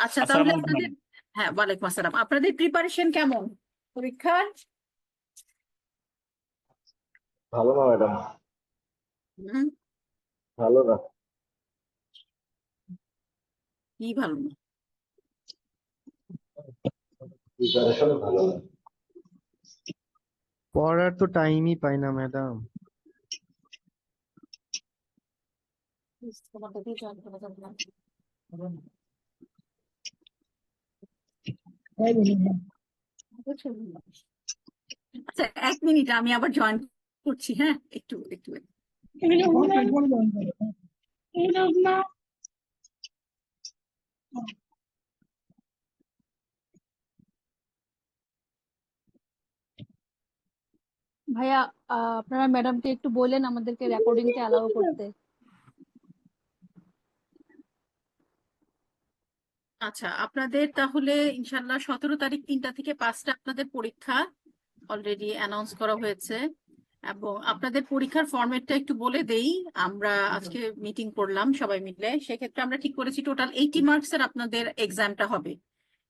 আচ্ছা, তাহলে আসসালামু আলাইকুম। আপনাদের, হ্যাঁ, ওয়ালাইকুম আসসালাম। আপনাদের প্রিপারেশন কেমন পরীক্ষার? ভালো না ম্যাডাম, হুম, ভালো না। কি ভালো না? প্রিপারেশন ভালো না। পড়ার তো টাইমই পাই না ম্যাডাম। আচ্ছা, 1 মিনিট, আমি আবার জয়েন করছি। হ্যাঁ, একটু একটু। ভাইয়া, আপনারা ম্যাডামকে একটু বললেন আমাদেরকে রেকর্ডিংটা অ্যালাউ করতে। আচ্ছা, আপনাদের তাহলে ইনশাল্লাহ 17 তারিখ 3টা থেকে 5টা আপনাদের পরীক্ষা অলরেডি অ্যানাউন্স করা হয়েছে। এবং আপনাদের পরীক্ষার ফরম্যাটটা একটু বলে দেই। আমরা আজকে মিটিং করলাম সবাই মিলে, সেক্ষেত্রে আমরা ঠিক করেছি টোটাল 80 মার্কস এর আপনাদের এক্সামটা হবে।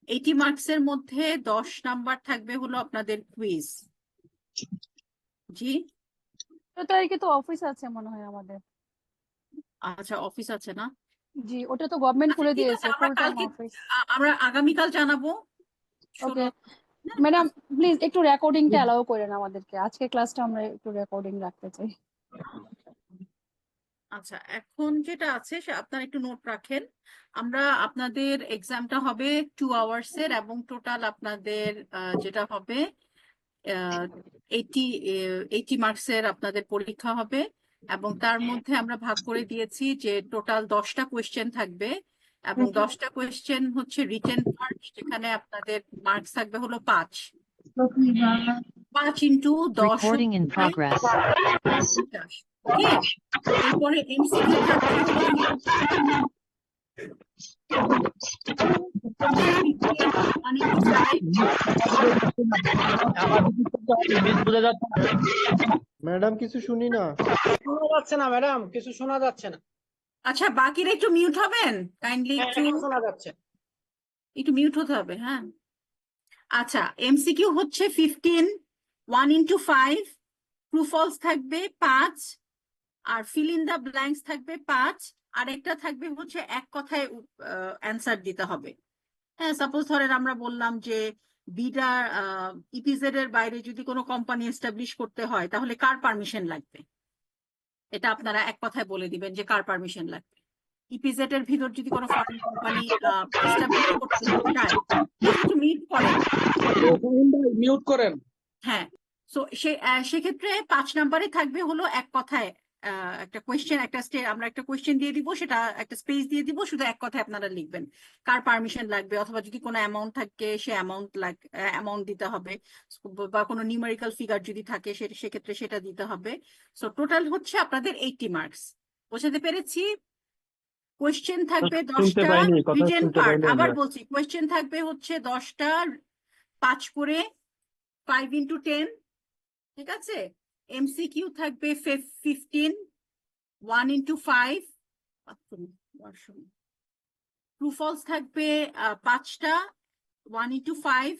80 মার্কস এর মধ্যে 10 নাম্বার থাকবে হলো আপনাদের কুইজ। জি, 16 তারিখে তো অফিস আছে মনে হয় আমাদের। আচ্ছা, অফিস আছে না? জি, ওটা তো গভর্নমেন্ট আচ্ছা, খুলে ঠিক আছে, দিয়েছে, আমরা ফুল টাইম কালকে অফিস। আমরা আগামীকাল জানাবো। ওকে 16। ম্যাডাম, প্লিজ একটু রেকর্ডিংটা অ্যালাউ করেন আমাদেরকে। আজকে ক্লাসটা আমরা একটু রেকর্ডিং রাখতে চাই। আচ্ছা, এখন যেটা আছে আপনারা একটু নোট রাখেন। আমরা আপনাদের এক্সামটা হবে 2 আওয়ার্স এর, এবং টোটাল আপনাদের যেটা হবে 80 80 মার্কস এর আপনাদের পরীক্ষা হবে। এবং তার মধ্যে আমরা ভাগ করে দিয়েছি যে টোটাল 10টা কোয়েশ্চেন থাকবে। এবং 10টা কোয়েশ্চেন হচ্ছে রিটেন পার্ট, যেখানে আপনাদের মার্কস থাকবে হলো 5। 5 × 10 Recording in progress. 50। ওকে, এরপরে এমসিকিউ থাকবে হলো 1 × 5। ম্যাডাম কিছু শুনি না। শোনা যাচ্ছে না ম্যাডাম, কিছু শোনা যাচ্ছে না। আচ্ছা, বাকিরা একটু মিউট হবেন কাইন্ডলি, হ্যাঁ, একটু এখন শোনা যাচ্ছে। একটু মিউট হতে হবে। হ্যাঁ, আচ্ছা, এমসিকিউ হচ্ছে 15। 1 × 5, ট্রু ফলস থাকবে 5, আর ফিল ইন দা ব্ল্যাঙ্কস থাকবে 5, আর একটা থাকবে হচ্ছে এক কথায় অ্যান্সার দিতে হবে। হ্যাঁ, সাপোজ ধরেন আমরা বললাম যে বিডা ইপিজেড এর বাইরে যদি কোনো কোম্পানি এস্টাবলিশ করতে হয় তাহলে কার পারমিশন লাগবে, এটা আপনারা এক কথায় বলে দিবেন যে কার পারমিশন লাগবে। ইপিজেড এর ভিতর যদি কোনো ফরেন কোম্পানি এস্টাবলিশ করতে চায়, একটু মিট করেন। মিউট করেন। হ্যাঁ, সো সেক্ষেত্রে 5 নাম্বারে থাকবে হলো এক কথায় একটা কোয়েশ্চেন, আমরা একটা কোয়েশ্চেন দিয়ে দিব, সেটা একটা স্পেস দিয়ে দিব, শুধু এক কথায় আপনারা লিখবেন কার পারমিশন লাগবে, অথবা যদি কোনো অ্যামাউন্ট থাকে সে অ্যামাউন্ট দিতে হবে, বা কোনো নিউমেরিক্যাল ফিগার যদি থাকে সেক্ষেত্রে সেটা দিতে হবে। সো টোটাল হচ্ছে আপনাদের 80 মার্কস। বোঝাতে পেরেছি? কোয়েশ্চেন থাকবে শুনতে 10টা পাইনি, কথা রিটেন শুনতে পার্ট। পাইনি আবার আমরা। বলছি, কোয়েশ্চেন থাকবে হচ্ছে 10টা, 5 করে, 5 × 10। ঠিক আছে? এমসিকিউ থাকবে 15, 1 × 5। ট্রু ফলস থাকবে 5টা, 1 × 5।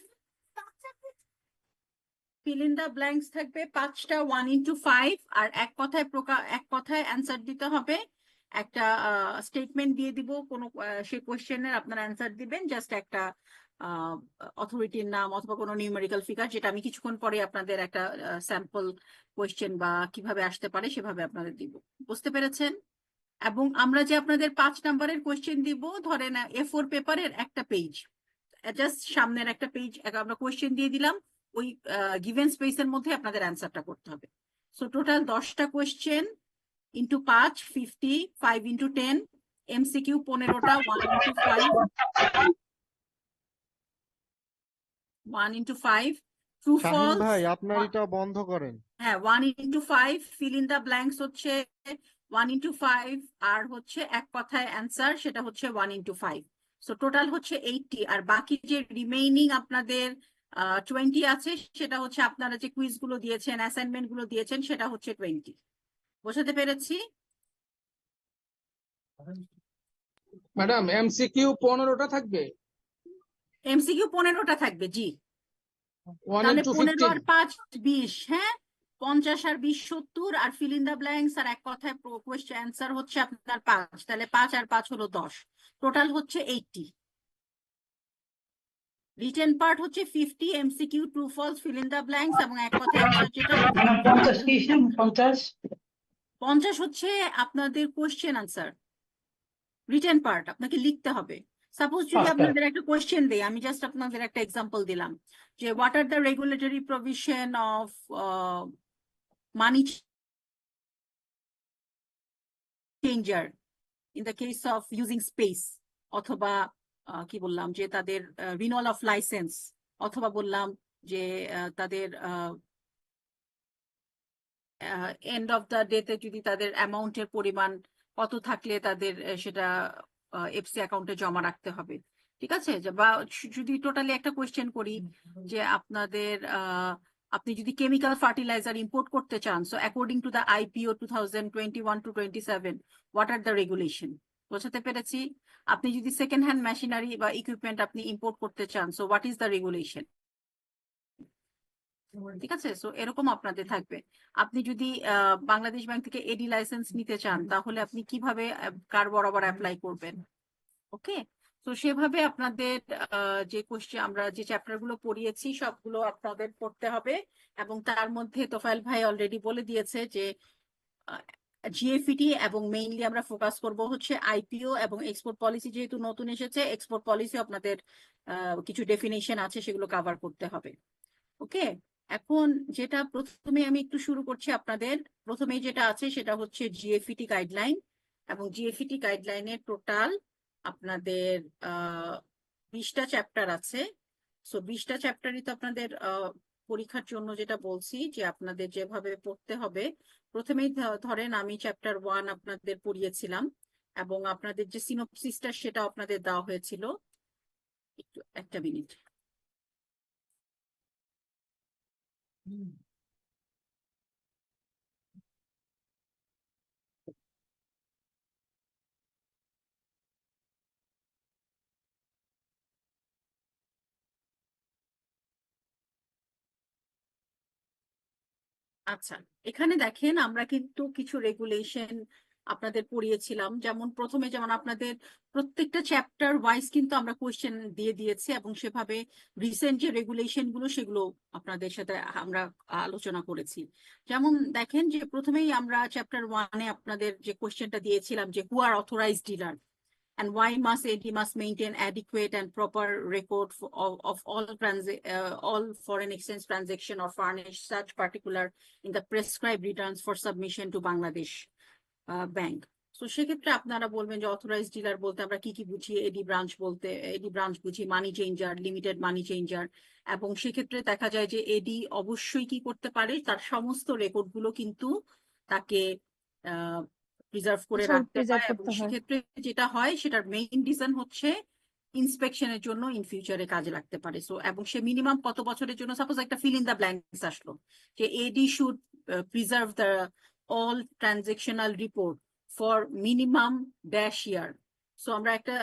ফিল ইন দা ব্ল্যাঙ্কস থাকবে 5টা, 1 × 5। আর এক কথায় অ্যান্সার দিতে হবে। একটা স্টেটমেন্ট দিয়ে দিব কোনো সেই কোয়েশ্চেনের, আপনারা অ্যান্সার দিবেন জাস্ট একটা অথরিটির নাম অথবা কোনো নিউমেরিক্যাল ফিগার, যেটা আমি কিছুক্ষণ পরে আপনাদের একটা স্যাম্পল কোয়েশ্চেন বা কিভাবে আসতে পারে সেভাবে আপনাদের দিব। বুঝতে পেরেছেন? এবং আমরা যে আপনাদের 5 নাম্বারের কোয়েশ্চেন দিব, ধরেন A4 পেপারের একটা পেজ, জাস্ট সামনের একটা পেজ আমরা কোয়েশ্চেন দিয়ে দিলাম, ওই গিভেন স্পেসের মধ্যে আপনাদের অ্যান্সারটা করতে হবে। সো টোটাল 10টা কোয়েশ্চেন ইন্টু 5, 50, 5 × 10, এমসিকিউ 15টা, 1 × 5, 1 × 5, ট্রু শাহিন ফলস। ভাই আপনার এটা বন্ধ করেন। হ্যাঁ, 1 × 5, ফিল ইন দা ব্ল্যাঙ্কস হচ্ছে 1 × 5, আর হচ্ছে এক কথায় অ্যান্সার, সেটা হচ্ছে 1 × 5। সো টোটাল হচ্ছে 80। আর বাকি যে রিমেইনিং আপনাদের 20 আছে, সেটা হচ্ছে আপনারা যে কুইজ গুলো দিয়েছেন, অ্যাসাইনমেন্ট গুলো দিয়েছেন, সেটা হচ্ছে 20। বোঝাতে পেরেছি? ম্যাডাম এমসিকিউ 15টা থাকবে, এমসিকিউ 15টা থাকবে, জি। 1 তাহলে into 15 আর 15। 5 20, হ্যাঁ, 50 আর 20 70, আর ফিল ইন দা ব্ল্যাঙ্কস আর এক কথায় কোয়েশ্চেন অ্যান্সার হচ্ছে আপনার 5, তাহলে 5 আর 5 হলো 10, টোটাল হচ্ছে 80। রিটেন পার্ট হচ্ছে 50, MCQ true false fill in the blanks এবং এক কথায় অ্যান্সার যেটা ম্যাডাম 50 কিসে 50? 50 হচ্ছে আপনাদের কোয়েশ্চেন আনসার। রিটেন পার্ট আপনাকে লিখতে হবে। সাপোজ যদি আচ্ছা আপনাদের একটা কোয়েশ্চেন দেই, আমি জাস্ট আপনাদের একটা এক্সাম্পল দিলাম যে what are the regulatory provision of money changer in the case of using space, অথবা কি বললাম যে তাদের রিনল অফ লাইসেন্স, অথবা বললাম যে তাদের এন্ড অফ দ্য ডেতে যদি তাদের অ্যামাউন্টের পরিমাণ কত থাকলে তাদের সেটা এফসি অ্যাকাউন্টে জমা রাখতে হবে। ঠিক আছে, বা যদি টোটালি একটা কোয়েশ্চেন করি যে আপনাদের আপনি যদি কেমিক্যাল ফার্টিলাইজার ইম্পোর্ট করতে চান, so according to the IPO 2021-27, what are the regulation. বোঝাতে পেরেছি? আপনি যদি সেকেন্ড হ্যান্ড মেশিনারি বা ইকুইপমেন্ট আপনি ইম্পোর্ট করতে চান, so what is the regulation. ঠিক আছে, সো এরকম আপনাদের থাকবে। আপনি যদি বাংলাদেশ ব্যাংক থেকে এডি লাইসেন্স নিতে চান, তাহলে আপনি কিভাবে কার বরাবর অ্যাপ্লাই করবেন। ওকে, তো সেভাবে আপনাদের যে কোশ্চেন আমরা যে চ্যাপ্টার গুলো পড়িয়েছি সবগুলো আপনাদের পড়তে হবে। এবং তার মধ্যে তোফায়েল ভাই অলরেডি বলে দিয়েছে যে জিএফইটি এবং মেইনলি আমরা ফোকাস করব হচ্ছে আইপিও এবং এক্সপোর্ট পলিসি, যেহেতু নতুন এসেছে এক্সপোর্ট পলিসি আপনাদের কিছু ডেফিনেশন আছে সেগুলো কভার করতে হবে। ওকে, এখন যেটা প্রথমে আমি একটু শুরু করছি আপনাদের, প্রথমে যেটা আছে সেটা হচ্ছে জিএফইটি গাইডলাইন। এবং জিএফইটি গাইডলাইনের টোটাল আপনাদের 20টা চ্যাপ্টার আছে। সো 20টা চ্যাপ্টারই তো আপনাদের পরীক্ষার জন্য যেটা বলছি যে আপনাদের যেভাবে পড়তে হবে, প্রথমেই ধরেন আমি চ্যাপ্টার 1 আপনাদের পড়িয়েছিলাম এবং আপনাদের যে সিনোপসিসটা সেটা আপনাদের দেওয়া হয়েছিল। একটু একটা মিনিট। আচ্ছা, এখানে দেখেন আমরা কিন্তু কিছু রেগুলেশন আপনাদের পড়িয়েছিলাম, যেমন প্রথমে যেমন আপনাদের প্রত্যেকটা চ্যাপ্টার ওয়াইজ কিন্তু আমরা কোয়েশ্চেন দিয়ে দিয়েছি এবং সেভাবে রিসেন্ট যে রেগুলেশন গুলো সেগুলো আপনাদের সাথে আমরা আলোচনা করেছি। যেমন দেখেন যে প্রথমেই আমরা চ্যাপ্টার 1-এ আপনাদের যে কোয়েশ্চেনটা দিয়েছিলাম যে who are authorised dealer and why must maintain adequate and proper record of all foreign exchange transaction or furnish such particular in the prescribed returns for submission to Bangladesh Bank. So সেক্ষেত্রে আপনারা বলবেন যে authorize dealer বলতে আমরা কি কি বুঝি। এডি branch বলতে এডি ব্রাঞ্চ বুঝি মানি চেঞ্জার, লিমিটেড মানি চেঞ্জার। এবং সেক্ষেত্রে দেখা যায় যে এডি অবশ্যই কি করতে পারে, তার সমস্ত রেকর্ড গুলো কিন্তু তাকে প্রিজার্ভ করে রাখতে হয়। এবং সেক্ষেত্রে যেটা হয় সেটার মেইন রিজন হচ্ছে ইন্সপেকশনের জন্য ইন ফিউচারে কাজে লাগতে পারে। সো এবং সে মিনিমাম কত বছরের জন্য, সাপোজ একটা ফিল ইন দা ব্ল্যাঙ্কস আসলো যে AD should preserve the all transactional report for minimum dash year. So আমরা একটা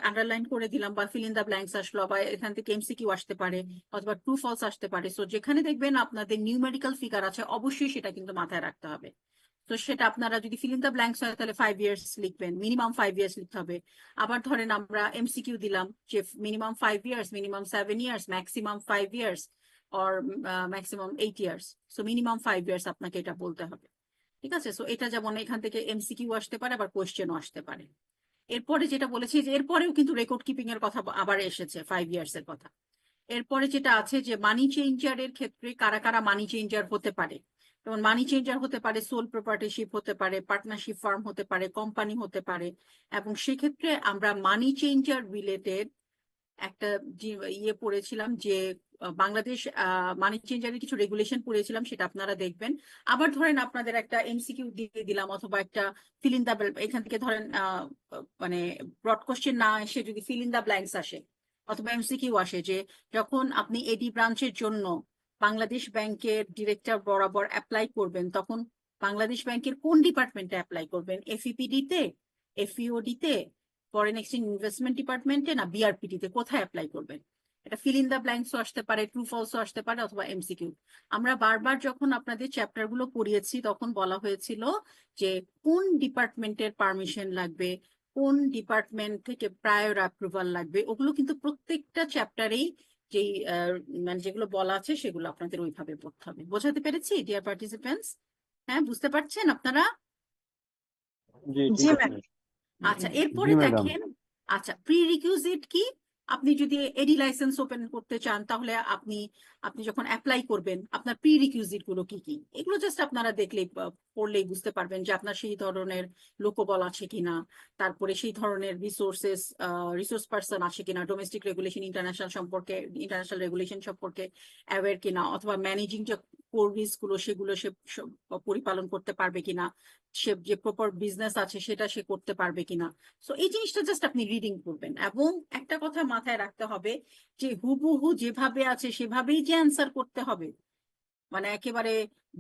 আন্ডারলাইন করে দিলাম, বা ফিল ইন দা ব্ল্যাঙ্কস আসলো, বা এখান থেকে এমসিকিউ আসতে পারে অথবা ট্রু ফলস আসতে পারে। সো যেখানে দেখবেন আপনাদের নিউমেরিক্যাল ফিগার আছে অবশ্যই সেটা কিন্তু মাথায় রাখতে হবে। তো সেটা আপনারা যদি ফিল ইন দা ব্ল্যাঙ্কস হয় তাহলে 5 ইয়ার্স লিখবেন, মিনিমাম 5 ইয়ার্স লিখতে হবে। আবার ধরেন আমরা এমসিকিউ দিলাম যে minimum 5 years, minimum 7 years, maximum 5 years or maximum 8 years. So minimum 5 years আপনাকে এটা বলতে হবে। ঠিক আছে, সো এটা যেমন এখান থেকে এমসিকিউ আসতে পারে, আবার কোয়েশ্চেনও আসতে পারে। এরপরে যেটা বলেছি যে এরপরেও কিন্তু রেকর্ড কিপিং এর কথা আবার এসেছে, 5 ইয়ার্স এর কথা। এরপরে যেটা আছে যে মানি চেঞ্জারের ক্ষেত্রে কারা কারা মানি চেঞ্জার হতে পারে। যেমন মানি চেঞ্জার হতে পারে সোল প্রপার্টিশিপ হতে পারে, পার্টনারশিপ ফার্ম হতে পারে, কোম্পানি হতে পারে। এবং সেক্ষেত্রে আমরা মানি চেঞ্জার রিলেটেড একটা ইয়ে পড়েছিলাম যে বাংলাদেশ মানি চেঞ্জারের কিছু রেগুলেশন পড়েছিলাম, সেটা আপনারা দেখবেন। আবার ধরেন আপনাদের একটা এমসিকিউ দিয়ে দিলাম অথবা একটা ফিল ইন দা, এখান থেকে ধরেন মানে ব্রড কোশ্চেন না এসে যদি ফিল ইন দা ব্ল্যাঙ্কস আসে অথবা এমসিকিউ আসে যে যখন আপনি এডি ব্রাঞ্চের জন্য বাংলাদেশ ব্যাংকের ডিরেক্টর বরাবর অ্যাপ্লাই করবেন, তখন বাংলাদেশ ব্যাংকের কোন ডিপার্টমেন্টে অ্যাপ্লাই করবেন, এফইপিডি তে, এফইওডি তে, ফরেন এক্সচেঞ্জ ইনভেস্টমেন্ট ডিপার্টমেন্টে না বিআরপিটি তে, কোথায় অ্যাপ্লাই করবেন? এটা ফিল ইন দ্য ব্ল্যাঙ্কসও আসতে পারে, ট্রু ফলসও আসতে পারে, অথবা এমসিকিউ। আমরা বারবার যখন আপনাদের চ্যাপ্টার গুলো পড়িয়েছি তখন বলা হয়েছিল যে কোন ডিপার্টমেন্টের পারমিশন লাগবে, কোন ডিপার্টমেন্ট থেকে প্রায়র অ্যাপ্রুভাল লাগবে, ওগুলো কিন্তু প্রত্যেকটা চ্যাপ্টারেই যেই মানে যেগুলো বলা আছে সেগুলো আপনাদের ওইভাবে পড়তে হবে। বোঝাতে পেরেছি ডিয়ার পার্টিসিপেন্টস? হ্যাঁ, বুঝতে পারছেন আপনারা? জি ম্যাম। আচ্ছা, এরপরে দেখেন, আচ্ছা প্রি রিকুইজিট কি? আপনি যদি এডি লাইসেন্স ওপেন করতে চান তাহলে আপনি আপনি যখন অ্যাপ্লাই করবেন আপনার প্রি রিকুইজিট গুলো কি কি, এগুলো জাস্ট আপনারা দেখলেই পড়লেই বুঝতে পারবেন যে আপনার সেই ধরনের লোকবল আছে কিনা, তারপরে সেই ধরনের রিসোর্স পার্সন আছে কিনা, ডোমেস্টিক রেগুলেশন ইন্টারন্যাশনাল রেগুলেশন সম্পর্কে অ্যাওয়্যার কিনা, অথবা ম্যানেজিং যে কোর রিস্ক গুলো সেগুলো সে পরিপালন করতে পারবে কিনা, সে যে প্রপার বিজনেস আছে সেটা সে করতে পারবে কিনা। সো এই জিনিসটা জাস্ট আপনি রিডিং করবেন, এবং একটা কথা মাথায় রাখতে হবে যে হুবহু যেভাবে আছে সেভাবেই যে অ্যান্সার করতে হবে, মানে একেবারে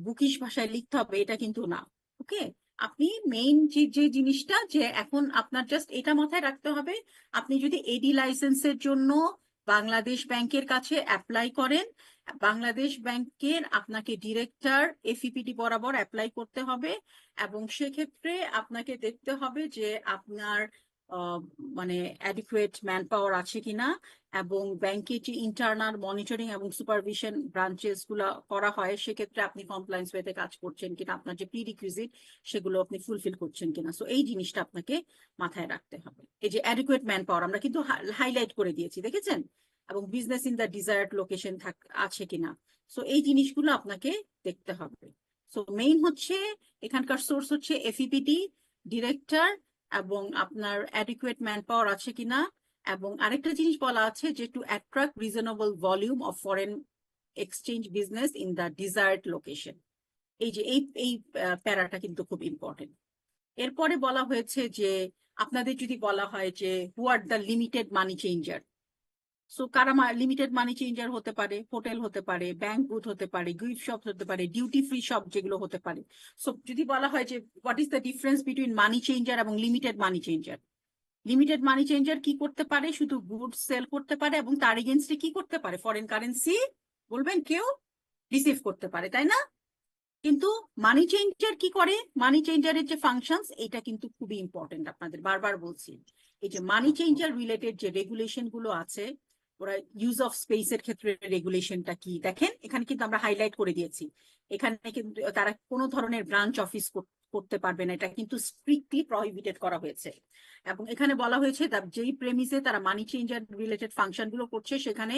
বুকিশ ভাষায় লিখতে হবে এটা কিন্তু না। ওকে, আপনি মেইন যে জিনিসটা যে এখন আপনার জাস্ট এটা মাথায় রাখতে হবে, আপনি যদি এডি লাইসেন্সের জন্য বাংলাদেশ ব্যাংকের কাছে অ্যাপ্লাই করেন, বাংলাদেশ ব্যাংকের আপনাকে ডিরেক্টর এফইপিডি বরাবর অ্যাপ্লাই করতে হবে, এবং সেক্ষেত্রে আপনাকে দেখতে হবে যে আপনার মানে অ্যাডিকুয়েট ম্যান পাওয়ার আছে কিনা, এবং ব্যাংকের যে ইন্টারনাল মনিটরিং এবং সুপারভিশন ব্রাঞ্চেস গুলো করা হয় সেক্ষেত্রে আপনি কমপ্লায়েন্স ওয়েতে কাজ করছেন কিনা, আপনার যে প্রিরিকুইজিট সেগুলো আপনি ফুলফিল করছেন কিনা। সো এই জিনিসটা আপনাকে মাথায় রাখতে হবে। এই যে অ্যাডিকুয়েট ম্যান পাওয়ার আমরা কিন্তু হাইলাইট করে দিয়েছি, দেখেছেন, এবং business in the desired location আছে কিনা। সো এই জিনিসগুলো আপনাকে দেখতে হবে। সো মেইন হচ্ছে এখানকার সোর্স হচ্ছে এফইপিডি, ডিরেক্টর, এবং আপনার অ্যাডিকুয়েট ম্যান পাওয়ার আছে কিনা, এবং আরেকটা জিনিস বলা আছে যে two attract reasonable volume of foreign exchange business in the desired location. এই যে এই প্যারাটা কিন্তু খুব ইম্পর্টেন্ট। এরপরে বলা হয়েছে যে আপনাদের যদি বলা হয় যে who are the limited money changer, so কারা লিমিটেড মানি চেঞ্জার হতে পারে, হোটেল হতে পারে, ব্যাংক বুথ হতে পারে, গিফট শপ হতে পারে, ডিউটি ফ্রি শপ যেগুলো হতে পারে। সো যদি বলা হয় যে what is the difference between money changer এবং limited money changer, limited money changer কি করতে পারে, শুধু গুডস সেল করতে পারে এবং তার এগেনস্টে কি করতে পারে, ফরেন কারেন্সি বলবেন কেউ রিসিভ করতে পারে, তাই না? কিন্তু মানি চেঞ্জার কি করে, মানি চেঞ্জারের যে ফাংশনস এটা কিন্তু খুবই ইম্পর্টেন্ট, আপনাদের বারবার বলছি। এই যে মানি চেঞ্জার রিলেটেড যে রেগুলেশন গুলো আছে, ওরা ইউজ অফ স্পেস এর ক্ষেত্রে রেগুলেশনটা কি দেখেন, এখানে কিন্তু আমরা হাইলাইট করে দিয়েছি। এখানে কিন্তু তারা কোনো ধরনের ব্রাঞ্চ অফিস করতে পারবে না, এটা কিন্তু স্ট্রিক্টলি প্রহিবিটেড করা হয়েছে। এবং এখানে বলা হয়েছে যেই প্রেমিসে তারা মানি চেঞ্জার রিলেটেড ফাংশন গুলো করছে সেখানে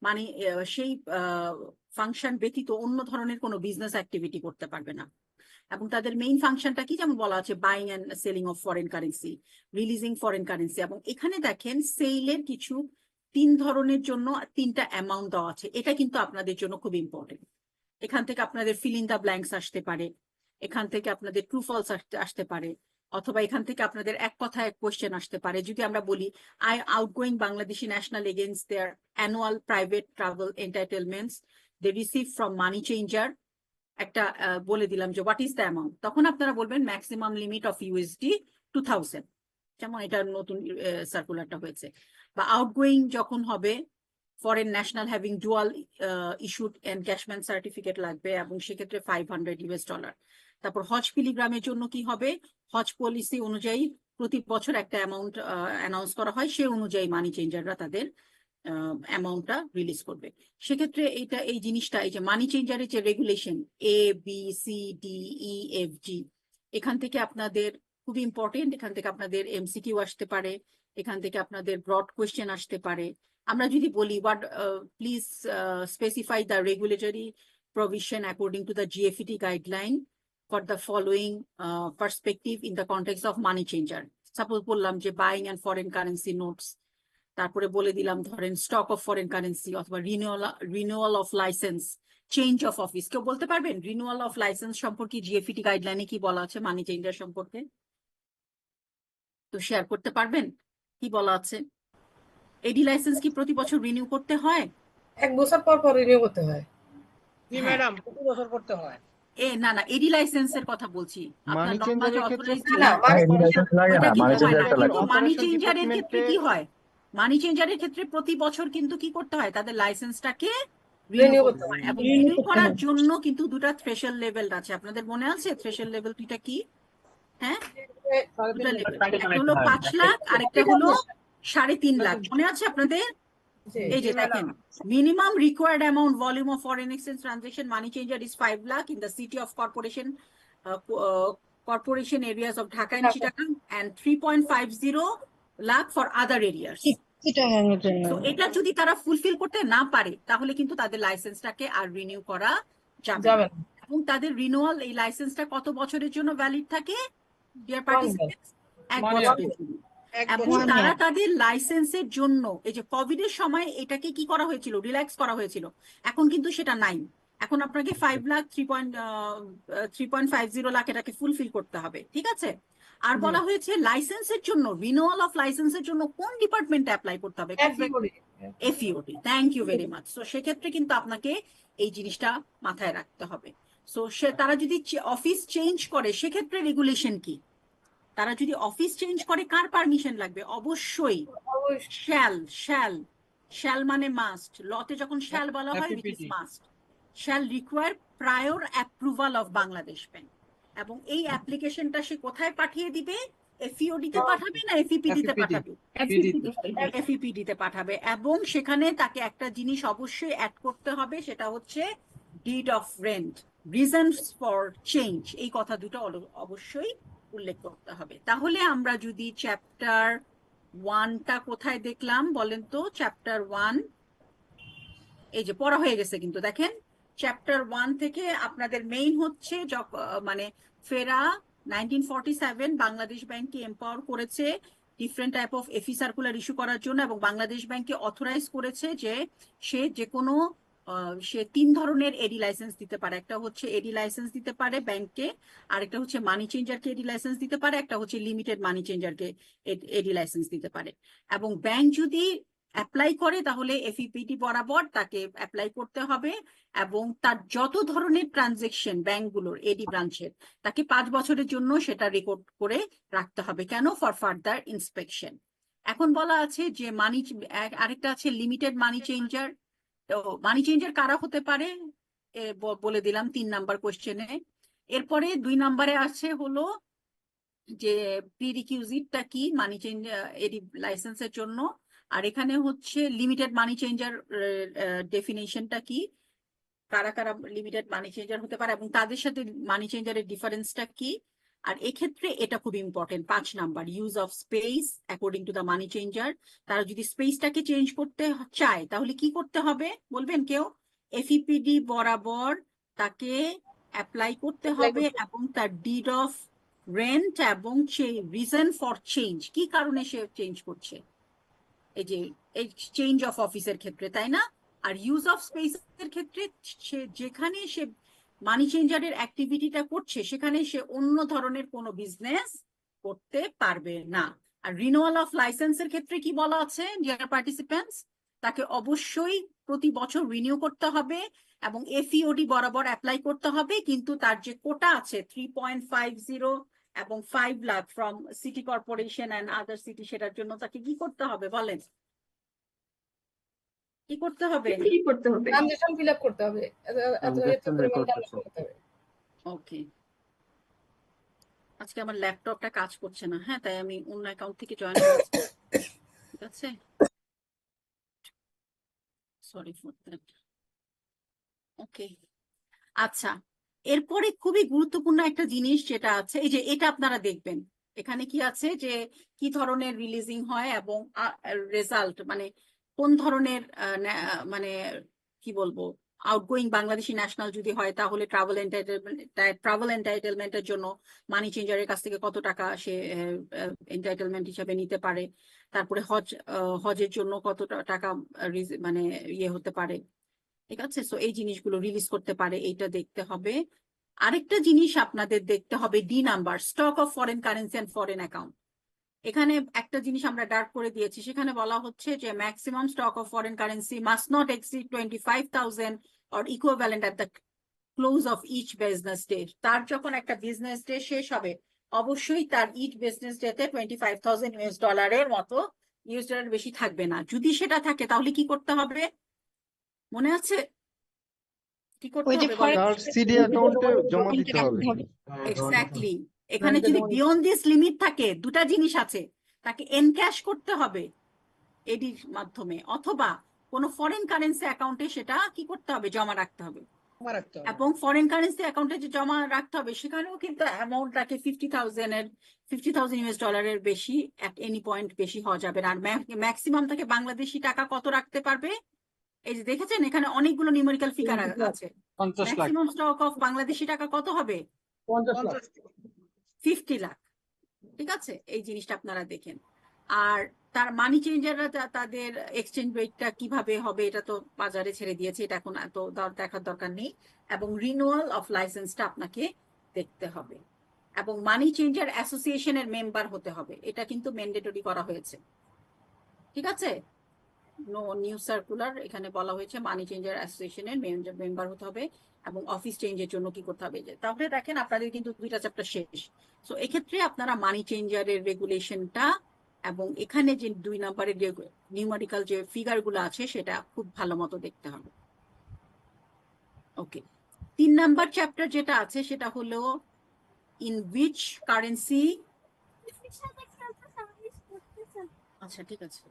মানি সেই ফাংশন ব্যতীত অন্য ধরনের কোনো বিজনেস অ্যাক্টিভিটি করতে পারবে না। এবং তাদের মেইন ফাংশনটা কি, যেমন বলা আছে buying and selling of foreign currency, releasing foreign currency. এবং এখানে দেখেন সেলের কিছু 3 ধরনের জন্য 3টা অ্যামাউন্ট দেওয়া আছে, এটা কিন্তু আপনাদের জন্য খুব ইম্পর্টেন্ট। এখান থেকে আপনাদের ফিল ইন দ্য ব্ল্যাঙ্কস আসতে পারে, এখান থেকে আপনাদের ট্রু ফলস আসতে পারে, অথবা এখান থেকে আপনাদের এক কথায় কোয়েশ্চেন আসতে পারে। যদি আমরা বলি I outgoing Bangladeshi national against their annual private travel entitlements they receive from money changer, একটা বলে দিলাম যে হোয়াট ইজ দ্য অ্যামাউন্ট, তখন আপনারা বলবেন ম্যাক্সিমাম লিমিট অফ ইউএসডি 2000, যেমন এটা নতুন সার্কুলারটা হয়েছে। বা আউটগোয়িং যখন হবে foreign national having dual issued encashment certificate লাগবে, এবং সেক্ষেত্রে $500। তারপর হজ পিলিগ্রামের জন্য কি হবে, হজ পলিসি অনুযায়ী প্রতি বছর একটা অ্যামাউন্ট অ্যানাউন্স করা হয়, সে অনুযায়ী মানি চেঞ্জাররা তাদের অ্যামাউন্টটা রিলিজ করবে। সেক্ষেত্রে এই জিনিসটা, এই যে মানি চেঞ্জারের যে রেগুলেশন ABCDEFG, এখান থেকে আপনাদের খুবই ইম্পর্টেন্ট, এখান থেকে আপনাদের এমসিকিউ আসতে পারে, এখান থেকে আপনাদের ব্রড কোয়েশ্চেন আসতে পারে। আমরা যদি বলি please specify the regulatory provision according to the GFET guideline for the following perspective in the context of money changer. Suppose বললাম যে buying and foreign currency notes, তারপরে বলে দিলাম ধরেন স্টক অফ ফরেন কারেন্সি, অথবা renewal of licence, change of office. কেউ বলতে পারবেন রিনিউয়াল অফ লাইসেন্স সম্পর্কে GFET গাইডলাইনে কি বলা আছে মানি চেঞ্জার সম্পর্কে? তো শেয়ার করতে পারবেন কি বলা আছে? এডি লাইসেন্স কি প্রতি বছর রিনিউ করতে হয়? 1 বছর পর পর রিনিউ করতে হয়। জি ম্যাডাম, প্রতি বছর করতে হয়। না না এডি লাইসেন্সের কথা বলছি আপনার মানি নর্মাল যে চেঞ্জারের ক্ষেত্রে অথরাইজড কি না, ডিলার মানে লাইসেন্স লাগে না, ওইটা মানি কিন্তু হয় না, চেঞ্জারটা লাগে। কিন্তু মানি অপারেশন চেঞ্জারের ক্ষেত্রে ডিপার্টমেন্টে কি হয়, মানি চেঞ্জারের ক্ষেত্রে প্রতি বছর কিন্তু কি করতে হয়, তাদের লাইসেন্সটাকে রিনিউ renew করতে করতে হয়, হবে। এবং Renew রিনিউ করতে করার হবে। জন্য কিন্তু দুটো থ্রেশহোল্ড লেভেল আছে, আপনাদের মনে আছে থ্রেশহোল্ড লেভেল দুইটা কি? হ্যাঁ, দুটা লেভেল, একটা হলো 5 লাখ আরেকটা হলো 3.5 লাখ, মনে আছে আপনাদের? এই যে দেখেন, minimum required amount volume of foreign exchange transaction money changer is 5 lakh in the city of corporation areas of Dhaka and Chittagong, and 3.50 lakh for other areas. So এটা যদি তারা ফুলফিল করতে না পারে তাহলে কিন্তু তাদের লাইসেন্সটাকে আর রিনিউ করা যাবে যাবে না, এবং তাদের রিনিউয়াল এই লাইসেন্সটা কত বছরের জন্য ভ্যালিড থাকে ডিয়ার পার্টিসিপেন্টস? 1 One year. বছরের জন্য। এবং তারা তাদের লাইসেন্সের জন্য এই যে কোভিড এর সময় এটাকে কি করা হয়েছিল, রিল্যাক্স করা হয়েছিল, এখন কিন্তু সেটা নাই, এখন আপনাকে 5 লাখ 3.50 লাখ এটাকে ফুলফিল করতে হবে, ঠিক আছে? আর বলা হয়েছে লাইসেন্সের জন্য, রিনিউয়াল অফ লাইসেন্সের জন্য কোন ডিপার্টমেন্টে অ্যাপ্লাই করতে হবে? FEOD, thank you very much. So সেক্ষেত্রে কিন্তু আপনাকে এই জিনিসটা মাথায় রাখতে হবে। সো তারা যদি অফিস চেঞ্জ করে সেক্ষেত্রে রেগুলেশন কি? তারা যদি অফিস চেঞ্জ করে কার পারমিশন লাগবে? অবশ্যই শ্যাল মানে মাস্ট, লতে যখন শ্যাল বলা হয় it is FPPT must, shall require prior approval of Bangladesh bank, এবং এই অ্যাপ্লিকেশনটা সে কোথায় পাঠিয়ে দিবে? এফইওডি তে পাঠাবে না এফইপিডি তে পাঠাবে? এফইপিডি তে পাঠাবে, এবং সেখানে তাকে একটা জিনিস অবশ্যই অ্যাড করতে হবে, সেটা হচ্ছে did of rent, reasons for change, এই কথা দুটো অবশ্যই উল্লেখ করতে হবে। তাহলে আমরা যদি চ্যাপ্টার 1টা কোথায় দেখলাম বলেন তো? চ্যাপ্টার 1 এই যে পড়া হয়ে গেছে কিন্তু দেখেন, চ্যাপ্টার 1 থেকে আপনাদের মেইন হচ্ছে মানে ফেরা 1947 বাংলাদেশ ব্যাংককে এম্পাওয়ার করেছে different type of FE circular issue করার জন্য, এবং বাংলাদেশ ব্যাংককে অথরাইজ করেছে যে সে যে কোনো সে 3 ধরনের এডি লাইসেন্স দিতে পারে, একটা হচ্ছে এডি লাইসেন্স দিতে পারে ব্যাংককে, আরেকটা হচ্ছে মানি চেঞ্জারকে এডি লাইসেন্স দিতে পারে, একটা হচ্ছে লিমিটেড মানি চেঞ্জারকে এডি লাইসেন্স দিতে পারে। এবং ব্যাংক যদি অ্যাপ্লাই করে তাহলে এফইপিডি বরাবর তাকে অ্যাপ্লাই করতে হবে, এবং তার যত ধরনের ট্রানজেকশন ব্যাংকগুলোর এডি ব্রাঞ্চের তাকে 5 বছরের জন্য সেটা রেকর্ড করে রাখতে হবে। কেন? For further inspection. এখন বলা আছে যে আরেকটা আছে লিমিটেড মানি চেঞ্জার। তো মানি চেঞ্জার কারা হতে পারে বলে দিলাম 3 নাম্বার কোশ্চেনে। এরপরে 2 নাম্বারে আছে হলো যে প্রিরিকিউজিটটা কি মানি চেঞ্জার এডি লাইসেন্সের জন্য, আর এখানে হচ্ছে লিমিটেড মানি চেঞ্জার ডেফিনেশনটা কি, কারা কারা লিমিটেড মানি চেঞ্জার হতে পারে এবং তাদের সাথে মানি চেঞ্জারের ডিফারেন্সটা কি। আর এক্ষেত্রে এটা খুব important 5 number, use of speech according to the money changer. তারা যদি স্পেসটাকে চেঞ্জ করতে চায় তাহলে কি করতে হবে বলবেন কেউ? এফইপিডি বরাবর তাকে অ্যাপ্লাই করতে হবে, এবং তার ডিড অফ রেন্ট এবং রিজন ফর চেঞ্জ, কি কারণে সে চেঞ্জ করছে, এই যে এই চেঞ্জ অফ অফিসের ক্ষেত্রে, তাই না? আর ইউজ অফ স্পেসের ক্ষেত্রে সে যেখানে সে মানি চেঞ্জারের অ্যাক্টিভিটিটা করছে সেখানে সে অন্য ধরনের কোনো বিজনেস করতে পারবে না। আর রিনিউয়াল অফ লাইসেন্সের ক্ষেত্রে কি বলা আছে ডিয়ার পার্টিসিপেন্টস? তাকে অবশ্যই প্রতি বছর রিনিউ করতে হবে এবং এফইওডি বরাবর অ্যাপ্লাই করতে হবে, কিন্তু তার যে কোটা আছে 3.50 এবং 5 lakh from city corporation and other city, সেটার জন্য তাকে কি করতে হবে বলেন? কি করতে হবে? ট্রানজাকশন ফিল আপ করতে হবে, ট্রানজাকশন রেকর্ড করতে করতে হবে। ওকে, আজকে আমার ল্যাপটপটা কাজ করছে না, হ্যাঁ, তাই আমি অন্য অ্যাকাউন্ট থেকে জয়েন করেছি, ঠিক আছে, সরি ফর দ্যাট। ওকে, আচ্ছা, এরপরে খুবই গুরুত্বপূর্ণ একটা জিনিস যেটা আছে, এই যে এটা আপনারা দেখবেন এখানে কি আছে যে কি ধরনের রিলিজিং হয় এবং রেজাল্ট মানে কোন ধরনের মানে কি বলবো আউটগোয়িং বাংলাদেশি ন্যাশনাল যদি হয় তাহলে ট্রাভেল এন্টাইটেলমেন্টের জন্য মানি চেঞ্জারের কাছ থেকে কত টাকা সে এন্টাইটেলমেন্ট হিসাবে নিতে পারে, তারপরে হজের জন্য কত টাকা মানে ইয়ে হতে পারে, ঠিক আছে। সো এই জিনিসগুলো রিলিজ করতে পারে, এইটা দেখতে হবে। আরেকটা জিনিস আপনাদের দেখতে হবে D number, stock of foreign currency and foreign account. এখানে একটা জিনিস আমরা ডার্ক করে দিয়েছি, সেখানে বলা হচ্ছে যে maximum stock of foreign currency must not exceed 25,000 or equivalent at the close of each business day, তার যখন একটা বিজনেস ডে শেষ হবে অবশ্যই তার ইচ বিজনেস ডেতে $25,000 মতো $, বেশি থাকবে না। যদি সেটা থাকে তাহলে কি করতে হবে মনে আছে? কি করতে ওই যে হবে বলেন? তার সিডি অ্যাকাউন্টে জমা দিতে হবে। এক্স্যাক্টলি। এখানে ব্যাংকে যদি জমা বিয়ন্ড দিস লিমিট থাকে, দুটা জিনিস আছে, তাকে এনক্যাশ করতে হবে এডির মাধ্যমে, অথবা কোনো ফরেন কারেন্সি অ্যাকাউন্টে সেটা কি করতে হবে, জমা রাখতে হবে। এবং ফরেন কারেন্সি অ্যাকাউন্টে যে জমা রাখতে হবে সেখানেও কিন্তু অ্যামাউন্টটাকে $50,000 বেশি এট এনি পয়েন্ট বেশি হওয়া যাবে না। আর ম্যাক্সিমাম তাকে বাংলাদেশি টাকা কত রাখতে পারবে? এই যে দেখেছেন এখানে অনেকগুলো নিউমেরিক্যাল ফিগার আছে। 50 lakh. Maximum stock of Bangladeshi টাকা কত হবে? 50 লাখ। ঠিক আছে, এই জিনিসটা আপনারা দেখেন। আর তার মানি চেঞ্জাররা তাদের এক্সচেঞ্জ রেটটা কিভাবে হবে এটা তো বাজারে ছেড়ে দিয়েছে, এটা এখন এত দেখার দরকার নেই। এবং রিনিউয়াল অফ লাইসেন্সটা আপনাকে দেখতে হবে, এবং মানি চেঞ্জার অ্যাসোসিয়েশনের মেম্বার হতে হবে, এটা কিন্তু ম্যান্ডেটরি করা হয়েছে। ঠিক আছে, নো নিউ সার্কুলার, এখানে বলা হয়েছে মানি চেঞ্জার অ্যাসোসিয়েশনের মেম্বার হতে হবে, এবং অফিস চেঞ্জের জন্য কি করতে হবে। তাহলে দেখেন আপনাদের কিন্তু 2টা চ্যাপ্টার শেষ। সো এক্ষেত্রে আপনারা মানি চেঞ্জারের রেগুলেশনটা এবং এখানে যে 2 নম্বরের যে নিউমেরিক্যাল যে ফিগার গুলো আছে সেটা খুব ভালো মতো দেখতে হবে। ওকে, 3 নাম্বার চ্যাপ্টার যেটা আছে সেটা হলো ইন উইচ কারেন্সি। আচ্ছা ঠিক আছে।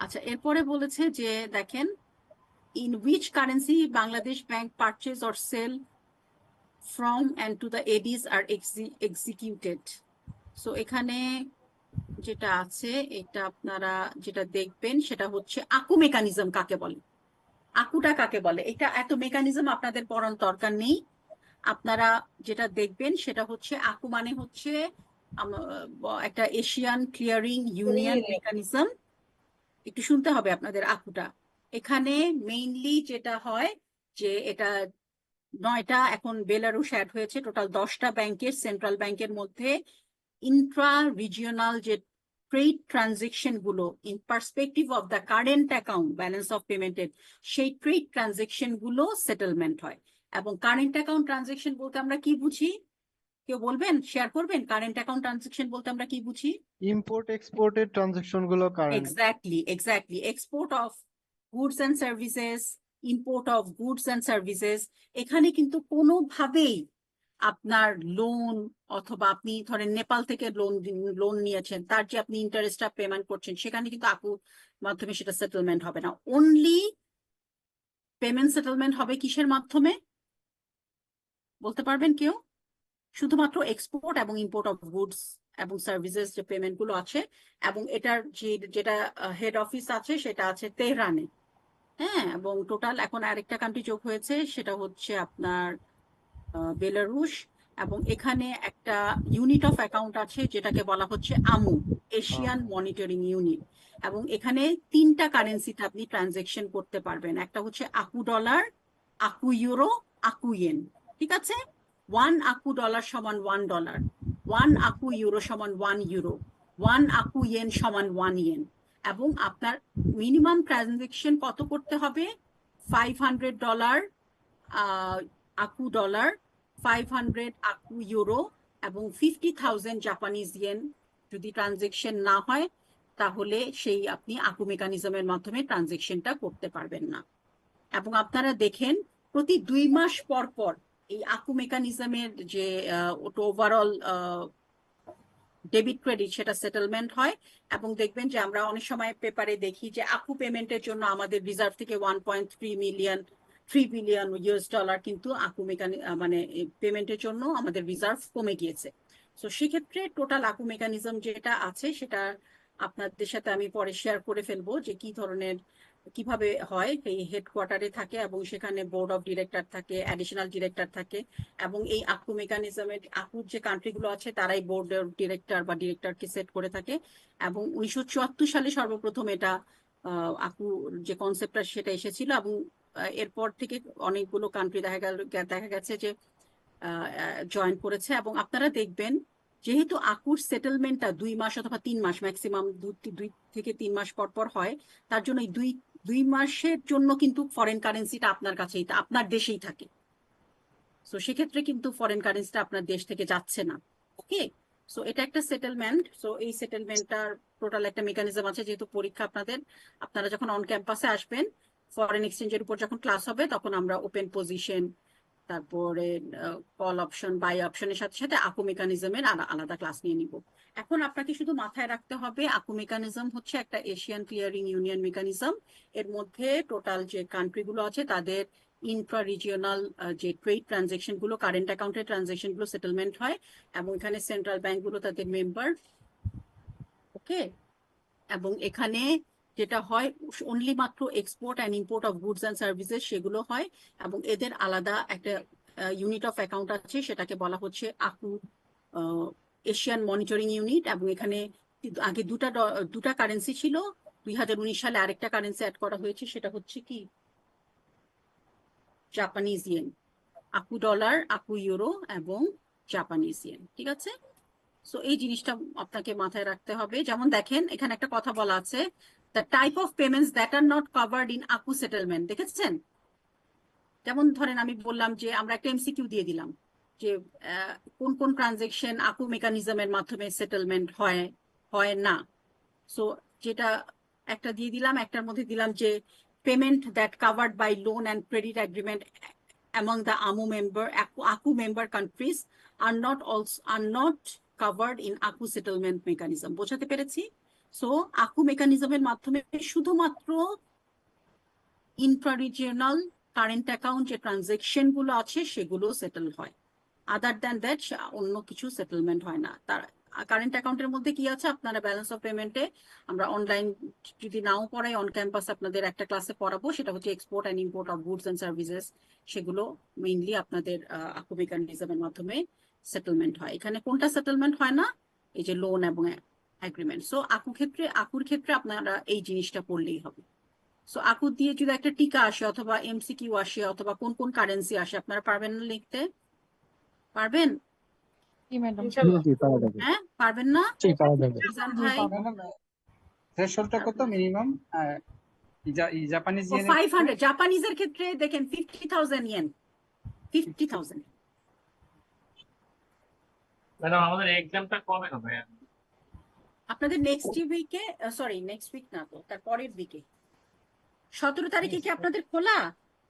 আচ্ছা, এরপরে বলেছে যে দেখেন, in which currency Bangladesh Bank purchase or sell from and to the ADs are executed. So এখানে যেটা আছে এটা আপনারা যেটা দেখবেন সেটা হচ্ছে আকু মেকানিজম কাকে বলে, আকুটা কাকে বলে, এটা এত মেকানিজম আপনাদের পড়ার দরকার নেই। আপনারা যেটা দেখবেন সেটা হচ্ছে আকু মানে হচ্ছে একটা এশিয়ান ক্লিয়ারিং ইউনিয়ন মেকানিজম। একটু শুনতে হবে আপনাদের আকুটা। এখানে মেইনলি যেটা হয় যে এটা 9টা, এখন বেলারুশ অ্যাড হয়েছে, টোটাল 10টা ব্যাংকের সেন্ট্রাল ব্যাংকের মধ্যে ইন্ট্রা রিজিওনাল যে ট্রেড ট্রানজেকশন গুলো in perspective of the current account balance of পেমেন্টের, সেই ট্রেড ট্রানজেকশন গুলো সেটেলমেন্ট হয়। এবং কারেন্ট অ্যাকাউন্ট ট্রানজেকশন বলতে আমরা কি বুঝি, কেউ বলবেন, শেয়ার করবেন? কারেন্ট অ্যাকাউন্ট ট্রানজেকশন বলতে আমরা কি বুঝি? ইম্পোর্ট এক্সপোর্টের ট্রানজাকশন গুলো current. Exactly. Export of goods and services, import of goods and services, এখানে কিন্তু কোনোভাবেই আপনার লোন, অথবা আপনি ধরেন নেপাল থেকে লোন নিয়েছেন, তার যে আপনি ইন্টারেস্টটা পেমেন্ট করছেন, সেখানে কিন্তু আকুর মাধ্যমে সেটা সেটেলমেন্ট হবে না। অনলি পেমেন্ট সেটেলমেন্ট হবে কিসের মাধ্যমে বলতে পারবেন কেউ? শুধুমাত্র এক্সপোর্ট এবং ইম্পোর্ট অফ গুডস এবং সার্ভিসেস যে পেমেন্ট গুলো আছে, এবং এটার যেটা হেড অফিস আছে সেটা আছে তেহরানে। হ্যাঁ, এবং টোটাল এখন আরেকটা কান্ট্রি যোগ হয়েছে, সেটা হচ্ছে আপনার বেলারুশ। এবং এখানে একটা ইউনিট অফ অ্যাকাউন্ট আছে যেটাকে বলা হচ্ছে আমু, এশিয়ান মনিটরিং ইউনিট। এবং এখানে 3টা কারেন্সিতে আপনি ট্রানজেকশন করতে পারবেন, একটা হচ্ছে আকু ডলার, আকু ইউরো, আকু ইয়েন। ঠিক আছে, 1 আকু ডলার সমান $1, 1 আকু ইউরো সমান 1 ইউরো, 1 আকু ইয়েন সমান 1 ইয়েন। এবং আপনার মিনিমাম ট্রানজেকশন কত করতে হবে? $500 আকু ডলার, 500 আকু ইউরো, এবং 50,000 জাপানিজ ইয়েন। যদি ট্রানজেকশন না হয় তাহলে সেই আপনি আকু মেকানিজমের মাধ্যমে ট্রানজেকশনটা করতে পারবেন না। এবং আপনারা দেখেন প্রতি 2 মাস পর পর এই আকু মেকানিজমের যে ওভারঅল ডেবিট ক্রেডিট সেটা সেটেলমেন্ট হয়। এবং দেখবেন যে আমরা অনেক সময় পেপারে দেখি যে আকু পেমেন্টের জন্য আমাদের রিজার্ভ থেকে 1.3 বিলিয়ন $, কিন্তু আকু মানে পেমেন্টের জন্য আমাদের রিজার্ভ কমে গিয়েছে। তো সেক্ষেত্রে টোটাল আকু মেকানিজম যেটা আছে সেটা আপনাদের সাথে আমি পরে শেয়ার করে ফেলবো যে কি ধরনের কিভাবে হয়। এই হেডকোয়ার্টারে থাকে এবং সেখানে বোর্ড অফ ডিরেক্টর থাকে, অ্যাডিশনাল ডিরেক্টর থাকে, এবং এই আকু মেকানিজমের আকুর যে কান্ট্রিগুলো আছে তারাই বোর্ড অফ ডিরেক্টর বা ডিরেক্টরকে সেট করে থাকে। এবং 1974 সালে সর্বপ্রথম এটা আকু যে কনসেপ্টটা সেটা এসেছিল, এবং এরপর থেকে অনেকগুলো কান্ট্রি দেখা গেছে যে জয়েন করেছে। এবং আপনারা দেখবেন যেহেতু আকুর সেটেলমেন্টটা 2 মাস অথবা 3 মাস ম্যাক্সিমাম 2 থেকে 3 মাস পর পর হয়, তার জন্য এই দুই মাসের জন্য কিন্তু ফরেন কারেন্সিটা আপনার কাছেই আপনার দেশেই থাকে। সো সেক্ষেত্রে কিন্তু ফরেন কারেন্সিটা আপনার দেশ থেকে যাচ্ছে না। ওকে, সো এটা একটা সেটেলমেন্ট। সো এই সেটেলমেন্টটার টোটাল একটা মেকানিজম আছে, যেহেতু পরীক্ষা আপনারা যখন অন ক্যাম্পাসে আসবেন, ফরেন এক্সচেঞ্জের উপর যখন ক্লাস হবে, তখন আমরা ওপেন পজিশন, তারপরে কল অপশন, বাই অপশনের সাথে সাথে আকু মেকানিজমের আলাদা ক্লাস নিয়ে নিব। এখন আপনাকে শুধু মাথায় রাখতে হবে, আকু মেকানিজম হচ্ছে একটা এশিয়ান ক্লিয়ারিং ইউনিয়ন মেকানিজম। এর মধ্যে টোটাল যে কান্ট্রিগুলো আছে তাদের ইন্ট্রা রিজিওনাল যে ট্রেড ট্রানজেকশন গুলো, কারেন্ট অ্যাকাউন্টের ট্রানজেকশন গুলো সেটেলমেন্ট হয়, এবং এখানে সেন্ট্রাল ব্যাংক গুলো তাদের মেম্বার। ওকে, এবং এখানে যেটা হয় অনলি মাত্র export and import of goods and services সেগুলো হয়, এবং এদের আলাদা একটা ইউনিট অফ অ্যাকাউন্ট আছে, সেটাকে বলা হচ্ছে আকু এশিয়ান মনিটরিং ইউনিট। এবং এখানে আগে দুটা কারেন্সি ছিল, 2019 সালে আরেকটা কারেন্সি অ্যাড করা হয়েছে, সেটা হচ্ছে কি জাপানিজ ইয়েন। আকু ডলার, আকু ইউরো এবং জাপানিজ ইয়েন। ঠিক আছে, সো এই জিনিসটা আপনাকে মাথায় রাখতে হবে। যেমন দেখেন এখানে একটা কথা বলা আছে, the type of payments that are not covered in ACU settlement. দেখেছেন, যেমন ধরেন আমি বললাম যে আমরা একটা এমসিকিউ দিয়ে দিলাম যে কোন কোন ট্রানজেকশন আকু মেকানিজমের মাধ্যমে সেটেলমেন্ট হয় না। সো যেটা একটা দিয়ে দিলাম, একটার মধ্যে দিলাম যে payment that covered by loan and credit agreement among the AKU member countries are not covered in AKU settlement mechanism. বোঝাতে পেরেছি? সো AKU মেকানিজমের মাধ্যমে শুধুমাত্র ইন্ট্রা-রিজিওনাল কারেন্ট অ্যাকাউন্ট যে ট্রানজেকশন গুলো আছে সেগুলো সেটেল হয়। আদার দ্যান দ্যাট অন্য কিছু সেটেলমেন্ট হয় না। তার কারেন্ট অ্যাকাউন্টের মধ্যে কি আছে, আপনারা ব্যালেন্স অফ পেমেন্টে আমরা অনলাইন যদি নাও পড়াই, অন ক্যাম্পাস আপনাদের একটা ক্লাসে পড়াবো, সেটা হচ্ছে export and import of goods and services. সেগুলো মেইনলি আপনাদের আকু মেকানিজমের মাধ্যমে সেটেলমেন্ট হয়। এখানে কোনটা সেটেলমেন্ট হয় না? এই যে লোন এবং এগ্রিমেন্ট। সো আকুর ক্ষেত্রে আপনারা এই জিনিসটা পড়লেই হবে। সো আকু দিয়ে যদি একটা টিকা আসে অথবা এমসিকিউ আসে অথবা কোন কোন কারেন্সি আসে, আপনারা পারবেন না লিখতে? পারবেন? জি ম্যাডাম। হ্যাঁ, পারবেন না? রিজান ভাই, থ্রেশহোল্ডটা কত মিনিমাম? Japanese yen 500। জাপানিজের ক্ষেত্রে দেখেন 50,000 ইয়েন, 50,000। ম্যাডাম আমাদের এক্সামটা কবে হবে? আপনাদের নেক্সট উইকে, সরি নেক্সট উইক না তো, তার পরের দিকে 17 তারিখে কি আপনাদের খোলা?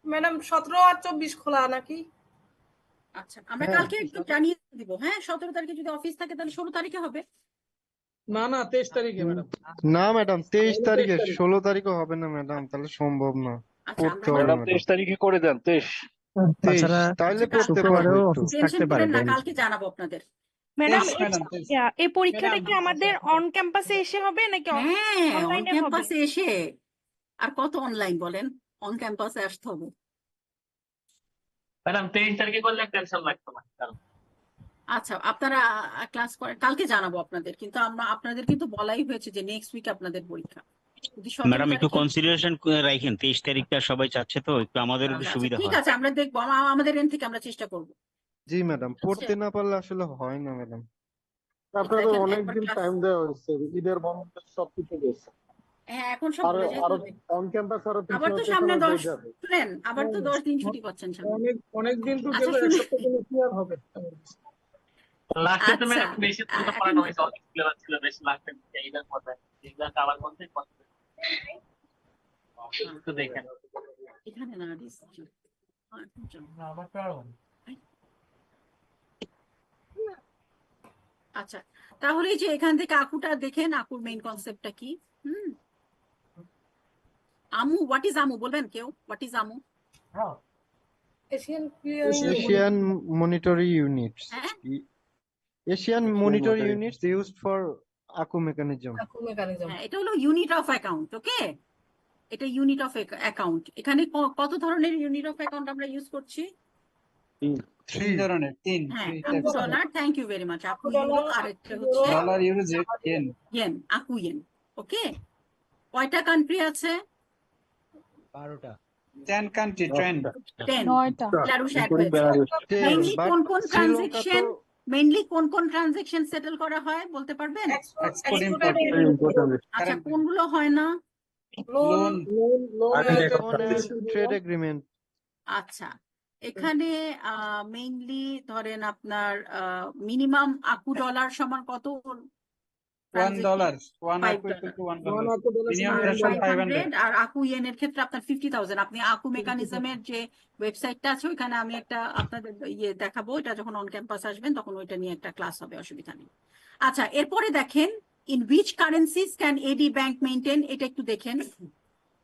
ম্যাডাম 17 আর 24 খোলা নাকি? আচ্ছা, আমরা কালকে একটু জানিয়ে দিব। হ্যাঁ, 17 তারিখে যদি অফিস থাকে তাহলে 16 তারিখে হবে। না 23 তারিখে ম্যাডাম। না ম্যাডাম 23 তারিখে, 16 তারিখও হবে না ম্যাডাম, তাহলে সম্ভব না। আচ্ছা, পড়তে হবে ম্যাডাম ম্যাডাম 23 তারিখে করে দেন 23। 23 তাইলে পড়তে পারবো একটু। টেনশন করেন না, কালকে জানাবো আপনাদের। ম্যাডাম ম্যাডাম এই পরীক্ষাটা কি আমাদের অন ক্যাম্পাসে এসে হবে নাকি হ্যাঁ, অন অনলাইনে হবে? ক্যাম্পাসে এসে। আর কত অনলাইন বলেন, অন ক্যাম্পাসে আসতে হবে। ম্যাডাম 23 তারিখে করলে টেনশন লাগতো না। আচ্ছা, আপনারা ক্লাস করেন, কালকে জানাবো আপনাদের। কিন্তু আপনাদের কিন্তু বলাই হয়েছে যে নেক্সট উইক আপনাদের পরীক্ষা। যদি 17 ম্যাডাম একটু তারিখে- কনসিডারেশন রাখেন, 23 তারিখটা সবাই চাচ্ছে তো, একটু আমাদের একটু আচ্ছা, সুবিধা ঠিক হয়। আছে, আমরা দেখবো। আমাদের এন্ড থেকে আমরা চেষ্টা করবো। জি ম্যাডাম, পড়তে না পারলে আসলে হয় না ম্যাডাম। আপনাদের দেখেন, অনেকদিন একবার টাইম দেওয়া হয়েছে, ঈদের বন্ধ সবকিছু গেছে। হ্যাঁ, এখন সব আর ভুলে যেতে আরো হবে। অন ক্যাম্পাস আরো আবার তো 3 সামনে হতে 10, যাবে। শুনেন, আবার তো 10 দিন ছুটি পাচ্ছেন সামনে। অনেক দিন তো আচ্ছা, গেল, শুনুন। এক সপ্তাহ দিলে কি আর হবে? লাস্টে তো আচ্ছা, ম্যাডাম বেশি তো এখন- পড়ানো হয়েছে, অনেক সিলেবাস ছিল বেশি লাস্টে এইটার মধ্যে এগুলা কাভার করতে কষ্ট একটু দেখেন। এখানে না দিচ্ছি। আচ্ছা, তাহলে এই যে এখান থেকে আকুটা দেখেন, আকুর মেইন কনসেপ্টটা কি? আমু, হোয়াট ইজ আমু বলবেন কেউ? What is AMU? Asian clearing Asian monetary units, হ্যাঁ? Asian monetary units used for ACU mechanism. Mechanism. হ্যাঁ, এটা হলো ইউনিট অফ অ্যাকাউন্ট। ওকে, এটা ইউনিট অফ অ্যাকাউন্ট। এখানে কত ধরনের ইউনিট অফ অ্যাকাউন্ট আমরা ইউজ করছি? 3 ধরনের, 3 হ্যাঁ, ACU dollar, thank you very much. ACU euro, আর একটা হচ্ছে dollar, euro, yen. Yen, ACU yen. Okay, কয়টা কান্ট্রি আছে? 10 কান্ট্রি, 10। 10। 9টা। বেলারুশ অ্যাড হয়েছে। Mainly বাট কোন কোন শ্রীলঙ্কা ট্রানজেকশন? তো মেইনলি কোন কোন ট্রানজেকশন সেটেল করা হয় বলতে পারবেন? এক্সপোর্ট ইম্পোর্ট আচ্ছা, কোনগুলো হয় না? Loan Loan and trade agreement. আচ্ছা, এখানে মেইনলি ধরেন আপনার মিনিমাম আকু ডলার সমান কত? $1 1 $5 আকু equal to $1 $1 মিনিমাম আর threshold 500 500 আর আকু ইয়েনের ক্ষেত্রে আপনার 50,000। আপনি আকু মেকানিজমের যে ওয়েবসাইটটা আছে ওইখানে আমি একটা আপনাদের ইয়ে দেখাবো, এটা যখন অন ক্যাম্পাস আসবেন তখন ওইটা নিয়ে একটা ক্লাস হবে, অসুবিধা নেই। আচ্ছা, এরপরে দেখেন in which currencies can AD bank maintain, এটা একটু দেখেন।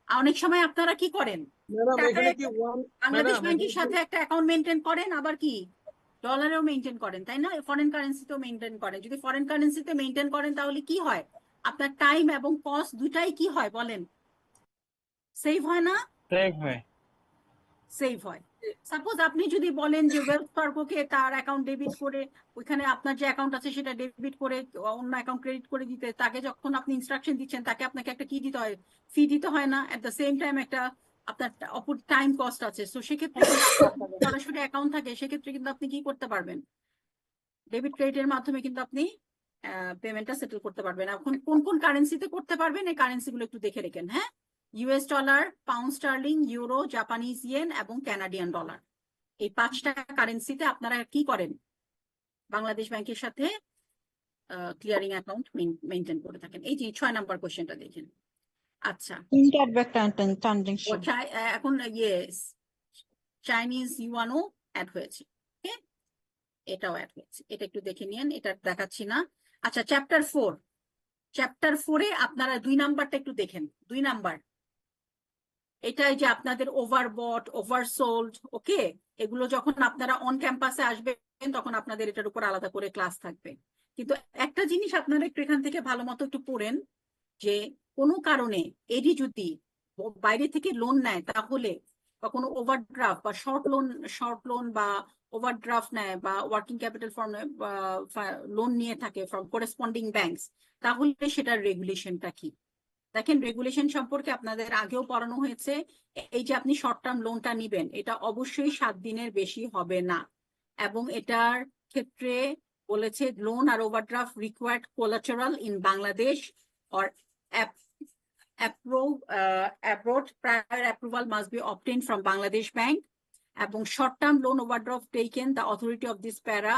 অনেক সময় আপনারা কি করেন, ম্যাডাম টাকায় এখানে কি বাংলাদেশ ম্যাডাম ব্যাংকের সাথে একটা অ্যাকাউন্ট মেনটেন করেন, আবার কি ডলারেও মেনটেন করেন, তাই না? ফরেন কারেন্সিতেও মেনটেন করেন। যদি ফরেন কারেন্সিতে মেনটেন করেন তাহলে কি হয়, আপনার টাইম এবং কস্ট দুটাই কি হয় বলেন, সেভ হয় না? সেভ হয়। সেভ হয়। সাপোজ আপনি যদি বলেন যে ওয়েলথ ফার্গোকে তার অ্যাকাউন্ট ডেবিট করে, ওইখানে আপনার যে অ্যাকাউন্ট আছে সেটা ডেবিট করে অন্য অ্যাকাউন্ট ক্রেডিট করে দিতে, তাকে যখন আপনি ইনস্ট্রাকশন দিচ্ছেন তাকে আপনাকে একটা কি দিতে হয়, ফি দিতে হয় না? এট দ্য সেম টাইম একটা আপনার অপর টাইম কস্ট আছে। সো সেক্ষেত্রে সরাসরি অ্যাকাউন্ট থাকে, সেক্ষেত্রে কিন্তু আপনি কি করতে পারবেন, ডেবিট ক্রেডিটের মাধ্যমে কিন্তু আপনি পেমেন্টটা সেটেল করতে পারবেন। এখন কোন কোন কারেন্সিতে করতে পারবেন এই কারেন্সিগুলো একটু দেখে রেখেন। হ্যাঁ, US dollar, pound sterling, euro, Japanese yen এবং কানাডিয়ান ডলার, এই 5টা কারেন্সিতে আপনারা কি করেন, বাংলাদেশ ব্যাংকের সাথে ক্লিয়ারিং অ্যাকাউন্ট মেনটেন করে থাকেন। এই যে 6 নাম্বার কোশ্চেনটা দেখেন। আচ্ছা, ও এখন চাইনিজ ইউয়ানও অ্যাড হয়েছে, ওকে, এটাও অ্যাড হয়েছে, এটা একটু দেখে নিন, এটা দেখাচ্ছি না। আচ্ছা, চ্যাপ্টার 4 আপনারা 2 নাম্বারটা একটু দেখেন। 2 নাম্বার এটাই যে আপনাদের ওভারবট, ওভারসোল্ড, ওকে, এগুলো যখন আপনারা অন ক্যাম্পাসে আসবেন তখন আপনাদের এটার উপর আলাদা করে ক্লাস থাকবে। কিন্তু একটা জিনিস আপনারা একটু এখান থেকে ভালো মতো একটু পড়েন, যে কোনো কারণে এডি যদি বাইরে থেকে লোন নেয় তাহলে, বা কোনো ওভারড্রাফট বা শর্ট লোন বা ওভারড্রাফট নেয় বা ওয়ার্কিং ক্যাপিটাল ফর্ম লোন নিয়ে থাকে ফ্রম করেসপন্ডিং ব্যাংকস, তাহলে সেটার রেগুলেশনটা কি? দেখেন, রেগুলেশন সম্পর্কে আপনাদের আগেও পড়ানো হয়েছে। এই যে আপনি শর্ট টার্ম লোনটা নিবেন, এটা অবশ্যই 7 দিনের বেশি হবে না, এবং এটার ক্ষেত্রে বলেছে লোন আর overdraft required collateral in Bangladesh or abroad, prior approval must be obtained from Bangladesh Bank. এবং short term loan overdraft taken, the authority of this para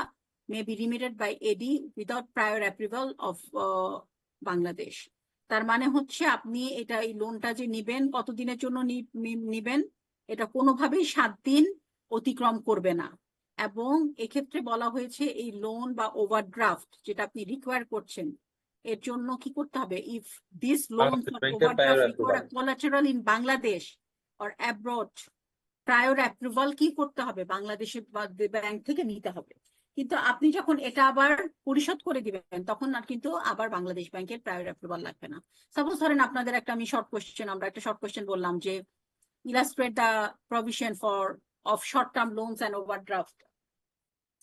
may be remitted by AD without prior approval of Bangladesh. তার মানে হচ্ছে আপনি এটা এই লোনটা যে নিবেন, কতদিনের জন্য নিবেন, এটা কোনোভাবেই 7 দিন অতিক্রম করবে না। এবং এক্ষেত্রে বলা হয়েছে এই লোন বা ওভারড্রাফট যেটা আপনি রিকোয়ার করছেন, এর জন্য কি করতে হবে, if this loan overdraft require collateral in Bangladesh or abroad, prior approval কি করতে হবে, বাংলাদেশের ব্যাংক থেকে নিতে হবে। কিন্তু আপনি যখন এটা আবার পরিশোধ করে দিবেন তখন আর কিন্তু আবার বাংলাদেশ ব্যাংকের প্রায়র অ্যাপ্রুভাল লাগবে না। সাপোজ ধরেন আপনাদের একটা আমি আমরা একটা শর্ট কোয়েশ্চেন বললাম যে illustrate the provision of short term loans and overdraft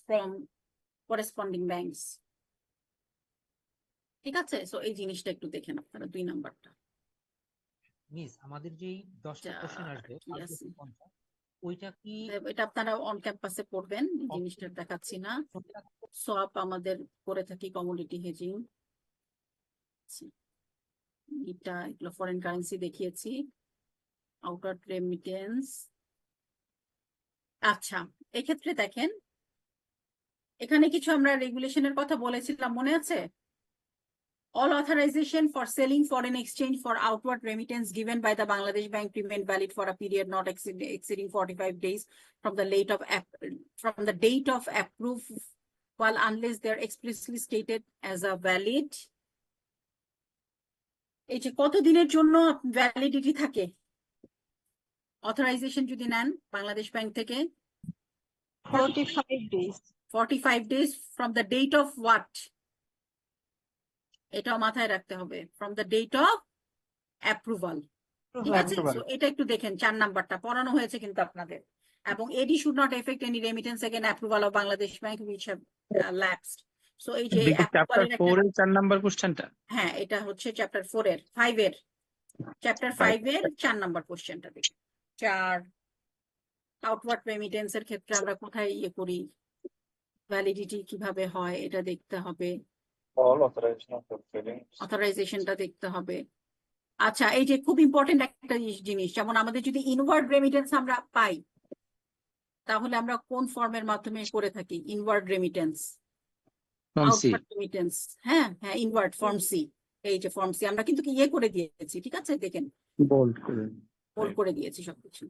from corresponding banks, ঠিক আছে? সো এই জিনিসটা একটু দেখেন আপনারা 2 নাম্বারটা। মিস আমাদের যেই 10টা কোশ্চেন আসবে কি আছে? ওইটা কি এটা আপনারা অন ক্যাম্পাসে পড়বেন, এই জিনিসটা দেখাচ্ছি না। সোয়াপ আমাদের করে থাকি, কমোডিটি হেজিং, এটা এগুলো ফরেন কারেন্সি দেখিয়েছি, আউটার রেমিটেন্স। আচ্ছা, এক্ষেত্রে দেখেন এখানে কিছু আমরা রেগুলেশনের কথা বলেছিলাম, মনে আছে? All authorization for selling foreign exchange for outward remittance given by the Bangladesh Bank remain valid for a period not exceeding 45 days from the date of approval unless they're explicitly stated as a valid. এই যে কত দিনের জন্য validity থাকে authorisation যদি নেন Bangladesh bank থেকে? 45 days. 45 days from the date of what? এটাও মাথায় রাখতে হবে, from the date of approval, ঠিক আছে? So এটা একটু দেখেন, 4 নাম্বারটা পড়ানো হয়েছে কিন্তু আপনাদের। এবং AD should not affect any remittance against approval of Bangladesh Bank which have lapsed. So এই যে চ্যাপ্টার 4 এর 4 নাম্বার কোশ্চেনটা, হ্যাঁ এটা হচ্ছে চ্যাপ্টার 4 এর 5 এর চ্যাপ্টার 5 এর 4 নাম্বার কোশ্চেনটা দেখুন। 4 আউটওয়ার্ড রেমিটেন্স এর ক্ষেত্রে আমরা কোথায় ইয়ে করি, ভ্যালিডিটি কিভাবে হয় এটা দেখতে হবে, All authorization of trading. অথরাইজেশনটা দেখতে হবে। আচ্ছা, এই যে খুব ইম্পর্টেন্ট একটা জিনিস, যেমন আমাদের যদি ইনওয়ার্ড রেমিটেন্স আমরা পাই, তাহলে আমরা কোন ফর্মের মাধ্যমে করে থাকি? Inward remittance, form C. Outward remittance. হ্যাঁ হ্যাঁ, ইনওয়ার্ড ফর্ম সি। এই যে ফর্ম সি আমরা কিন্তু ইয়ে করে দিয়েছি, ঠিক আছে, দেখেন bold করে। বোল্ড করে দিয়েছি সবকিছু।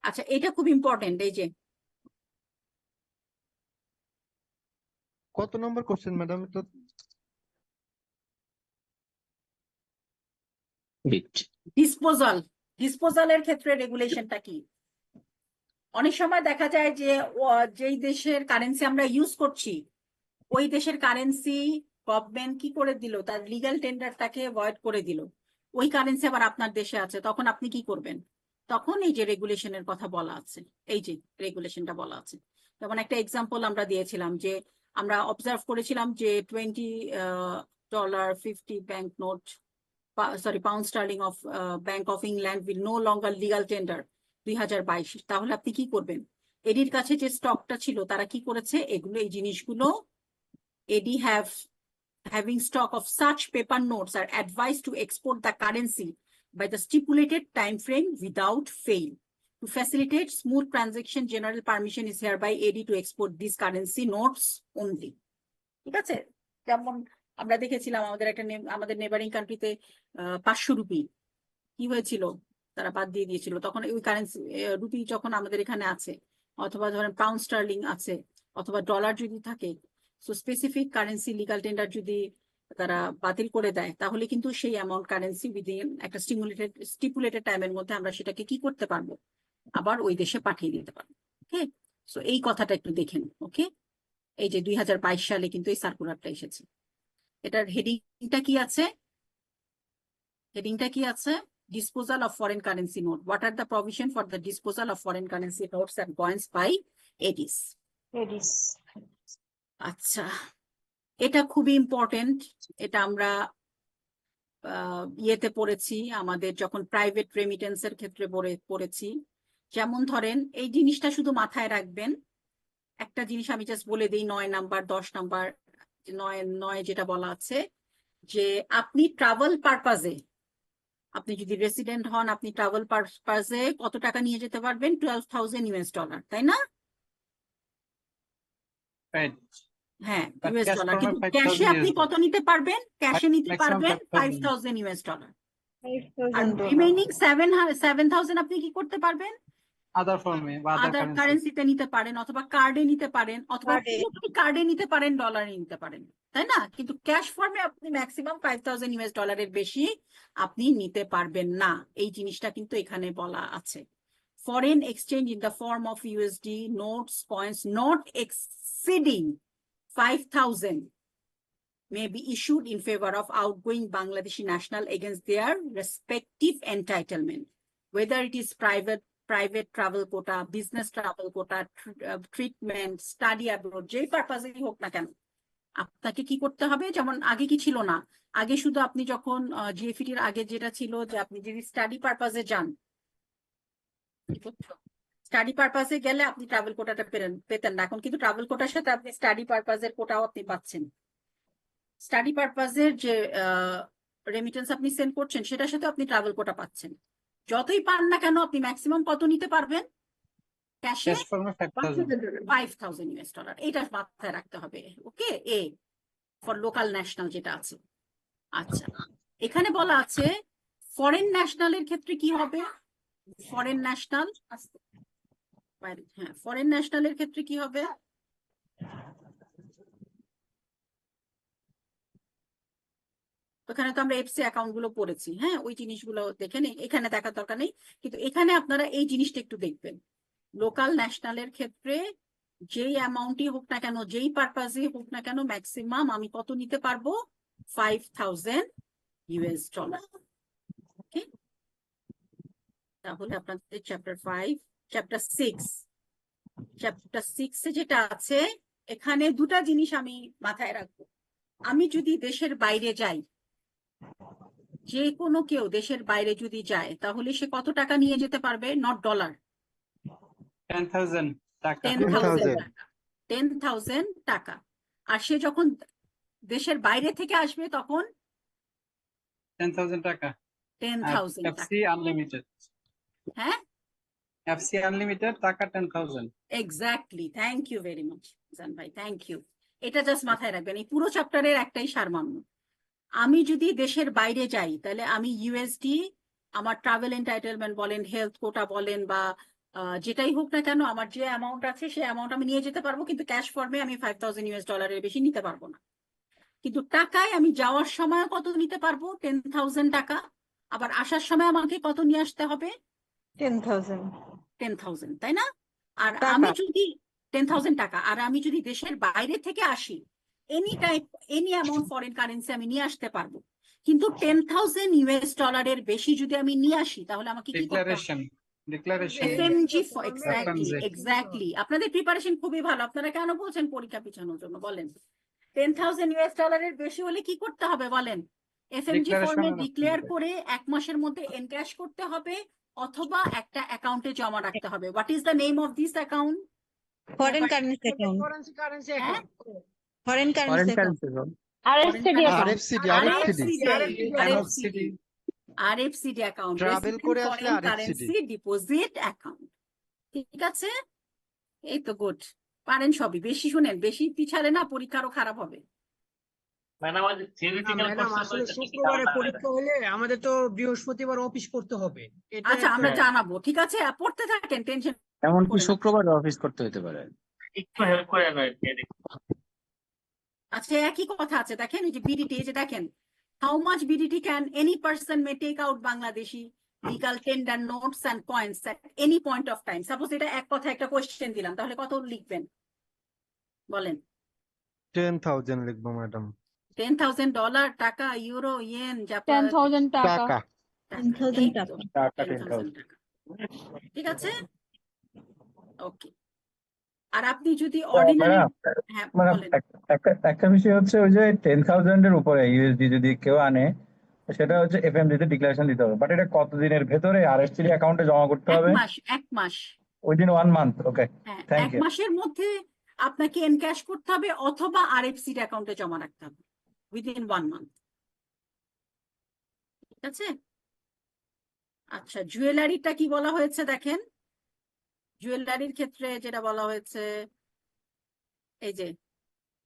আচ্ছা, এটা খুব ইম্পর্টেন্ট। এই যে কত নম্বর কোশ্চেন ম্যাডাম? তো ডিসপোজালের ক্ষেত্রে রেগুলেশনটা কি? অনেক সময় দেখা যায় যে যেই দেশের কারেন্সি আমরা ইউজ করছি, ওই দেশের কারেন্সি গভর্নমেন্ট কি করে দিল, তার লিগ্যাল টেন্ডারটাকে ভয়েড করে দিল, ওই কারেন্সি আবার আপনার দেশে আছে, তখন আপনি কি করবেন? তখন এই যে রেগুলেশনের কথা বলা আছে, এই যে রেগুলেশনটা বলা আছে। যেমন একটা এক্সাম্পল আমরা দিয়েছিলাম যে আমরা অবজার্ভ করেছিলাম যে $20 bank note, sorry pound sterling of Bank of England will no longer legal tender 2022। তাহলে আপনি কি করবেন? এডির কাছে যে স্টকটা ছিল তারা কি করেছে, এগুলো এই জিনিসগুলো এডি having stock of such paper notes are advised to export the currency by the stipulated time frame without fail. To facilitate smooth transaction, general permission is hereby AD to export these currency notes only. ঠিক আছে, যেমন আমরা দেখেছিলাম আমাদের neighbouring কান্ট্রিতে 500 rupee কি হয়েছিল, তারা বাদ দিয়ে দিয়েছিল। তখন ওই কারেন্সি রুপি যখন আমাদের এখানে আছে, অথবা ধরেন পাউন্ড স্টার্লিং আছে, অথবা ডলার যদি থাকে, so specific currency legal tender যদি তারা বাতিল করে দেয়, তাহলে কিন্তু সেই অ্যামাউন্ট কারেন্সি উইদিন একটা স্টিপুলেটেড টাইমের মধ্যে আমরা সেটাকে কি করতে পারবো, আবার ওই দেশে পাঠিয়ে দিতে পারবো। ওকে, সো এই কথাটা একটু দেখেন। ওকে, এই যে 2022 সালে কিন্তু এই সার্কুলারটা এসেছে। এটার হেডিংটা কি আছে? হেডিংটা কি আছে? Disposal of foreign currency note. What are the provision for the disposal of foreign currency notes and coins by EDIS? আচ্ছা, এটা খুবই ইম্পর্টেন্ট। এটা আমরা ইয়েতে পড়েছি, আমাদের যখন প্রাইভেট রেমিটেন্সের ক্ষেত্রে পড়েছি। যেমন ধরেন এই জিনিসটা শুধু মাথায় রাখবেন, একটা জিনিস আমি জাস্ট বলে দিই, 9 নাম্বার 10 নাম্বার 9 যেটা বলা আছে যে আপনি ট্রাভেল পারপাজে, আপনি যদি রেসিডেন্ট হন, আপনি ট্রাভেল পারপাজে কত টাকা নিয়ে যেতে পারবেন? $12,000, তাই না? হ্যাঁ, $12,000। কিন্তু ক্যাশে আপনি কত নিতে পারবেন? ক্যাশে নিতে পারবেন $5,000। আর রিমেইনিং 7,000 আপনি কি করতে পারবেন? আদার ফর্মে বা আদার কারেন্সিতে নিতে পারেন, অথবা কার্ডে নিতে পারেন, অথবা কার্ডে নিতে পারেন, ডলারে নিতে পারেন, তাই না? কিন্তু ক্যাশ ফর্মে আপনি ম্যাক্সিমাম $5,000 বেশি আপনি নিতে পারবেন না। এই জিনিসটা কিন্তু এখানে বলা আছে। Foreign exchange in the form of USD notes coins not exceeding 5,000 may be issued in favor of outgoing Bangladeshi national against their respective entitlement, whether it is private travel quota, business travel quota, treatment, study abroad, যেই পারপাসেই হোক না কেন, আপনাকে কি করতে হবে? যেমন আগে কি ছিল না, আগে শুধু আপনি যখন জিএফটির আগে যেটা ছিল যে আপনি যদি স্টাডি পারপাসে যান, স্টাডি পারপাসে গেলে আপনি ট্রাভেল কোটাটা পেতেন না। এখন কিন্তু ট্রাভেল কোটার সাথে আপনি স্টাডি পারপাসের কোটাও আপনি পাচ্ছেন। স্টাডি পারপাসের যে রেমিটেন্স আপনি সেন্ড করছেন, সেটার সাথে আপনি ট্রাভেল কোটা পাচ্ছেন। যতই পান না কেন আপনি ম্যাক্সিমাম কত নিতে পারবেন? ক্যাশে $5,000। এটা মাথায় রাখতে হবে। ওকে, এ ফর লোকাল ন্যাশনাল যেটা আছে। আচ্ছা, এখানে বলা আছে ফরেন ন্যাশনালের ক্ষেত্রে কি হবে? ফরেন ন্যাশনাল, হ্যাঁ, ফরেন ন্যাশনালের ক্ষেত্রে কি হবে? ওখানে তো আমরা এফসি অ্যাকাউন্ট গুলো পড়েছি, হ্যাঁ, ওই জিনিসগুলো দেখেন, এখানে দেখার দরকার নেই। কিন্তু এখানে আপনারা এই জিনিসটা একটু দেখবেন, লোকাল ন্যাশনালের ক্ষেত্রে যেই অ্যামাউন্টই হোক না কেন, যেই পারপাসে হোক না কেন, ম্যাক্সিমাম আমি কত নিতে পারবো? $5,000। ওকে, তাহলে আপনাদের চ্যাপ্টার 6 যেটা আছে, এখানে দুটা জিনিস আমি মাথায় রাখবো। আমি যদি দেশের বাইরে যাই, যে কোনো কেউ দেশের বাইরে যদি যায়, তাহলে সে কত টাকা নিয়ে যেতে পারবে? নট ডলার, 10,000 টাকা 10,000 10,000 টাকা 10,000 টাকা। আর সে যখন দেশের বাইরে থেকে আসবে তখন 10,000 টাকা। আর 10,000 টাকা। এফসি আনলিমিটেড, হ্যাঁ, এফসি আনলিমিটেড টাকা 10,000। Exactly, thank you very much জান ভাই, থ্যাংক ইউ। এটা জাস্ট মাথায় রাখবেন, এই পুরো চ্যাপ্টারের একটাই সারমর্ম। আমি যদি দেশের বাইরে যাই তাহলে আমি ইউএসডি, আমার ট্রাভেল এন্টাইটেলমেন্ট বলেন, হেলথ কোটা বলেন, বা যেটাই হোক না কেন, আমার যে অ্যামাউন্ট আছে সেই অ্যামাউন্ট আমি নিয়ে যেতে পারবো, কিন্তু ক্যাশ ফর্মে আমি $5,000 বেশি নিতে পারবো না। কিন্তু টাকায় আমি যাওয়ার সময় কত নিতে পারবো? 10,000 টাকা। আবার আসার সময় আমাকে কত নিয়ে আসতে হবে? 10,000 10,000, তাই না? আর টাকা। আমি যদি 10,000 টাকা, আর আমি যদি দেশের বাইরে থেকে আসি, any type any amount foreign currency আমি নিয়ে আসতে পারবো। কিন্তু $10,000 বেশি যদি আমি নিয়ে আসি তাহলে আমাকে কি করতে হবে? Declaration FMG, FMG exactly. আপনাদের প্রিপারেশন খুবই ভালো। আপনারা কেন বলছেন পরীক্ষা পিছানোর জন্য বলেন? $10,000 বেশি হলে কি করতে হবে বলেন? এফএমজি Declaration ফর্মে রাখতে ডিক্লেয়ার হবে। করে 1 মাসের মধ্যে এনক্যাশ করতে হবে, অথবা একটা অ্যাকাউন্টে জমা রাখতে হবে। What is the name of this account? Foreign currency account, হ্যাঁ, foreign currency account, RFCD account, RFCD RFCD account, travel করে আসলে foreign RFCD currency deposit account. ঠিক আছে, এই তো গুড, পারেন সবই। বেশি শুনেন, বেশি পিছালে না পরীক্ষা আরো খারাপ হবে। ম্যাডাম আমাদের থিওরিটিক্যাল ম্যাডাম কোর্সে আসলে শুক্রবারে পরীক্ষা হলে আমাদের তো বৃহস্পতিবার অফিস করতে হবে। এটা আচ্ছা, আমরা একটা- জানাবো, ঠিক আছে, পড়তে থাকেন, টেনশন এমনকি করে না। শুক্রবার অফিস করতে হতে পারে। একটু হেল্প করে নেয়। আচ্ছা, একই কথা আছে, দেখেন এই যে বিডিটি, এই যে দেখেন, how much BDT can any person may take out Bangladeshi legal tender notes and coins at any point of time. Suppose এটা এক কথা একটা কোয়েশ্চেন দিলাম, তাহলে কত লিখবেন বলেন? 10,000 লিখবো ম্যাডাম। $10,000 টাকা, ইউরো, ইয়েন, জাপান, 10,000 টাকা। টাকা 10,000 এই টাকা। তো, টাকা 10,000 টাকা। ঠিক আছে, ওকে। আর আপনি যদি অর্ডিনারি, ম্যাডাম, হ্যাঁ ম্যাডাম বলেন। একটা বিষয় হচ্ছে ওই যে 10,000 এর উপরে ইউএসডি যদি কেউ আনে, সেটা হচ্ছে এফএমজি তে ডিক্লারেশন দিতে হবে। বাট এটা কতদিনের ভেতরে আরএফসিডি অ্যাকাউন্টে জমা করতে হবে? 1 মাস। Within 1 month. ওকে, হ্যাঁ, থ্যাংক 1 ইউ। মাসের মধ্যে আপনাকে এনক্যাশ করতে হবে, অথবা আরএফসিডি অ্যাকাউন্টে জমা রাখতে হবে উইদিন 1 মান্থ। ঠিক আছে। আচ্ছা, জুয়েলারিটা কি বলা হয়েছে দেখেন। জুয়েলারির ক্ষেত্রে যেটা বলা হয়েছে, এই যে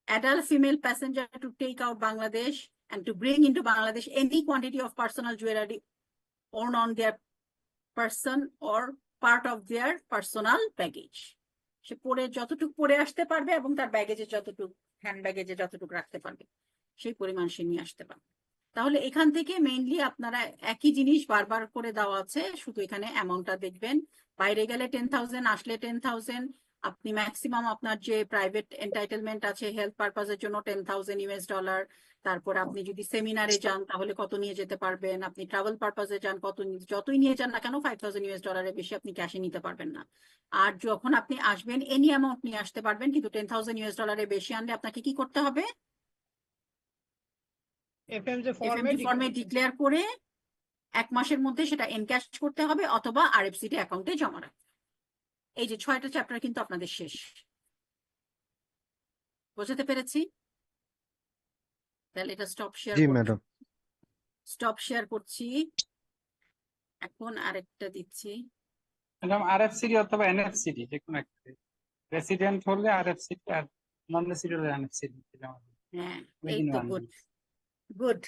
adult female passenger to take out Bangladesh and to bring into Bangladesh any quantity of personal jewelry worn on their person or part of their personal baggage. সে পরে যতটুকু পরে আসতে পারবে এবং তার ব্যাগেজে যতটুকু, হ্যান্ড ব্যাগেজে যতটুকু রাখতে পারবে সেই পরিমাণ সে নিয়ে আসতে পারবে। তাহলে এখান থেকে মেইনলি আপনারা একই জিনিস বারবার করে দেওয়া আছে, শুধু এখানে অ্যামাউন্টটা দেখবেন। বাইরে গেলে 10,000, আসলে 10,000। আপনি ম্যাক্সিমাম আপনার যে প্রাইভেট এন্টাইটেলমেন্ট আছে হেলথ পারপাসের জন্য $10,000। তারপর আপনি যদি সেমিনারে যান তাহলে কত নিয়ে যেতে পারবেন, আপনি ট্রাভেল পারপাসে যান কত, যতই নিয়ে যান না কেন $5,000 বেশি আপনি ক্যাশে নিতে পারবেন না। আর যখন আপনি আসবেন এনি অ্যামাউন্ট নিয়ে আসতে পারবেন, কিন্তু $10,000 বেশি আনলে আপনাকে কি করতে হবে? FMG ফর্মে ডিক্লেয়ার করে 1 মাসের মধ্যে সেটা এনক্যাশ করতে হবে, অথবা আরএফসিডি অ্যাকাউন্টে জমা রাখতে হবে। এই যে 6টা চ্যাপ্টার কিন্তু আপনাদের শেষ। বোঝাতে পেরেছি? তাহলে এটা স্টপ শেয়ার জি করছি। ম্যাডাম। স্টপ শেয়ার করছি, এখন আরেকটা দিচ্ছি। ম্যাডাম আরএফসিডি অথবা এনএফসিডি যে কোনো একটা। রেসিডেন্ট হলে আরএফসিডি, আর নন রেসিডেন্ট হলে এনএফসিডি। হ্যাঁ, এই তো গুড গুড।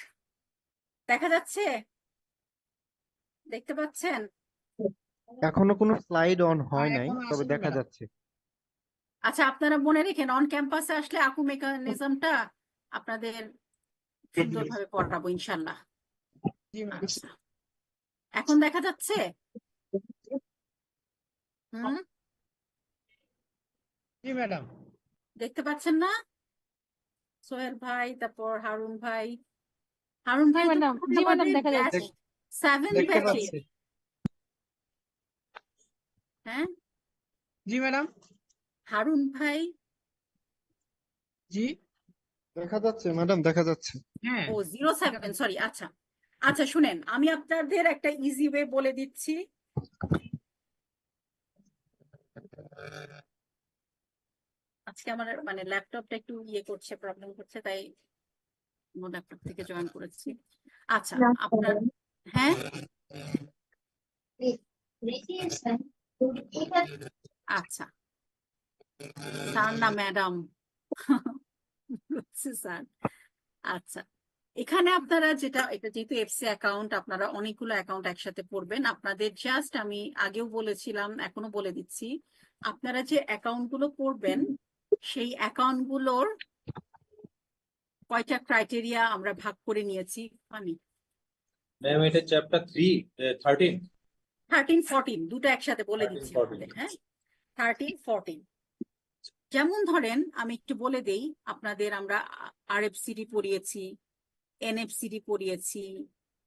দেখা যাচ্ছে, দেখতে পাচ্ছেন? এখনো কোনো স্লাইড অন হয় নাই, এখনো তবে আসেনি দেখা ম্যাডাম। যাচ্ছে। আচ্ছা, আপনারা মনে রেখেন অন ক্যাম্পাসে আসলে আকু মেকানিজমটা আপনাদের সুন্দরভাবে পড়াবো ইনশাল্লাহ। জি ম্যাডাম। আচ্ছা, এখন দেখা যাচ্ছে? হুম, জি ম্যাডাম। দেখতে পাচ্ছেন না? সোহেল ভাই, তারপর হারুন ভাই। হারুন ভাই তো ম্যাডাম, জি ম্যাডাম, দেখা ব্যাচ যাচ্ছে। 7 দেখতে ব্যাচে। পাচ্ছি। হ্যাঁ, জি ম্যাডাম। হারুন ভাই। জি। দেখা যাচ্ছে ম্যাডাম, দেখা যাচ্ছে। হ্যাঁ। ও 07, সরি। আচ্ছা আচ্ছা, শুনেন, আমি আপনাদের একটা ইজি ওয়ে বলে দিচ্ছি। আজকে আমার মানে ল্যাপটপটা একটু ইয়ে করছে, প্রবলেম করছে, তাই ল্যাপটপ থেকে জয়েন করেছি। আচ্ছা আপনার, হ্যাঁ আচ্ছা, স্যার না ম্যাডাম? স্যার। আচ্ছা, এখানে আপনারা যেটা, এটা যেহেতু এফসি অ্যাকাউন্ট, আপনারা অনেকগুলো অ্যাকাউন্ট একসাথে পড়বেন। আপনাদের জাস্ট আমি আগেও বলেছিলাম, এখনো বলে দিচ্ছি, আপনারা যে অ্যাকাউন্ট গুলো পড়বেন সেই অ্যাকাউন্ট গুলোর কয়টা ক্রাইটেরিয়া আমরা ভাগ করে নিয়েছি। মানে ম্যাম এটা চ্যাপ্টার 3 13 13, 14 দুটো একসাথে বলে 13, দিচ্ছি 14 আপনাদের, হ্যাঁ 13, 14। যেমন ধরেন আমি একটু বলে দেই আপনাদের, আমরা আরএফসিডি পড়িয়েছি, এনএফসিডি পড়িয়েছি,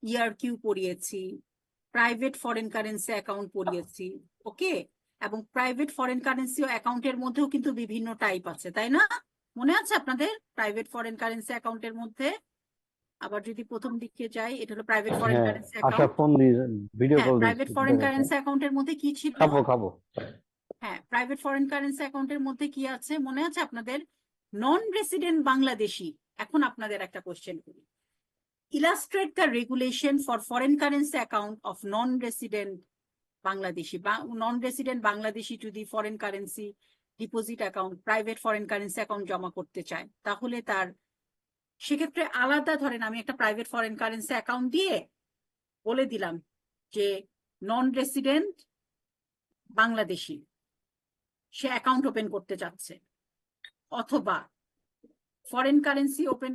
ইআরকিউ পড়িয়েছি, প্রাইভেট ফরেন কারেন্সি অ্যাকাউন্ট পড়িয়েছি, ওকে। এবং প্রাইভেট ফরেন কারেন্সি অ্যাকাউন্টের মধ্যেও কিন্তু বিভিন্ন টাইপ আছে, তাই না? মনে আছে আপনাদের প্রাইভেট ফরেন কারেন্সি অ্যাকাউন্টের মধ্যে? আবার যদি প্রথম দিকে যাই, এটা হলো private foreign currency account. Phone দিয়ে ভিডিও হ্যাঁ, প্রাইভেট ফরেন কারেন্সি অ্যাকাউন্টের মধ্যে কি ছিল? খাবো হ্যাঁ, প্রাইভেট ফরেন কারেন্সি অ্যাকাউন্টের মধ্যে কি আছে মনে আছে আপনাদের? Non resident Bangladeshi. এখন আপনাদের একটা কোশ্চেন করি, illustrate the regulation for foreign currency account of non-resident Bangladeshi. Non-resident Bangladeshi যদি foreign currency deposit account, private foreign currency account জমা করতে চায়, তাহলে তার সেক্ষেত্রে আলাদা, ধরেন আমি একটা প্রাইভেট ফরেন কারেন্সি অ্যাকাউন্ট দিয়ে বলে দিলাম যে নন রেসিডেন্ট বাংলাদেশি সে অ্যাকাউন্ট ওপেন করতে চাচ্ছে, অথবা foreign currency open,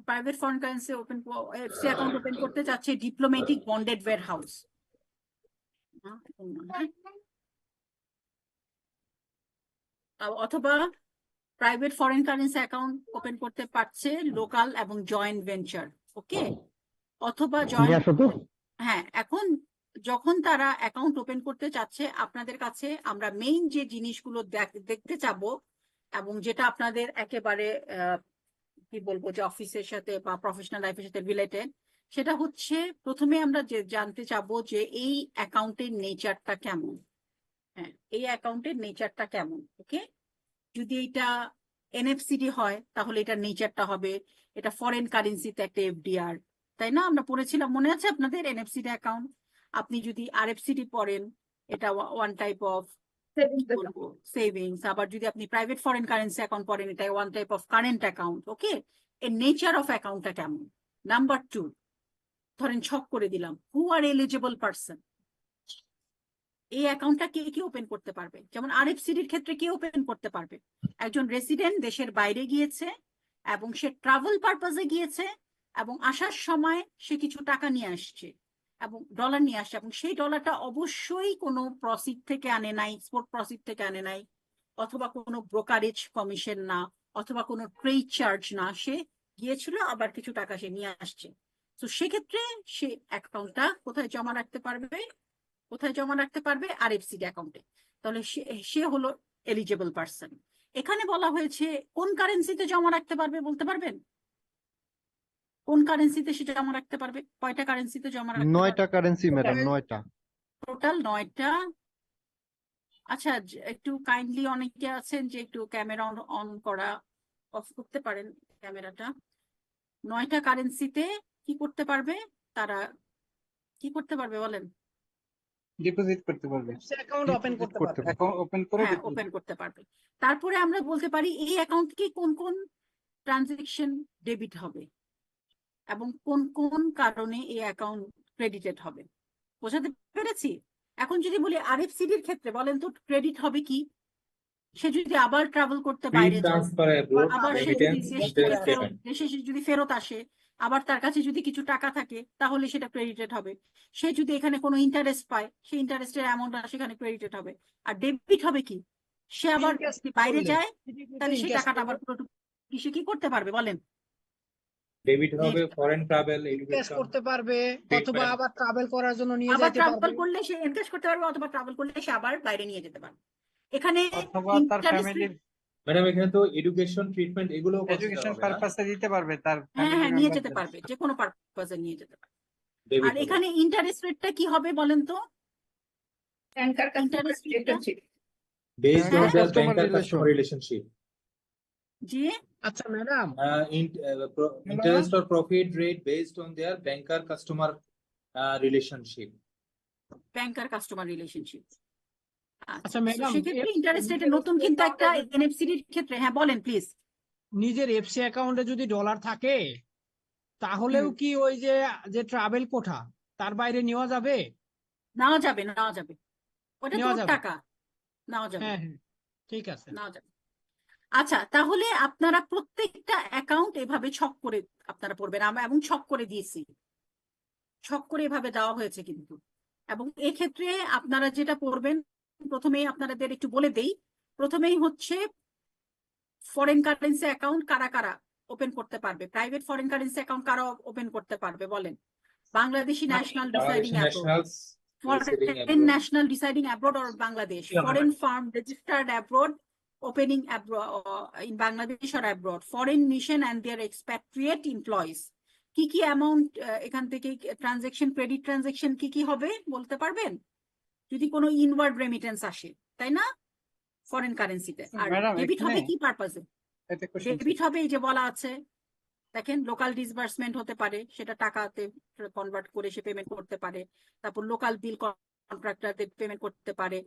private foreign currency open FC account open করতে চাচ্ছে ডিপ্লোম্যাটিক বন্ডেড ওয়্যার হাউস, অথবা private foreign currency account open করতে পারছে লোকাল এবং জয়েন্ট ভেঞ্চার, ওকে, অথবা জয়েন্ট। হ্যাঁ, এখন যখন তারা অ্যাকাউন্ট ওপেন করতে চাচ্ছে, আপনাদের কাছে আমরা মেইন যে জিনিসগুলো দেখতে চাবো এবং যেটা আপনাদের একেবারে কি বলবো যে অফিসের সাথে বা প্রফেশনাল লাইফের সাথে রিলেটেড, সেটা হচ্ছে প্রথমে আমরা যে জানতে চাবো যে এই অ্যাকাউন্টের নেচারটা কেমন। হ্যাঁ, এই অ্যাকাউন্টের নেচারটা কেমন, ওকে। যদি এটা এনএফসিডি হয় তাহলে এটার নেচারটা হবে, এটা ফরেন কারেন্সিতে একটা এফডিআর, তাই না? আমরা পড়েছিলাম, মনে আছে আপনাদের এনএফসিডি অ্যাকাউন্ট। আপনি যদি আরএফসিডি পড়েন, এটা ওয়ান টাইপ অফ সেভিংস। আবার যদি আপনি প্রাইভেট ফরেন কারেন্সি অ্যাকাউন্ট পড়েন, এটা one type of current account, okay. এর নেচার অফ অ্যাকাউন্টটা কেমন। নাম্বার 2, ধরেন ছক করে দিলাম, হু আর এলিজিবল পারসন। এই অ্যাকাউন্টটা কে কে ওপেন করতে পারবে? যেমন আরএফসিডির ক্ষেত্রে কে ওপেন করতে পারবে? একজন রেসিডেন্ট দেশের বাইরে গিয়েছে এবং সে ট্রাভেল পারপাজে গিয়েছে এবং আসার সময় সে কিছু টাকা নিয়ে আসছে এবং ডলার নিয়ে আসছে, এবং সেই ডলারটা অবশ্যই কোনো প্রসিড থেকে আনে নাই, এক্সপোর্ট প্রসিড থেকে আনে নাই, অথবা কোনো ব্রোকারেজ কমিশন না, অথবা কোনো ট্রেড চার্জ না, সে গিয়েছিল আবার কিছু টাকা সে নিয়ে আসছে। তো সেক্ষেত্রে সে অ্যাকাউন্টটা কোথায় জমা রাখতে পারবে? কোথায় জমা রাখতে পারবে? আরএফসিডি অ্যাকাউন্টে। তাহলে সে হলো এলিজিবল পারসন। এখানে বলা হয়েছে কোন কারেন্সিতে জমা রাখতে পারবে, বলতে পারবেন? কোন কারেন্সিতে সে জমা রাখতে পারবে? কয়টা কারেন্সিতে জমা রাখতে পারবে? 9টা কারেন্সি ম্যাডাম, 9টা টোটাল 9টা। আচ্ছা, একটু কাইন্ডলি অনেকে আছেন যে একটু ক্যামেরা অন করা অফ করতে পারেন ক্যামেরাটা। 9টা কারেন্সিতে কি করতে পারবে তারা? কি করতে পারবে বলেন? ডিপোজিট করতে পারবে, অ্যাকাউন্ট ওপেন করতে পারবে। অ্যাকাউন্ট ওপেন করে হ্যাঁ, ওপেন করতে পারবে। তারপরে আমরা বলতে পারি এই অ্যাকাউন্ট থেকে কোন কোন ট্রানজেকশন ডেবিট হবে এবং কোন কোন কারণে এই অ্যাকাউন্ট ক্রেডিটেড হবে। বোঝাতে পেরেছি? এখন যদি বলি আরএফসিডির ক্ষেত্রে বলেন তো ক্রেডিট হবে কি? সে যদি আবার ট্রাভেল করতে বাইরে যায়, আবার সে যদি দেশে যদি ফেরত আসে, আবার তার কাছে যদি কিছু টাকা থাকে, তাহলে সেটা ক্রেডিটেড হবে। সে যদি এখানে কোনো ইন্টারেস্ট পায়, সেই ইন্টারেস্টের অ্যামাউন্ট সেখানে ক্রেডিটেড হবে। আর ডেবিট হবে কি? সে আবার যদি বাইরে যায়, তাহলে সেই টাকাটা আবার পুরোটুকু সে কি করতে পারবে বলেন? ডেবিট হবে ফরেন ট্রাভেল, ক্যাশ করতে পারবে, অথবা আবার ট্রাভেল করার জন্য নিয়ে আবার যেতে ট্রাভেল পারবে। করলে সে এনক্যাশ করতে পারবে, অথবা ট্রাভেল করলে সে আবার বাইরে নিয়ে যেতে পারবে। এখানে অথবা তার ফ্যামিলির ম্যাডাম এখানে তো এডুকেশন ট্রিটমেন্ট এগুলো এডুকেশন পারপাসে দিতে পারবে, তার হ্যাঁ নিয়ে যেতে পারবে, যে কোনো পারপাসে নিয়ে যেতে পারবে। আর এখানে ইন্টারেস্ট রেটটা কি হবে বলেন তো? ইন্টারেস্ট রেটটা based হ্যাঁ on their Customer banker relation. customer relationship. জি আচ্ছা madam, Interest or profit rate based on their banker customer relationship. Banker customer relationship. আচ্ছা আচ্ছা ম্যাডাম, সেক্ষেত্রে ইন্টারেস্ট রেটে নতুন কিন্তু একটা এনএফসির ক্ষেত্রে, হ্যাঁ বলেন প্লিজ। নিজের এফসি অ্যাকাউন্টে যদি ডলার থাকে তাহলেও হুম। কি ওই যে যে ট্রাভেল কোঠা তার বাইরে নেওয়া যাবে? নেওয়া যাবে, নেওয়া যাবে, ওটা নেওয়া তোর যাবে। টাকা, নেওয়া যাবে, হ্যাঁ হ্যাঁ, ঠিক আছে। নেওয়া যাবে। আচ্ছা তাহলে আপনারা প্রত্যেকটা অ্যাকাউন্ট এভাবে ছক করে আপনারা পড়বেন, আমরা এবং ছক করে দিয়েছি, ছক করে এভাবে দেওয়া হয়েছে কিন্তু। এবং এক্ষেত্রে আপনারা যেটা পড়বেন, প্রথমেই আপনাদের একটু বলে দেই, প্রথমেই হচ্ছে ফরেন কারেন্সি অ্যাকাউন্ট কারা কারা ওপেন করতে পারবে, প্রাইভেট ফরেন কারেন্সি অ্যাকাউন্ট কারা ওপেন করতে পারবে বলেন? Bangladeshi national deciding Bangladeshi abroad, nationals residing foreign abroad. national deciding abroad or Bangladesh, foreign firm registered abroad, opening abroad in Bangladesh or abroad, foreign mission and their expatriate employees. কি amount এখান থেকে transaction, credit transaction কি হবে বলতে পারবেন? যদি কোনো inward remittance আসে, তাই না, ফরেন কারেন্সিতে। আর ম্যাডাম ডেবিট হবে এখানে কি পারপাসে? একটা কোশ্চেন ডেবিট হবে এই যে বলা আছে, দেখেন লোকাল ডিসবার্সমেন্ট হতে পারে, সেটা টাকাতে কনভার্ট করে সে পেমেন্ট করতে পারে, তারপর লোকাল বিল কন্ট্রাক্টরদের পেমেন্ট করতে পারে,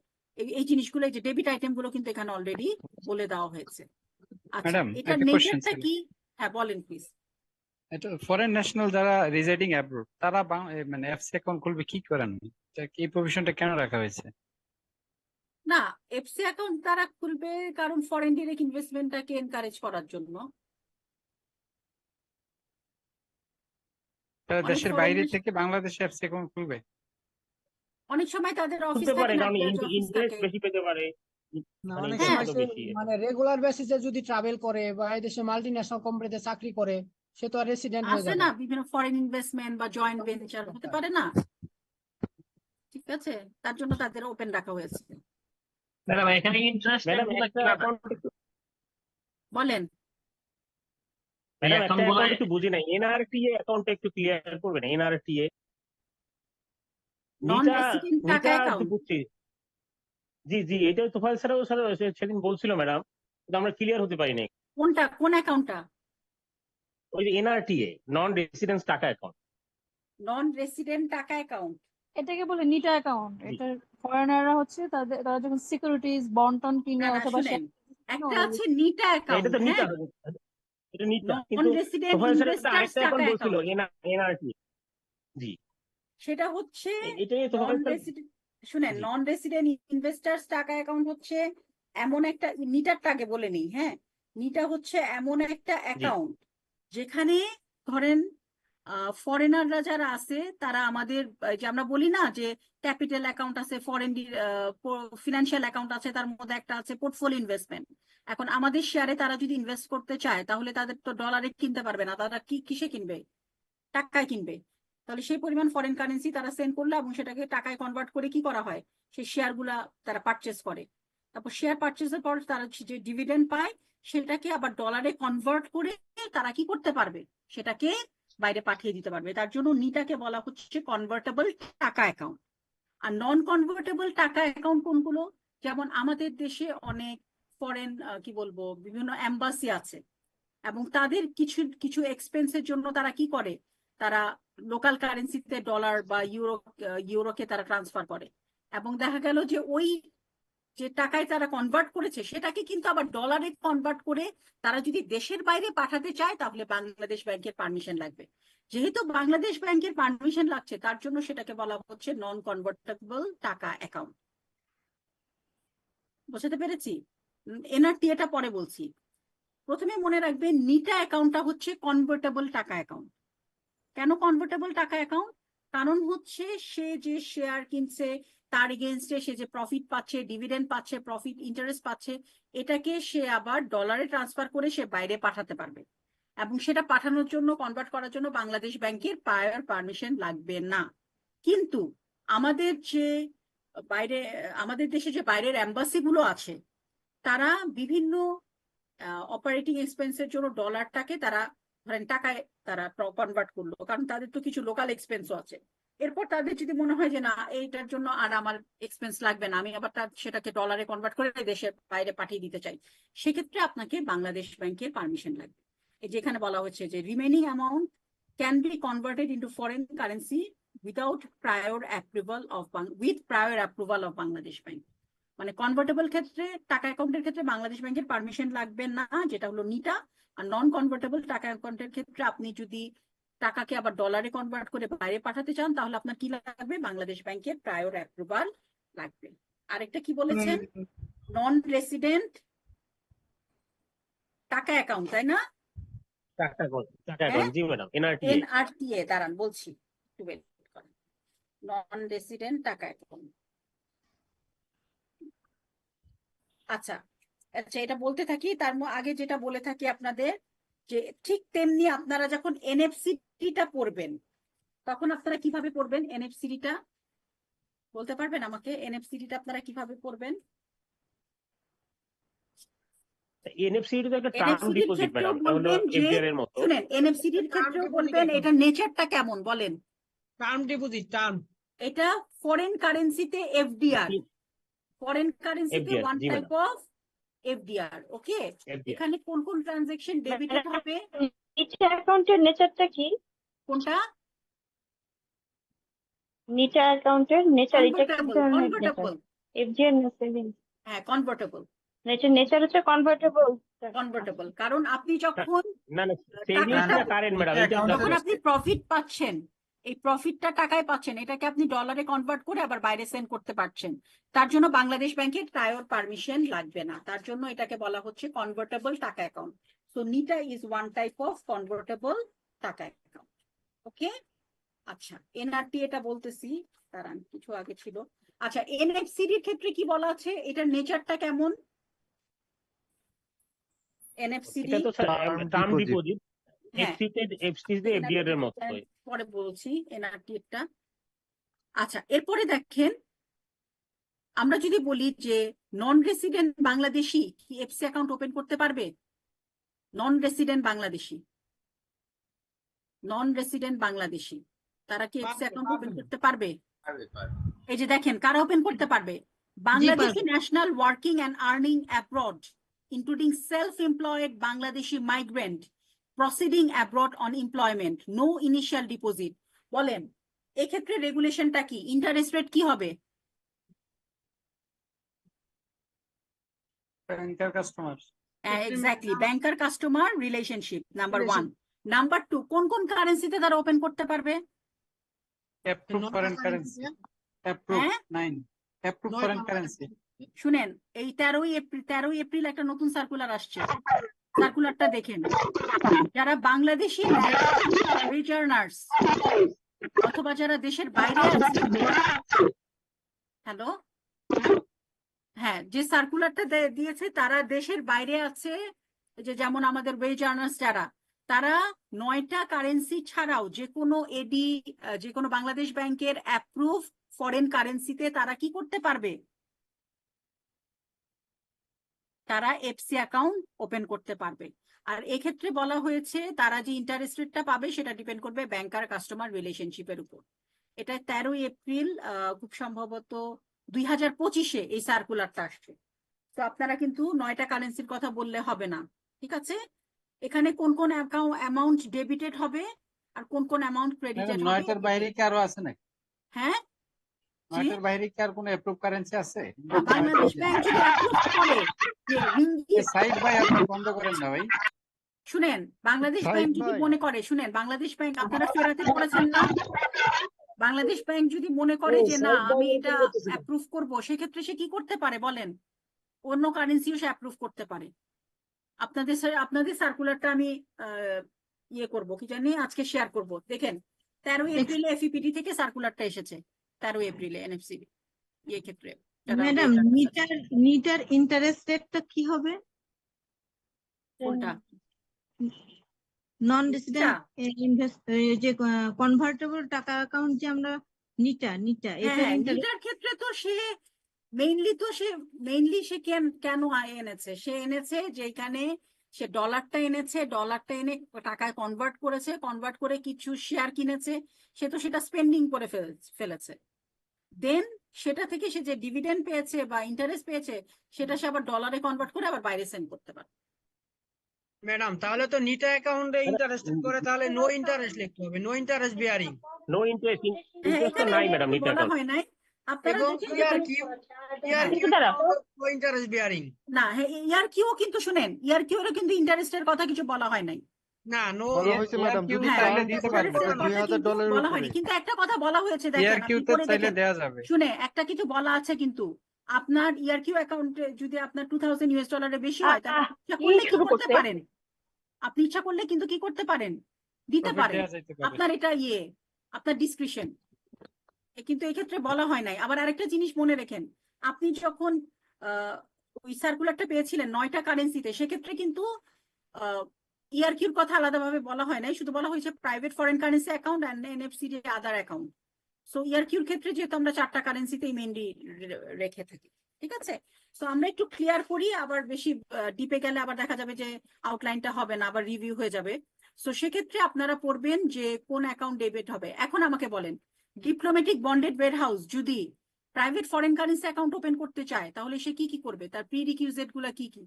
এই জিনিসগুলো, এই যে ডেবিট আইটেম গুলো কিন্তু এখানে অলরেডি বলে দেওয়া হয়েছে। আচ্ছা ম্যাডাম এটার একটা কোশ্চেন নেচারটা ছিল, কি? হ্যাঁ বলেন প্লিজ। এটা ফরেন ন্যাশনাল যারা রেজিডিং অ্যাব্রোড তারা মানে এফসি অ্যাকাউন্ট খুলবে কি করেন, এই প্রভিশনটা কেন রাখা হয়েছে? না, এফসি অ্যাকাউন্ট তারা খুলবে কারণ ফরেন ডিরেক্ট ইনভেস্টমেন্টটাকে এনকারেজ করার জন্য। তারা অনেক দেশের foreign বাইরে nation- থেকে বাংলাদেশে এফসি অ্যাকাউন্ট খুলবে? অনেক সময় তাদের অফিস হতে থাকে পারে, না, কারণ branch অফিস ইন্টারেস্ট থাকে। বেশি পেতে পারে। না, মানে অনেক interest সময় তো সে বেশি। মানে রেগুলার বেসিসে যদি ট্রাভেল করে বা এই দেশে মাল্টি ন্যাশনাল কোম্পানিতে চাকরি করে, সে তো আর রেসিডেন্ট হয়ে আছে যাবে না না। বিভিন্ন ফরেন ইনভেস্টমেন্ট বা জয়েন্ট ভেঞ্চার হতে পারে না, ঠিক আছে, তার জন্য তাদের ওপেন রাখা হয়েছে। ম্যাডাম এখানে ইন্টারেস্ট ম্যাডাম একটা অ্যাকাউন্ট বলেন। ম্যাডাম একটা অ্যাকাউন্ট গুলো অ্যাকাউন্ট একটু বুঝি নাই, এনআরটিএ অ্যাকাউন্টটা একটু ক্লিয়ার করবেন। এনআরটিএ নন নিটা রেসিডেন্ট টাকা নিটা একটু অ্যাকাউন্ট, বুঝছি। জি জি, এটা তোফায়েল স্যারও সেদিন বলছিল ম্যাডাম, কিন্তু আমরা ক্লিয়ার হতে পারিনি। কোনটা, কোন অ্যাকাউন্টটা? ওই যে এনআরটিএ, নন রেসিডেন্স টাকা অ্যাকাউন্ট। নন রেসিডেন্ট টাকা অ্যাকাউন্ট, এটাকে বলে নিটা অ্যাকাউন্ট। জি। এটা ফরেনাররা হচ্ছে তারা যখন সিকিউরিটিজ বন্ড টন কিনে না না অথবা শুনেন, share একটা কিনে, আছে নিটা এটা অ্যাকাউন্ট, তো নিটা হ্যাঁ, হবে, এটা নিটা, নন কিন্তু রেসিডেন্ট তোফায়েল স্যার একটা ইনভেস্টার্স আরেকটা টাকা অ্যাকাউন্ট বলছিল অ্যাকাউন্ট, এনআরটি। জি, সেটা হচ্ছে এটাই নন তোফায়েল স্যার। রেসিডেন্ট। শুনেন, জি নন রেসিডেন্ট ইনভেস্টার্স টাকা অ্যাকাউন্ট হচ্ছে এমন একটা, নিটারটাকে বলে নিই, হ্যাঁ, নিটা হচ্ছে এমন একটা অ্যাকাউন্ট যেখানে ধরেন ফরেনাররা যারা আছে তারা আমাদের, যে আমরা বলি না যে ক্যাপিটাল অ্যাকাউন্ট আছে, ফরেন ফিনান্সিয়াল অ্যাকাউন্ট আছে, তার মধ্যে একটা আছে পোর্টফোলিও ইনভেস্টমেন্ট। এখন আমাদের শেয়ারে তারা যদি ইনভেস্ট করতে চায় তাহলে তাদের তো ডলারে কিনতে পারবে না, তারা কিসে কিনবে? টাকায় কিনবে। তাহলে সেই পরিমাণ ফরেন কারেন্সি তারা সেন্ড করলো এবং সেটাকে টাকায় কনভার্ট করে কি করা হয়, সেই শেয়ার গুলা তারা পারচেস করে। তারপর শেয়ার পারচেসের পর তারা যে ডিভিডেন্ড পায় সেটাকে আবার ডলারে কনভার্ট করে তারা কি করতে পারবে, সেটাকে বাইরে পাঠিয়ে দিতে পারবে। তার জন্য নিটাকে বলা হচ্ছে কনভার্টেবল টাকা অ্যাকাউন্ট। আর নন কনভার্টেবল টাকা অ্যাকাউন্ট কোনগুলো? যেমন আমাদের দেশে অনেক ফরেন কি বলবো বিভিন্ন এম্বাসি আছে এবং তাদের কিছু কিছু এক্সপেন্সের জন্য তারা কি করে, তারা লোকাল কারেন্সিতে ডলার বা ইউরোকে তারা ট্রান্সফার করে এবং দেখা গেল যে ওই যে টাকায় তারা কনভার্ট করেছে সেটাকে কিন্তু আবার ডলারে কনভার্ট করে তারা যদি দেশের বাইরে পাঠাতে চায় তাহলে বাংলাদেশ ব্যাংকের পারমিশন লাগবে। যেহেতু বাংলাদেশ ব্যাংকের পারমিশন লাগছে তার জন্য সেটাকে বলা হচ্ছে নন কনভার্টেবল টাকা অ্যাকাউন্ট। বুঝতে পেরেছি? এনআরটি এটা পরে বলছি। প্রথমে মনে রাখবেন নিটা অ্যাকাউন্টটা হচ্ছে কনভার্টেবল টাকা অ্যাকাউন্ট। কেন কনভার্টেবল টাকা অ্যাকাউন্ট? কারণ হচ্ছে সে যে শেয়ার কিনছে তার এগেনস্টে সে যে প্রফিট পাচ্ছে, ডিভিডেন্ড পাচ্ছে, প্রফিট ইন্টারেস্ট পাচ্ছে, এটাকে সে আবার ডলারে ট্রান্সফার করে সে বাইরে পাঠাতে পারবে এবং সেটা পাঠানোর জন্য, কনভার্ট করার জন্য বাংলাদেশ ব্যাংকের প্রায়র পারমিশন লাগবে না। কিন্তু আমাদের যে বাইরে, আমাদের দেশে যে বাইরের এম্বাসি গুলো আছে তারা বিভিন্ন অপারেটিং এক্সপেন্সের জন্য ডলারটাকে তারা ধরেন টাকায় তারা কনভার্ট করলো, কারণ তাদের তো কিছু লোকাল এক্সপেন্সও আছে। এরপর তাদের যদি মনে হয় যে না এইটার জন্য আর আমার এক্সপেন্স লাগবে না, আমি আবার সেটাকে ডলারে কনভার্ট করে দেশের বাইরে পাঠিয়ে দিতে চাই, সেক্ষেত্রে আপনাকে বাংলাদেশ ব্যাংকের পারমিশন লাগবে। এই যেখানে বলা হচ্ছে যে remaining amount can be converted into foreign currency without prior approval of Bangladesh bank. মানে কনভার্টেবল ক্ষেত্রে টাকা অ্যাকাউন্টের ক্ষেত্রে বাংলাদেশ ব্যাংকের পারমিশন লাগবে না, যেটা হলো নিটা। আর নন কনভার্টেবল টাকা অ্যাকাউন্টের ক্ষেত্রে আপনি যদি টাকাকে আবার ডলারে কনভার্ট করে বাইরে পাঠাতে চান তাহলে আপনার কি লাগবে? বাংলাদেশ ব্যাংকের প্রায়র অ্যাপ্রুভাল লাগবে। আরেকটা কি বলেছেন? নন রেসিডেন্ট টাকা অ্যাকাউন্ট, তাই না? টাকা অ্যাকাউন্ট, জি ম্যাডাম, এনআরটিএ। এনআরটিএ, দাঁড়ান বলছি, একটু wait করেন। নন রেসিডেন্ট টাকা অ্যাকাউন্ট। আচ্ছা আচ্ছা, এটা বলতে থাকি, তার আগে যেটা বলে থাকি আপনাদের যে ঠিক তেমনি আপনারা যখন এনএফসিটা পড়বেন তখন আপনারা কিভাবে পড়বেন? এনএফসিটা বলতে পারবেন আমাকে? এনএফসিটা আপনারা কিভাবে পড়বেন? এনএফসি তো একটা টার্ম এনএফসির ডিপোজিট ক্ষেত্রেও ম্যাডাম, তাহলে বলবেন যে, এফডিআর এর মতো। শুনেন, এনএফসির ক্ষেত্রেও বলবেন এটা নেচারটা কেমন বলেন। Term deposit, term. এটা ফরেন কারেন্সিতে এফডিআর, ফরেন কারেন্সিতে FDR, ওয়ান জি type of FDR. Okay, FDR। এখানে কোন কোন ট্রানজাকশন ডেবিটেড হবে? নিচে অ্যাকাউন্টের নেচারটা কি? কোনটা? নিচে অ্যাকাউন্টের নেচার, এটা কি কনভার্টেবল, ধরনের নেচার? কনভার্টেবল, এফডিআর না সেভিংস? হ্যাঁ কনভার্টেবল, নেচার, নেচার হচ্ছে কনভার্টেবল। কনভার্টেবল। কারণ আপনি যখন না না, সেভিংস না কারেন্ট ম্যাডাম, এটা যখন আপনি প্রফিট পাচ্ছেন, এই প্রফিটটা টাকায় পাচ্ছেন, এটাকে আপনি ডলারে কনভার্ট করে আবার বাইরে সেন্ড করতে পারছেন। তার জন্য বাংলাদেশ ব্যাংকের প্রায়র পারমিশন লাগবে না, তার জন্য এটাকে বলা হচ্ছে কনভার্টেবল টাকা account. So NITA is one type of convertible টাকা অ্যাকাউন্ট। ওকে, আচ্ছা এনআরটি এটা বলতেছি, দাঁড়ান কিছু আগে ছিল। আচ্ছা এনএফসির ক্ষেত্রে কি বলা আছে, এটার নেচারটা কেমন? এনএফসিডি এটা তো টার্ম deposit। ডিপোজিট, হ্যাঁ, এফসিতে এফডিআর এর মতো। পরে বলছি এনআরটি একটা। আচ্ছা এরপরে দেখেন, আমরা যদি বলি যে নন রেসিডেন্ট বাংলাদেশি কি এফসি অ্যাকাউন্ট ওপেন করতে পারবে? Non resident Bangladeshi, non resident Bangladeshi তারা কি এফসি অ্যাকাউন্ট ওপেন করতে পারবে? এই যে দেখেন কারা ওপেন করতে পারবে? Bangladeshi national working and earning abroad including self employed Bangladeshi migrant proceeding abroad on employment, no initial deposit. বলেন এক্ষেত্রে রেগুলেশনটা কি? ইন্টারেস্ট রেট কি হবে? Banker customer. Exactly, banker customer relationship, number one. Number two, কোন কোন কারেন্সিতে তারা ওপেন করতে পারবে? অ্যাপ্রুভ ফরেন কারেন্সি, অ্যাপ্রুভ হ্যাঁ 9 অ্যাপ্রুভ ফরেন কারেন্সি। শুনেন, এই 13ই এপ্রিল একটা নতুন সার্কুলার আসছে, সার্কুলারটা দেখেন। যারা বাংলাদেশি রিটার্নার্স অথবা যারা দেশের বাইরে আছে, হ্যালো, হ্যাঁ, যে সার্কুলারটা দিয়েছে তারা দেশের বাইরে আছে, যে যেমন আমাদের ওয়েজ আর্নার্স যারা, তারা 9টা কারেন্সি ছাড়াও যে কোনো এডি, যে কোনো বাংলাদেশ ব্যাংকের অ্যাপ্রুভ ফরেন কারেন্সিতে তারা কি করতে পারবে? তারা এফসি অ্যাকাউন্ট ওপেন করতে পারবে। আর এক্ষেত্রে বলা হয়েছে তারা যে ইন্টারেস্ট রেটটা পাবে সেটা ডিপেন্ড করবে ব্যাংকার কাস্টমার রিলেশনশিপের উপর। এটা 13ই এপ্রিল, খুব সম্ভবত 2025-এ এই সার্কুলারটা আসছে। তো আপনারা কিন্তু 9টা কারেন্সির কথা বললে হবে না, ঠিক আছে? এখানে কোন কোন অ্যামাউন্ট ডেবিটেড হবে আর কোন কোন অ্যামাউন্ট ক্রেডিটেড হবে? 9টার বাইরে কি আরো আছে নাকি? হ্যাঁ, 9টার বাইরে কি আর কোনো অ্যাপ্রুভ কারেন্সি আছে? বাংলাদেশ ব্যাংক যদি অ্যাপ্রুভ করে যে রিঙ্গিত, সাইড ভাই আপনি বন্ধ করেন না ভাই। শুনেন, বাংলাদেশ ব্যাংক যদি মনে করে, শুনেন, বাংলাদেশ ব্যাংক আপনারা ফেরাতে করেছেন না, বাংলাদেশ ব্যাংক যদি মনে করে যে না আমি এটা অ্যাপ্রুভ করব, সেক্ষেত্রে সে কি করতে পারে বলেন? অন্য কারেন্সিও সে অ্যাপ্রুভ করতে পারে। আপনাদের সার্কুলারটা আমি ইয়ে করব, কি জানি আজকে শেয়ার করব। দেখেন 13ই এপ্রিলে এফইপিডি থেকে সার্কুলারটা এসেছে, 13ই এপ্রিলে এনএফসি ইয়ে ক্ষেত্রে। ম্যাডাম, নিটার ইন্টারেস্ট রেটটা কি হবে? কোনটা? নন রেসিডেন্ট ইনভেস্ট, যে কনভার্টেবল টাকা অ্যাকাউন্ট যে আমরা নিটা এটা নিটার ক্ষেত্রে তো সে মেইনলি সে কেন এনেছে? সে এনেছে যেখানে সে ডলারটা এনেছে, ডলারটা এনে টাকায় কনভার্ট করেছে, কনভার্ট করে কিছু শেয়ার কিনেছে, সে তো সেটা স্পেন্ডিং করে ফেলেছে। দেন সেটা থেকে সে যে ডিভিডেন্ড পেয়েছে বা ইন্টারেস্ট পেয়েছে, সেটা সে আবার ডলারে কনভার্ট করে আবার বাইরে সেন্ড করতে পারে। ম্যাডাম তাহলে তো নিটা অ্যাকাউন্টে ইন্টারেস্ট করে, তাহলে নো ইন্টারেস্ট লিখতে হবে, no interest bearing. No interest, হ্যাঁ, ইন্টারেস্ট তো এখানে নাই ম্যাডাম এটা বলা হয় নাই। আপনারা এবং দেখেন যে ইয়ারকিউ নো ইন্টারেস্ট বিয়ারিং। না, হ্যাঁ, ইয়ারকিউ কিন্তু শুনেন, ইয়ারকিউ এর কিন্তু ইন্টারেস্টের কথা কিছু বলা হয় নাই। না, নো বলা হয়েছে ম্যাডাম যদি হ্যাঁ, চাইলে টার্ম দিতে থাকে পারবে। ইন্টারেস্টের কথা কিন্তু $2000 বলা উপরে। হয়নি, কিন্তু একটা কথা বলা হয়েছে, দেখেন ইয়ারকিউ আপনি তো পড়ে চাইলে দেখেন। দেওয়া যাবে। শুনে একটা কিছু বলা আছে, কিন্তু আপনার ইয়ারকিউ অ্যাকাউন্টে যদি আপনার $2000 বেশি হয়, তাহলে ইচ্ছা করলে কি করতে পারেন, আপনি ইচ্ছা করলে কিন্তু কি করতে পারেন, দিতে প্রফিট পারেন। দেওয়া যাইতে পারে। আপনার এটা আপনার ডিসক্রিপশন, কিন্তু এক্ষেত্রে বলা হয় নাই। আবার আরেকটা জিনিস মনে রেখেন, আপনি যখন ওই সার্কুলারটা পেয়েছিলেন 9টা কারেন্সিতে, সেক্ষেত্রে কিন্তু ইয়ারকিউর কথা আলাদাভাবে বলা হয় নাই, শুধু বলা হয়েছে private foreign currency account and NFC other account. So ইয়ারকিউর ক্ষেত্রে যেহেতু আমরা 4টা কারেন্সিতেই মেনলি রেখে থাকি, ঠিক আছে। সো আমরা একটু ক্লিয়ার করি, আবার বেশি ডিপে গেলে আবার দেখা যাবে যে আউটলাইনটা হবে না, আবার রিভিউ হয়ে যাবে। সো সেক্ষেত্রে আপনারা পড়বেন যে কোন অ্যাকাউন্ট ডেবিট হবে। এখন আমাকে বলেন, ডিপ্লোম্যাটিক বন্ডেড ওয়্যারহাউস যদি private foreign currency account open করতে চায়, তাহলে সে কি কি করবে, তার প্রিরিকুইজিট গুলো কি কি,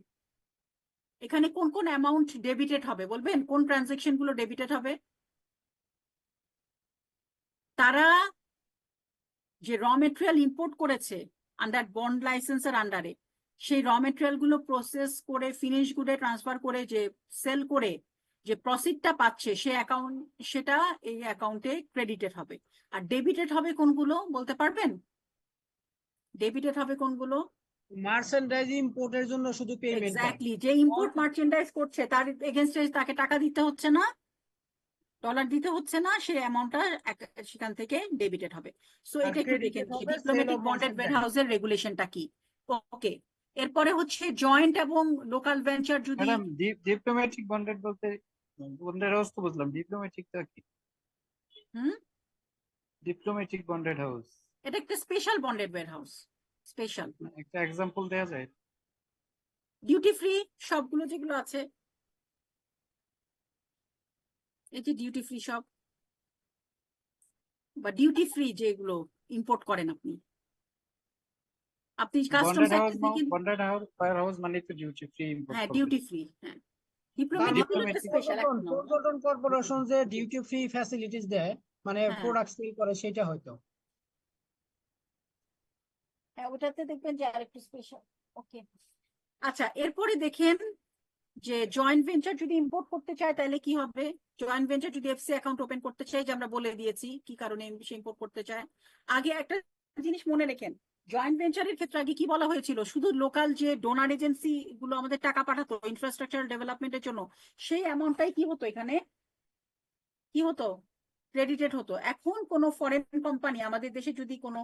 এখানে কোন কোন অ্যামাউন্ট ডেবিটেড হবে, বলবেন কোন ট্রানজেকশন গুলো ডেবিটেড হবে? তারা যে র মেটেরিয়াল ইম্পোর্ট করেছে আন্ডার বন্ড লাইসেন্সের আন্ডারে, সেই র মেটেরিয়াল গুলো প্রসেস করে ফিনিশ গুডে ট্রান্সফার করে যে সেল করে যে প্রসিডটা পাচ্ছে, সে অ্যাকাউন্ট, সেটা এই অ্যাকাউন্টে ক্রেডিটেড হবে। আর ডেবিটেড হবে কোনগুলো বলতে পারবেন? ডেবিটেড হবে কোনগুলো? মার্চেন্ডাইজ ইম্পোর্টের জন্য শুধু পেমেন্ট। এক্স্যাক্টলি, যে ইম্পোর্ট মার্চেন্ডাইজ করছে তার এগেইনস্টে তাকে টাকা দিতে হচ্ছে না, ডলার দিতে হচ্ছে না, সেই অ্যামাউন্টটা সেখান থেকে ডেবিটেড হবে। সো আর এটা একটু দেখে credited হবে diplomatic sale of bonded merchandise। ওয়্যারহাউসের রেগুলেশনটা কি। ওকে, এরপরে হচ্ছে জয়েন্ট এবং লোকাল ভেঞ্চার যদি ম্যাডাম ডিপ্লোম্যাটিক বন্ডেড বলতে বন্ডেড হাউস তো বুঝলাম, ডিপ্লোম্যাটিক টা কি? ডিপ্লোম্যাটিক বন্ডেড হাউস এটা একটা স্পেশাল বন্ডেড ওয়্যারহাউস, স্পেশাল একটা এক্সাম্পল দেওয়া যায়? ডিউটি ফ্রি সবগুলো যেগুলো আছে, এই যে ডিউটি ফ্রি শপ বা ডিউটি ফ্রি যেগুলো ইম্পোর্ট করেন আপনি কাস্টমস বন্ডেড হাউস মানে তো ডিউটি ফ্রি ইম্পোর্ট হ্যাঁ করবে। ডিউটি ফ্রি, হ্যাঁ ডিপ্লোম্যাটিক হলো একটা স্পেশাল পর্যটন কর্পোরেশন যে ডিউটি ফ্রি ফ্যাসিলিটিস দেয়, মানে হ্যাঁ। প্রোডাক্ট সেল করে, সেটা হয়তো। হ্যাঁ, ওটাতে দেখবেন যে আরেকটু স্পেশাল। ওকে, আচ্ছা, এরপরে দেখেন যে জয়েন্ট ভেঞ্চার যদি ইম্পোর্ট করতে চায় তাহলে কি হবে। জয়েন্ট ভেঞ্চার যদি এফসি অ্যাকাউন্ট ওপেন করতে চাই, যে আমরা বলে দিয়েছি কি কারণে সে ইম্পোর্ট করতে চায়। আগে একটা জিনিস মনে রেখেন, জয়েন্ট ভেঞ্চারের ক্ষেত্রে আগে কি বলা হয়েছিল, শুধু লোকাল যে ডোনার এজেন্সি গুলো আমাদের টাকা পাঠাতো ইনফ্রাস্ট্রাকচার ডেভেলপমেন্টের জন্য, সেই অ্যামাউন্টটাই কি হতো, এখানে কি হতো, ক্রেডিটেড হতো। এখন কোনো ফরেন কোম্পানি আমাদের দেশে যদি কোনো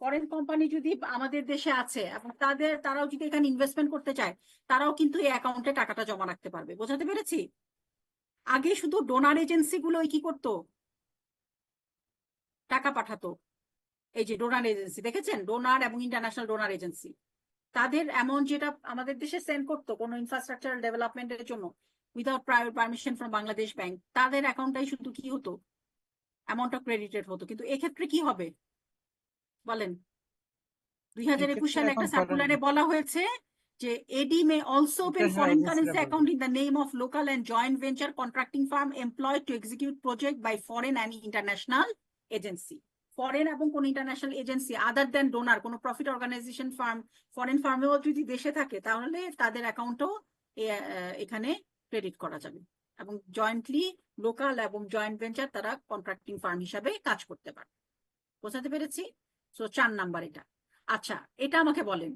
ফরেন কোম্পানি যদি আমাদের দেশে আছে এবং তারাও যদি এখানে ইনভেস্টমেন্ট করতে চায়, তারাও কিন্তু এই অ্যাকাউন্টে টাকাটা জমা রাখতে পারবে। বোঝাতে পেরেছি? আগে শুধু ডোনার এজেন্সি গুলো কি করতো, টাকা পাঠাতো। এই যে ডোনার এজেন্সি দেখেছেন, ডোনার এবং ইন্টারন্যাশনাল ডোনার এজেন্সি, তাদের অ্যামাউন্ট যেটা আমাদের দেশে সেন্ড করতো কোনো ইনফ্রাস্ট্রাকচারাল ডেভেলপমেন্টের জন্য without prior permission from Bangladesh bank, তাদের অ্যাকাউন্টটাই শুধু কি হতো, অ্যামাউন্টটা ক্রেডিটেড হতো। কিন্তু এক্ষেত্রে কি হবে বলেন? 2021 সালে একটা সার্কুলারে বলা হয়েছে যে AD may also open foreign currency account in the name of local and joint venture contracting firm employed to execute project by foreign and international agency. Foreign এবং কোন international agency other than donor, কোন profit organisation firm, foreign ফার্মেও যদি দেশে থাকে, তাহলে তাদের অ্যাকাউন্টও এখানে ক্রেডিট করা যাবে। এবং জয়েন্টলি লোকাল এবং জয়েন্ট ভেঞ্চার তারা কন্ট্রাক্টিং ফার্ম হিসাবে কাজ করতে পারে। বোঝাতে পেরেছি? সো 4 নাম্বার এটা। আচ্ছা, এটা আমাকে বলেন,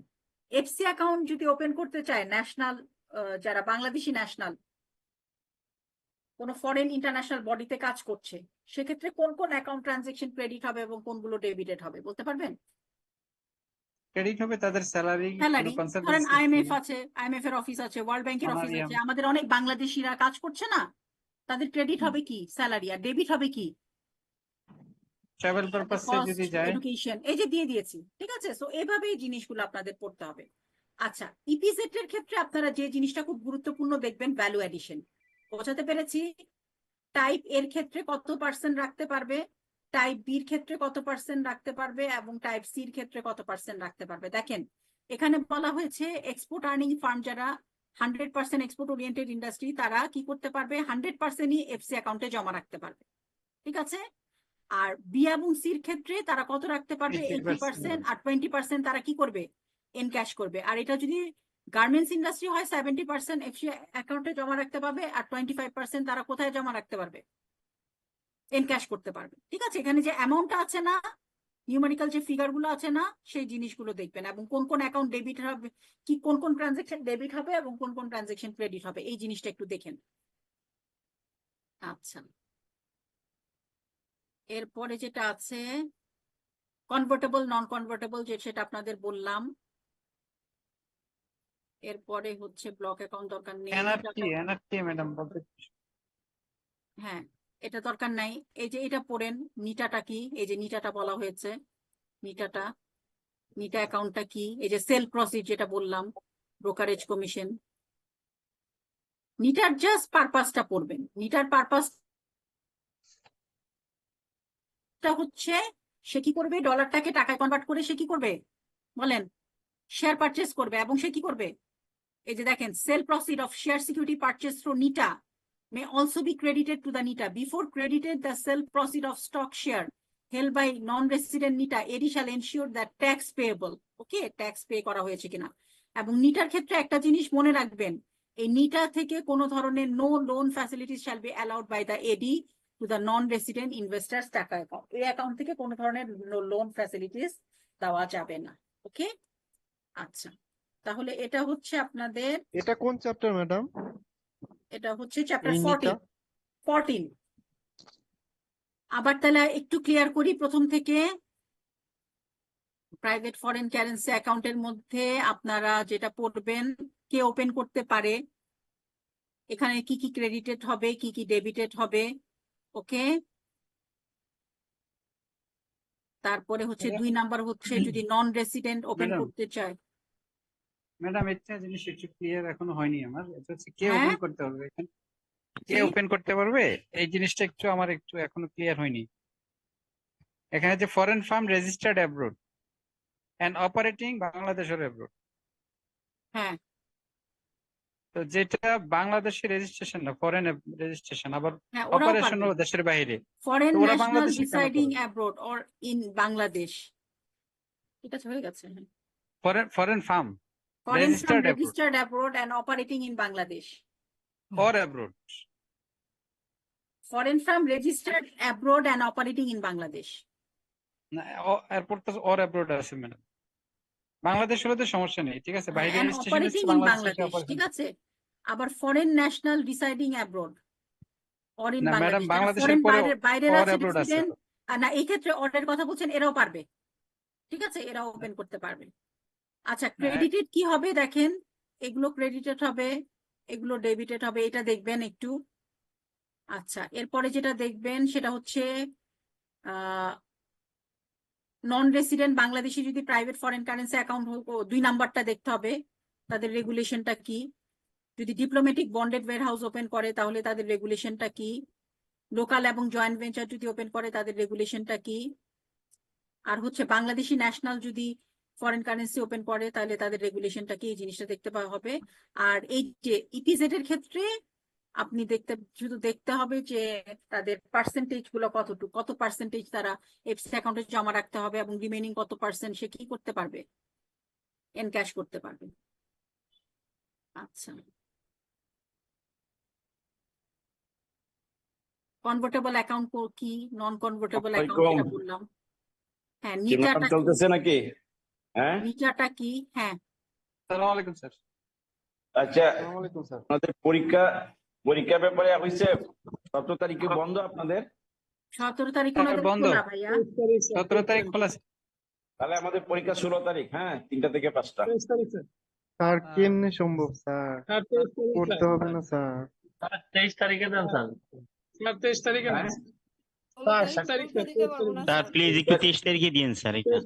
এফসি অ্যাকাউন্ট যদি ওপেন করতে চায় ন্যাশনাল, যারা বাংলাদেশি ন্যাশনাল কোন ফরেন ইন্টারন্যাশনাল বডিতে কাজ করছে, সেক্ষেত্রে কোন কোন অ্যাকাউন্ট ট্রানজেকশন ক্রেডিট হবে এবং কোনগুলো ডেবিটেড হবে বলতে পারবেন? ক্রেডিট হবে তাদের স্যালারি, স্যালারি, ধরেন কনসালটেন্সি আইএমএফ আছে, আইএমএফ এর অফিস আছে, ওয়ার্ল্ড ব্যাংকের অফিস আছে, আমাদের অনেক বাংলাদেশিরা কাজ করছে না, তাদের ক্রেডিট হবে কি, স্যালারি, আর ডেবিট হবে কি, ট্রাভেল পারপাসে যদি যায়, এডুকেশন, এই যে দিয়ে দিয়েছি। ঠিক আছে, সো এভাবে এই জিনিসগুলো আপনাদের পড়তে হবে। আচ্ছা, ইপিজেড এর ক্ষেত্রে আপনারা যে জিনিসটা খুব গুরুত্বপূর্ণ দেখবেন, ভ্যালু অ্যাডিশন। বোঝাতে পেরেছি? টাইপ এর ক্ষেত্রে কত পার্সেন্ট রাখতে পারবে, টাইপ বির ক্ষেত্রে কত পার্সেন্ট রাখতে পারবে, এবং টাইপ সির ক্ষেত্রে কত পার্সেন্ট রাখতে পারবে। দেখেন এখানে বলা হয়েছে এক্সপোর্ট আর্নিং ফার্ম যারা 100% এক্সপোর্ট ওরিয়েন্টেড ইন্ডাস্ট্রি, তারা কি করতে পারবে, 100%ই এফসি অ্যাকাউন্টে জমা রাখতে পারবে। ঠিক আছে? আর বি এবং সির ক্ষেত্রে তারা কত রাখতে পারবে, 80%, আর 20% তারা কি করবে, এনক্যাশ করবে। আর এটা যদি গার্মেন্টস ইন্ডাস্ট্রি হয় 70% এফসি অ্যাকাউন্টে জমা রাখতে পারবে, আর 25% তারা কোথায় জমা রাখতে পারবে, এনক্যাশ করতে পারবে। ঠিক আছে? এখানে যে অ্যামাউন্টটা আছে না, নিউমেরিক্যাল যে ফিগার গুলো আছে না, সেই জিনিসগুলো দেখবেন, এবং কোন কোন অ্যাকাউন্ট ডেবিট হবে, কি কোন কোন ট্রানজেকশন ডেবিট হবে এবং কোন কোন ট্রানজেকশন ক্রেডিট হবে, এই জিনিসটা একটু দেখেন। আচ্ছা, এরপরে যেটা আছে কনভার্টেবল নন কনভার্টেবল, যে সেটা আপনাদের বললাম। এরপরে হচ্ছে ব্লক অ্যাকাউন্ট দরকার নেই, এনআরটি ম্যাডাম বলতে হ্যাঁ এটা দরকার নাই। এই যে এটা পড়েন, নিটাটা কি, এই যে নিটাটা বলা হয়েছে, নিটাটা, নিটা অ্যাকাউন্টটা কি, এই যে সেল প্রসিড যেটা বললাম, ব্রোকারেজ কমিশন। নিটার জাস্ট পারপাসটা পড়বেন। নিটার পারপাসটা হচ্ছে সে কি করবে, ডলারটাকে টাকায় কনভার্ট করে সে কি করবে বলেন, শেয়ার পারচেস করবে। এবং সে কি করবে, এই যে দেখেন, sale proceed of share security purchase through NITA may also be credited to the NITA. Before credited the sale proceed of stock share held by non-resident NITA, AD shall ensure that tax payable. Okay, tax pay করা হয়েছে কিনা। এবং নিটার ক্ষেত্রে একটা জিনিস মনে রাখবেন, এই নিটা থেকে কোনো ধরনের no loan facilities shall be allowed by the AD to the non-resident investors টাকা অ্যাকাউন্ট। এই অ্যাকাউন্ট থেকে কোনো ধরনের লোন ফ্যাসিলিটিস দেওয়া যাবে না। ওকে, আচ্ছা, তাহলে এটা হচ্ছে আপনাদের, এটা কোন চ্যাপ্টার ম্যাডাম? এটা হচ্ছে চ্যাপ্টার এই নিটা? 14। আবার তাহলে একটু ক্লিয়ার করি প্রথম থেকে। প্রাইভেট ফরেন কারেন্সি অ্যাকাউন্টের মধ্যে আপনারা যেটা পড়বেন, কে ওপেন করতে পারে, এখানে কি কি ক্রেডিটেড হবে, কি কি ডেবিটেড হবে। ওকে, তারপরে হচ্ছে 2 নাম্বার হচ্ছে যদি নন রেসিডেন্ট ওপেন ম্যাডাম, করতে চায়। ম্যাডাম একটা জিনিস একটু ক্লিয়ার এখনো হয়নি আমার, এটা হচ্ছে কে হ্যাঁ? ওপেন করতে পারবে এখানে, কে কি? ওপেন করতে পারবে, এই জিনিসটা একটু আমার একটু এখনো ক্লিয়ার হয়নি। এখানে যে foreign firm registered abroad and operating Bangladesh or abroad, হ্যাঁ তো যেটা বাংলাদেশের রেজিস্ট্রেশন না, ফরেন রেজিস্ট্রেশন, আবার হ্যাঁ, ওরাও অপারেশন পারবে। দেশের বাইরে, ফরেন তো ওরা ন্যাশনাল বাংলাদেশে কেন ডিসাইডিং করবে? Abroad or in Bangladesh. ঠিক আছে, হয়ে গেছে। Foreign farm foreign registered abroad registered abroad and operating in Bangladesh. Or abroad, Foreign firm registered abroad and operating in Bangladesh. না এরপর তো অর অ্যাব্রোড আছে ম্যাডাম। বাংলাদেশ হলে তো সমস্যা নেই, ঠিক আছে, বাইরে And রেজিস্ট্রেশন হচ্ছে operating in বাংলাদেশে Bangladesh. ঠিক আছে, আবার foreign national residing abroad or in না ম্যাডাম, Bangladesh. বাংলাদেশের ফরেন পরে বাইরের অর আছে অ্যাব্রোড আছে রেসিডেন্ট, তো। না এই ক্ষেত্রে অর্ডার কথা বলছেন, এরাও পারবে। ঠিক আছে, এরাও ওপেন করতে পারবে। আচ্ছা, ক্রেডিটেড কি হবে দেখেন, এগুলো ক্রেডিটেড হবে, এগুলো ডেবিটেড হবে, এটা দেখবেন একটু। আচ্ছা, এরপরে যেটা দেখবেন সেটা হচ্ছে নন রেসিডেন্ট বাংলাদেশি যদি প্রাইভেট ফরেন কারেন্সি অ্যাকাউন্ট 2 নাম্বারটা দেখতে হবে, তাদের রেগুলেশনটা কি। যদি ডিপ্লোম্যাটিক বন্ডেড ওয়্যারহাউস ওপেন করে তাহলে তাদের রেগুলেশনটা কি। লোকাল এবং জয়েন্ট ভেঞ্চার যদি ওপেন করে তাদের রেগুলেশনটা কি। আর হচ্ছে বাংলাদেশি ন্যাশনাল যদি ফরেন কারেন্সি ওপেন করে তাহলে তাদের রেগুলেশনটা কি, এই জিনিসটা দেখতে পাওয়া হবে। আর এই যে ইপিজেড এর ক্ষেত্রে আপনি শুধু দেখতে হবে যে তাদের পার্সেন্টেজ গুলো কতটুকু, কত পার্সেন্টেজ তারা এফসি অ্যাকাউন্টে জমা রাখতে হবে, এবং রিমেনিং কত পার্সেন্ট সে কি করতে পারবে, এনক্যাশ করতে পারবে। আচ্ছা, কনভার্টেবল অ্যাকাউন্ট কি, নন কনভার্টেবল অ্যাকাউন্ট যেটা বললাম। হ্যাঁ, নিটাটা চলতেছে নাকি? হ্যাঁ, নিটাটা কি। হ্যাঁ, আসসালামু আলাইকুম স্যার। আচ্ছা, আসসালামু আলাইকুম স্যার। আপনাদের পরীক্ষা ব্যাপারে হয়েছে 17 তারিখে বন্ধ আপনাদের? 17 তারিখ স্যার ওনাদের বন্ধ, খোলা ভাইয়া। 17 তারিখ খোলা আছে। তাহলে আমাদের পরীক্ষা 16 তারিখ, হ্যাঁ, 3টা থেকে 5টা। স্যার কেমনে সম্ভব স্যার? করতে হবে না স্যার? 23 তারিখে দেন স্যার। 23 তারিখে হ্যাঁ? স্যার প্লিজ একটু 23 তারিখে দিন স্যার এটা।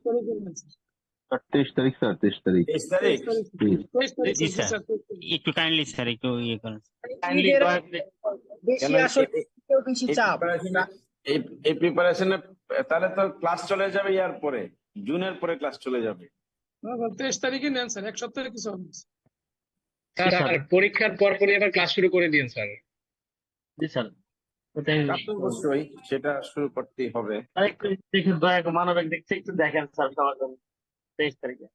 23 তারিখ স্যার, 23 তারিখ। 23 তারিখ জি স্যার, একটু কাইন্ডলি স্যার একটু ইয়ে করুন। কাইন্ডলি বেশি আসলে বেশি চাপ এই প্রিপারেশনে তাহলে তো ক্লাস চলে যাবে ইয়ার পরে, জুনের পরে ক্লাস চলে যাবে। 23 তারিখে নেন স্যার, এক সপ্তাহে কিছু হবে না। স্যার পরীক্ষার পরপরই আবার ক্লাস শুরু করে দিন স্যার। জি স্যার, ওটাই তা তো অবশ্যই সেটা শুরু করতেই হবে। আরেকটু দেখে দয়া করে মানবিক দেখতে একটু দেখেন স্যার সবার জন্য 23 তারিখে।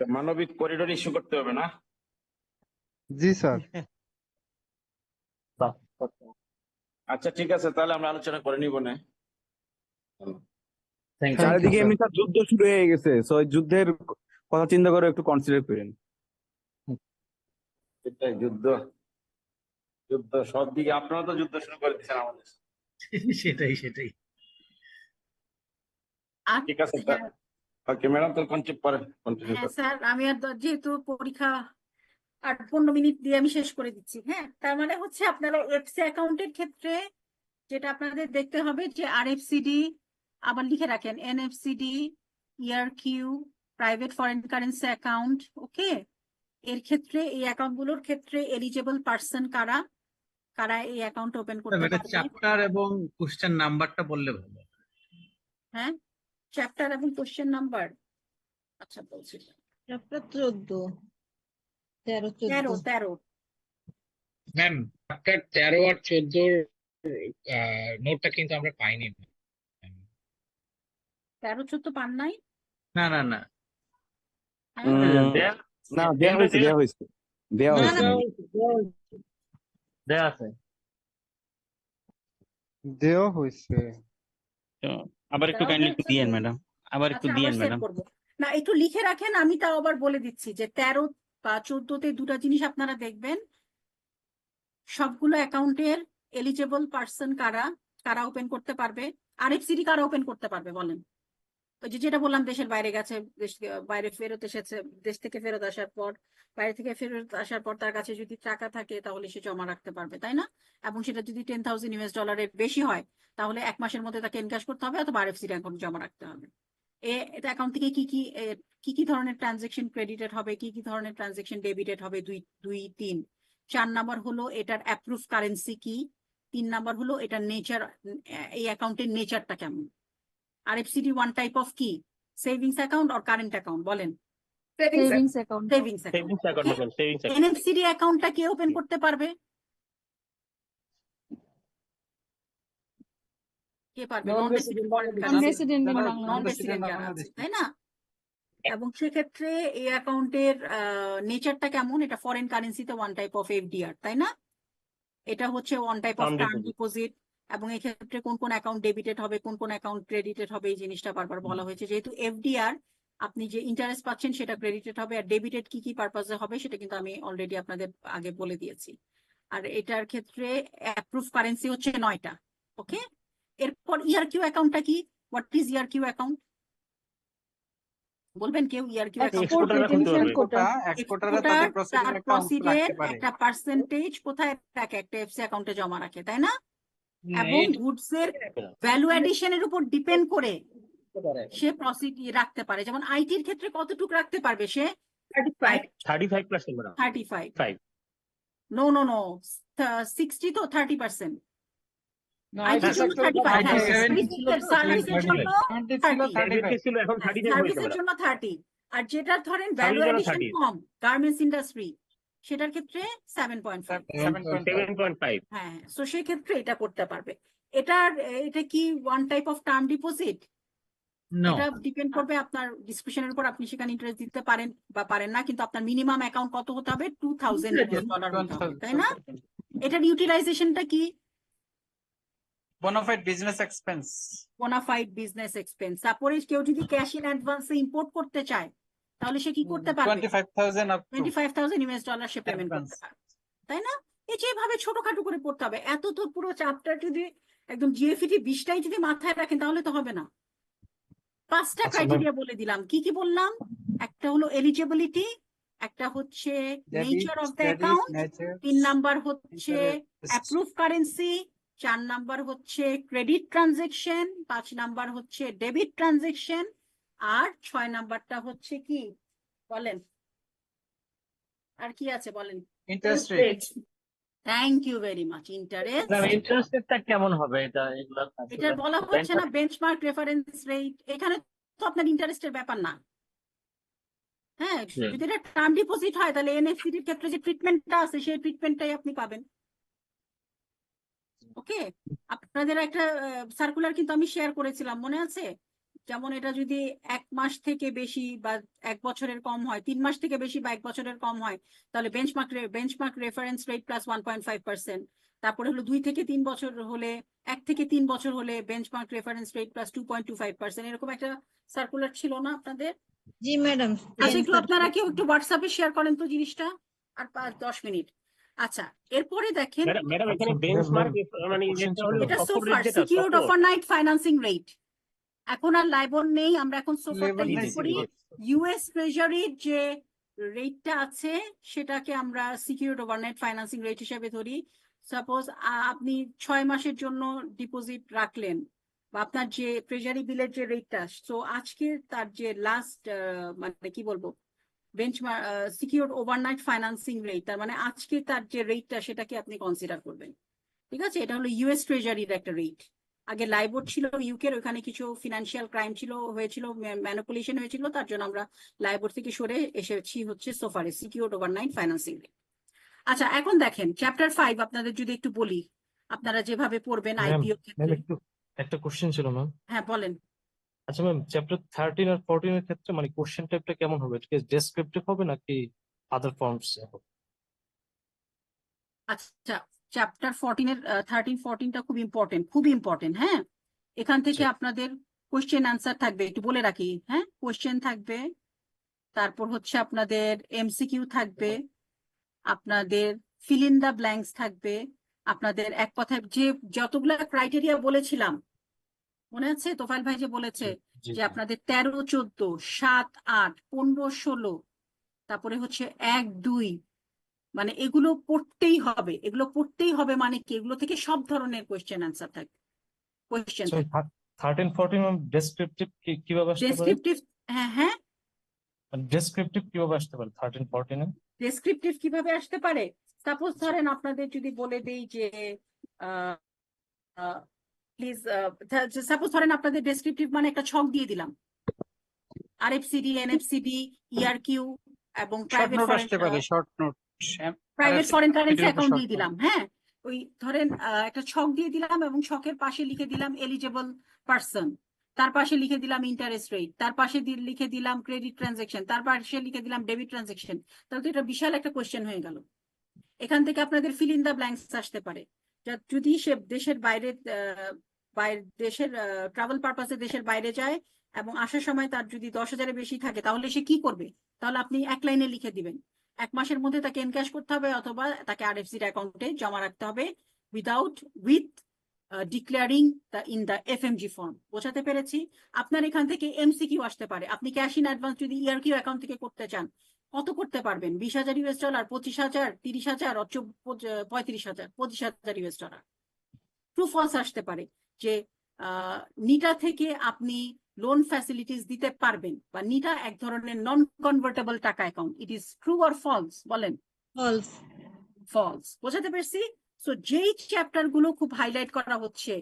তো মানবিক করিডোর ইস্যু করতে হবে না? জি স্যার। আচ্ছা ঠিক আছে, তাহলে আমরা আলোচনা করে নিব না। থ্যাংক ইউ চারিদিকে এমনি স্যার যুদ্ধ শুরু হয়ে গেছে, সো যুদ্ধের কথা চিন্তা করে একটু কনসিডার করেন। এটাই যুদ্ধ, যুদ্ধ সব দিকে, আপনারা তো যুদ্ধ শুরু করে দিচ্ছেন আমাদের। সেটাই আর ঠিক আছে স্যার, ওকে ম্যাডাম, তো কন্টিনিউ করেন। হ্যাঁ স্যার, আমি আর যেহেতু পরীক্ষা আর 15 মিনিট দিয়ে আমি শেষ করে দিচ্ছি। হ্যাঁ, তার মানে হচ্ছে আপনারা এফসি অ্যাকাউন্টের ক্ষেত্রে যেটা আপনাদের দেখতে হবে যে আরএফসিডি, আবার লিখে রাখেন এনএফসিডি, ইআরকিউ, private foreign currency account. Okay, এর ক্ষেত্রে এই অ্যাকাউন্টগুলোর ক্ষেত্রে এলিজিবল পার্সন কারা কারা এই অ্যাকাউন্ট ওপেন করতে পারবে। চ্যাপ্টার এবং কোশ্চেন নাম্বারটা বললে ভালো। হ্যাঁ, চ্যাপ্টার এবং কোশ্চেন নাম্বার। আচ্ছা বলছি, চ্যাপ্টার 14 13 13 ম্যাম চ্যাপ্টার 13 আর 14 নোটটা কিন্তু আমরা পাইনি। 13-14 পান নাই? না হ্যাঁ, না, দেয়া হয়েছে। দেয়া আছে। দেওয়া হয়েছে। তো আবার একটু দেওয়া কাইন্ডলি একটু হয়েছে দিয়েন তো? ম্যাডাম, আবার একটু আচ্ছা, দিয়েন আবার সেভ ম্যাডাম। করবো না, একটু লিখে রাখেন। আমি তাও আবার বলে দিচ্ছি যে 13 বা 14-তে দুটা জিনিস আপনারা দেখবেন। সবগুলো অ্যাকাউন্টের এলিজেবল পার্সন কারা কারা ওপেন করতে পারবে। আরএফসিডি কারা ওপেন করতে পারবে বলেন? ওই যে যেটা বললাম, দেশের বাইরে গেছে, বাইরে ফেরত এসেছে, দেশ থেকে ফেরত আসার পর, বাইরে থেকে ফেরত আসার পর তার কাছে যদি টাকা থাকে তাহলে সে জমা রাখতে পারবে, তাই না? এবং সেটা যদি $10,000 বেশি হয় তাহলে 1 মাসের মধ্যে তাকে এনক্যাশ করতে হবে অথবা আরএফসিডি অ্যাকাউন্ট জমা রাখতে হবে। এটা অ্যাকাউন্ট থেকে কি ধরনের ট্রানজেকশন ক্রেডিটেড হবে, কি ধরনের ট্রানজেকশন ডেবিটেড হবে, 2, 3। 4 নাম্বার হলো এটার অ্যাপ্রুভ কারেন্সি কি। 3 নাম্বার হলো এটার নেচার, এই অ্যাকাউন্টের নেচারটা কেমন। আরএফসিডি ওয়ান টাইপ অফ কি, savings account or current account বলেন? Savings account. Savings savings account. Account, savings account. NFCD অ্যাকাউন্টটা কে ওপেন করতে পারবে? কে পারবে? Non resident foreign non currency, resident in non Bangladesh. Resident যারা আছে, তাই না? এবং সেক্ষেত্রে এই অ্যাকাউন্টের নেচারটা কেমন? এটা ফরেন কারেন্সিতে ওয়ান টাইপ অফ এফডিআর, তাই না? এটা হচ্ছে one type of term deposit. এবং এক্ষেত্রে কোন কোন অ্যাকাউন্ট ডেবিটেড হবে, কোন কোন অ্যাকাউন্ট ক্রেডিটেড হবে, এই জিনিসটা বারবার বলা হয়েছে। যেহেতু এফডিআর, আপনি যে ইন্টারেস্ট পাচ্ছেন সেটা ক্রেডিটেড হবে, আর ডেবিটেড কি পারপাসে হবে সেটা কিন্তু আমি অলরেডি আপনাদের আগে বলে দিয়েছি। আর এটার ক্ষেত্রে অ্যাপ্রুভ কারেন্সি হচ্ছে 9টা। ওকে, এরপর ইআরকিউ অ্যাকাউন্টটা কি? হোয়াট ইজ ইআরকিউ অ্যাকাউন্ট বলবেন কেউ? ইআরকিউ প্রসিডের একটা পার্সেন্টেজ কোথায় রাখে? একটা এফসি অ্যাকাউন্টে জমা রাখে, তাই না? এবং গুডস এর ভ্যালু অ্যাডিশনের উপর ডিপেন্ড করে সে প্রসিড রাখতে পারে। যেমন আইটির ক্ষেত্রে কতটুকু রাখতে পারবে সে? 35%, ম্যাডাম। 35। নো 60 তো 30%। আইটির জন্য 35, সার্ভিসের জন্য 30, আর যেটা ধরেন ভ্যালু অ্যাডিশন কম, গার্মেন্টস ইন্ডাস্ট্রি, সেটার ক্ষেত্রে 7.5। 7.5। হ্যাঁ, সো সেই ক্ষেত্রে এটা করতে পারবে। এটা কি one type of term deposit? এটা ডিপেন্ড করবে আপনার ডিসক্রিপশনের উপর, আপনি সেখানে ইন্টারেস্ট দিতে পারেন বা পারেন না, কিন্তু আপনার মিনিমাম অ্যাকাউন্ট কত হতে হবে? $2,000 হতে হবে, তাই না? এটার ইউটিলাইজেশনটা কি? Bona fide business expense. Bona fide business expense. Suppose কেউ যদি ক্যাশ ইন অ্যাডভান্সে ইম্পোর্ট করতে চায় তাহলে সে কি করতে পারবে? $25,000 সে পেমেন্ট করতে পারবে, তাই না? এই যেভাবে ছোটখাটো করে পড়তে হবে। এত তো পুরো চ্যাপ্টার যদি একদম জিএফইটি 20টাই যদি মাথায় রাখেন তাহলে তো হবে না। 5টা ক্রাইটেরিয়া বলে দিলাম। কি বললাম? একটা হলো এলিজিবিলিটি, একটা হচ্ছে nature of the account, 3 number হচ্ছে অ্যাপ্রুভ কারেন্সি, 4 নাম্বার হচ্ছে ক্রেডিট ট্রানজেকশন, 5 নাম্বার হচ্ছে ডেবিট ট্রানজেকশন, আর 6 নাম্বারটা হচ্ছে কি বলেন, আর কি আছে বলেন? Interest rate. Thank you very much. Interest, interest রেটটা কেমন হবে এটা এগুলা এটা বলা হচ্ছে না বেঞ্চমার্ক রেফারেন্স রেট, এখানে তো আপনার ইন্টারেস্টের ব্যাপার না। হ্যাঁ, যদি এটা টার্ম ডিপোজিট হয় তাহলে এনএফসিডি এর ক্ষেত্রে যে ট্রিটমেন্টটা আছে সেই ট্রিটমেন্টটাই আপনি পাবেন। ওকে, আপনাদের একটা সার্কুলার কিন্তু আমি শেয়ার করেছিলাম, মনে আছে? যেমন এটা যদি 1 মাস থেকে বেশি বা 1 বছরের কম হয়, 3 মাস থেকে বেশি বা 1 বছরের কম হয়, তাহলে বেঞ্চমার্ক রেফারেন্স রেট প্লাস 1.5%। তারপরে হলো 2 থেকে 3 বছর হলে, 1 থেকে 3 বছর হলে বেঞ্চমার্ক রেফারেন্স রেট প্লাস 2.25%। এরকম একটা সার্কুলার ছিল না আপনাদের? জি ম্যাডাম। আচ্ছা, একটু আপনারা কেউ একটু হোয়াটসঅ্যাপে শেয়ার করেন তো জিনিসটা, আর 5-10 মিনিট। আচ্ছা, এরপরে দেখেন, ম্যাডাম এখানে বেঞ্চমার্ক মানে এটা সোফার সিকিউরড ওভারনাইট ফাইন্যান্সিং রেট। এখন আর লাইবর নেই, আমরা এখন সোফারটা ইউজ করি। ইউএস ট্রেজারির যে রেটটা আছে সেটাকে আমরা সিকিউরড ওভারনাইট ফাইন্যান্সিং রেট হিসেবে ধরি। সাপোজ আপনি 6 মাসের জন্য ডিপোজিট রাখলেন, বা আপনার যে ট্রেজারি বিলের যে রেটটা, সো আজকে তার যে লাস্ট মানে কি বলবো benchmark secured overnight financing rate, তার মানে আজকে তার যে রেটটা সেটাকে আপনি কনসিডার করবেন। ঠিক আছে, এটা হলো ইউএস ট্রেজারির একটা রেট। আগে লাইবর ছিল ইউকের, ওখানে কিছু ফিনান্সিয়াল ক্রাইম হয়েছিল, ম্যানিপুলেশন হয়েছিল, তার জন্য আমরা লাইবর থেকে সরে এসেছি হচ্ছে সোফারে সিকিউরড ওভারনাইট ফাইন্যান্সিং রেট। আচ্ছা, এখন দেখেন চ্যাপ্টার 5 আপনাদের যদি একটু বলি, আপনারা যেভাবে পড়বেন আইপিও ক্ষেত্রে। একটা কোশ্চেন ছিল ম্যাম। হ্যাঁ বলেন। আচ্ছা ম্যাম, চ্যাপ্টার 13 আর 14 এর ক্ষেত্রে মানে কোশ্চেন টাইপটা কেমন হবে? এটা কি ডেসক্রিপটিভ হবে নাকি আদার ফর্মস হবে? আচ্ছা, চ্যাপ্টার 13-14টা খুব ইম্পর্টেন্ট। হ্যাঁ, এখান থেকে আপনাদের কোশ্চেন আনসার থাকবে, একটু বলে রাখি। হ্যাঁ, কোশ্চেন থাকবে, তারপর হচ্ছে আপনাদের এমসিকিউ থাকবে, আপনাদের ফিল ইন দা ব্ল্যাঙ্কস থাকবে, আপনাদের এক কথায় যে যতগুলা ক্রাইটেরিয়া বলেছিলাম, মনে আছে তোফাইল ভাই যে বলেছে যে আপনাদের 13, 14, 7, 8, 15, 16, তারপরে হচ্ছে 1, 2, মানে এগুলো পড়তেই হবে মানে কি, এগুলো থেকে সব ধরনের কোয়েশ্চেন আনসার থাকবে। কোয়েশ্চেন 13, 14 ম্যাম ডেসক্রিপটিভ কিভাবে আসতে পারে? ডেসক্রিপটিভ, হ্যাঁ ডেসক্রিপটিভ কিভাবে আসতে পারে 13, 14 এ? ডেসক্রিপটিভ কিভাবে আসতে পারে? সাপোজ ধরেন আপনাদের যদি বলে দেই যে প্লিজ, সাপোজ ধরেন আপনাদের ডেসক্রিপটিভ মানে একটা ছক দিয়ে দিলাম, আরএফসিডি, এনএফসিডি, ইআরকিউ এবং প্রাইভেট ফরেন কারেন্সি অ্যাকাউন্ট দিয়ে দিলাম। হ্যাঁ, ওই ধরেন একটা ছক দিয়ে দিলাম এবং ছকের পাশে লিখে দিলাম এলিজেবল পারসন, তার পাশে লিখে দিলাম ইন্টারেস্ট রেট, তার পাশে লিখে দিলাম ক্রেডিট ট্রানজেকশন, তার পাশে লিখে দিলাম ডেবিট ট্রানজেকশন। তাহলে তো এটা বিশাল একটা কোয়েশ্চেন হয়ে গেল। এখান থেকে আপনাদের ফিল ইন দা ব্ল্যাঙ্কস আসতে পারে। যদি সে দেশের বাইরে দেশের ট্রাভেল পারপাসে দেশের বাইরে যায় এবং আসার সময় তার যদি 10,000-এর বেশি থাকে, তাহলে সে কি করবে? তাহলে আপনি এক লাইনে লিখে দিবেন 1 মাসের মধ্যে তাকে এনক্যাশ করতে হবে অথবা তাকে আরএফসির অ্যাকাউন্টে জমা রাখতে হবে with declaring in the FMG form. বোঝাতে পেরেছি? আপনার এখান থেকে এমসিকিউ আসতে পারে। আপনি ক্যাশ ইন অ্যাডভান্স যদি ইআরকিউ অ্যাকাউন্ট থেকে করতে চান, কত করতে পারবেন? $20,000, $25,000, $30,000, 35,000, $25,000। ট্রু ফলস আসতে পারে যে নিটা থেকে আপনি লোন ফ্যাসিলিটিস দিতে পারবেন, বা নিটা এক ধরনের নন কনভার্টেবল টাকা account. It is true or false? বলেন। ফলস। বোঝাতে পেরেছি? সো যেই চ্যাপ্টার গুলো খুব হাইলাইট করা হচ্ছে,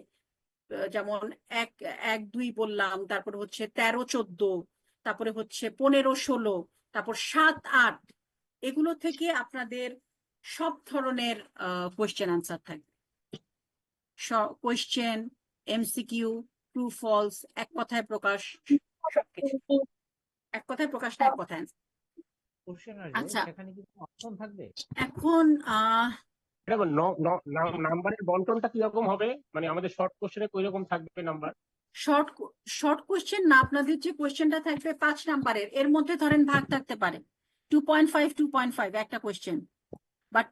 যেমন 1, 2 বললাম, তারপরে হচ্ছে 13, 14, তারপরে হচ্ছে 15, 16, তারপর 7, 8, এগুলো থেকে আপনাদের সব ধরনের কোয়েশ্চেন আনসার থাকবে। কোয়েশ্চেন, এমসিকিউ, ট্রু ফলস, এক কথায় প্রকাশ, সবকিছু এক কথায় প্রকাশ না এক কথায় আনসার। আচ্ছা, এখন নাম্বারের বন্টনটা কিরকম হবে? মানে আমাদের শর্ট কোশ্চেনে কই রকম থাকবে নাম্বার? শর্ট কোয়েশ্চেন না, আপনাদের যে কোয়েশ্চেনটা থাকবে 5 নাম্বারের, এর মধ্যে ধরেন ভাগ থাকতে পারে 2.5, 2.5 একটা কোয়েশ্চেন, বাট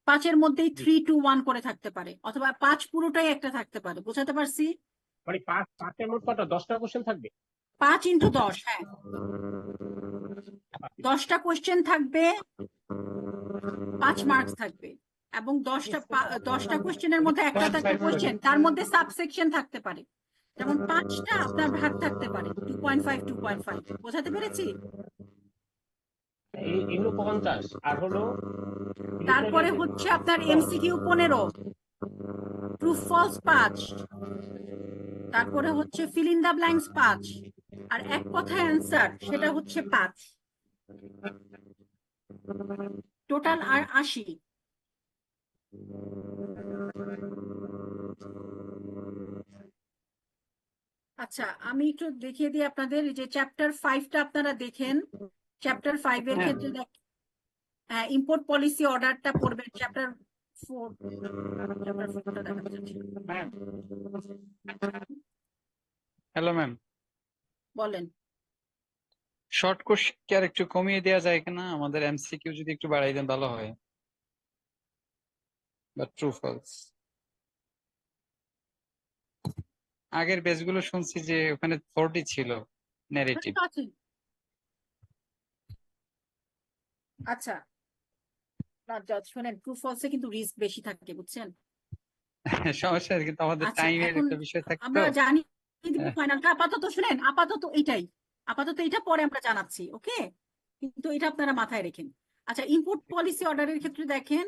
5-এর মধ্যেই 3, 2, 1 করে থাকতে পারে, অথবা 5 পুরোটাই একটা থাকতে পারে। বোঝাতে পারছি? মানে 5-এর মোট কত? 10টা কোশ্চেন থাকবে? 5 into 10, হ্যাঁ 10টা কোয়েশ্চেন থাকবে, 5 মার্কস থাকবে, এবং 10টা কোয়েশ্চেনের মধ্যে একটা থাকবে কোয়েশ্চেন, তার মধ্যে সাবসেকশন থাকতে পারে। যেমন 5টা আপনার ভাগ থাকতে পারে 2.5 2.5 বোঝাতে পেরেছি? এগুলো 50 আর হলো তারপরে হচ্ছে আপনার এমসিকিউ 15, ট্রু ফলস 5, তারপরে হচ্ছে ফিল ইন দা ব্ল্যাঙ্কস 5, আর এক কথায় অ্যান্সার সেটা হচ্ছে 5, টোটাল আর 80। আচ্ছা আমি একটু দেখিয়ে দিই আপনাদের এই যে চ্যাপ্টার 5টা আপনারা দেখেন। চ্যাপ্টার 5 এর হ্যাঁ। ক্ষেত্রে ইম্পোর্ট পলিসি অর্ডারটা পড়বেন। চ্যাপ্টার 4 দেখা যাচ্ছে। হ্যালো ম্যাম, বলেন। শর্ট কোশ্চেন কি আর একটু কমিয়ে দেওয়া যায় কিনা? আমাদের এমসিকিউ যদি একটু বাড়াই দেন ভালো হয়। বা ট্রু ফলস, আগের বেসগুলো শুনছি যে ওখানে 40 ছিল ন্যারেটিভ। আচ্ছা না শোনেন, ট্রু ফলসে কিন্তু রিস্ক বেশি থাকে বুঝছেন। সমস্যা আছে, কিন্তু আমাদের আচ্ছা টাইমের এখন একটা বিষয় থাকে তো। আমরা জানি দিব হ্যাঁ। ফাইনালটা। আপাতত শুনেন, আপাতত এটা পরে আমরা জানাচ্ছি, ওকে? কিন্তু এটা আপনারা মাথায় রেখেন। আচ্ছা ইম্পোর্ট পলিসি অর্ডারের ক্ষেত্রে দেখেন,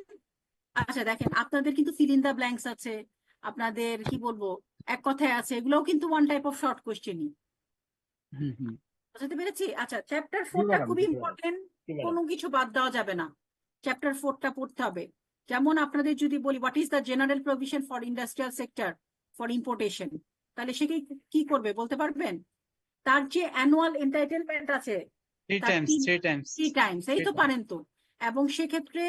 আচ্ছা দেখেন আপনাদের কিন্তু ফিল ইন দা ব্ল্যাঙ্কস আছে, আপনাদের কি বলবো এক কথায় আছে, এগুলোও কিন্তু ওয়ান টাইপ অফ শর্ট কোশ্চেনই। হুম হুম। বুঝতে পেরেছি? আচ্ছা চ্যাপ্টার 4টা খুবই ইম্পর্টেন্ট, কোনো কিছু বাদ দেওয়া যাবে না। চ্যাপ্টার 4টা পড়তে হবে। যেমন আপনাদের যদি বলি what is the general provision for industrial sector for importation, তাহলে সে কি করবে বলতে পারবেন? তার যে অ্যানুয়াল এন্টাইটেলমেন্ট আছে থ্রি তার টাইমস 3 টাইমস, এই তো পারেন তো। এবং সেক্ষেত্রে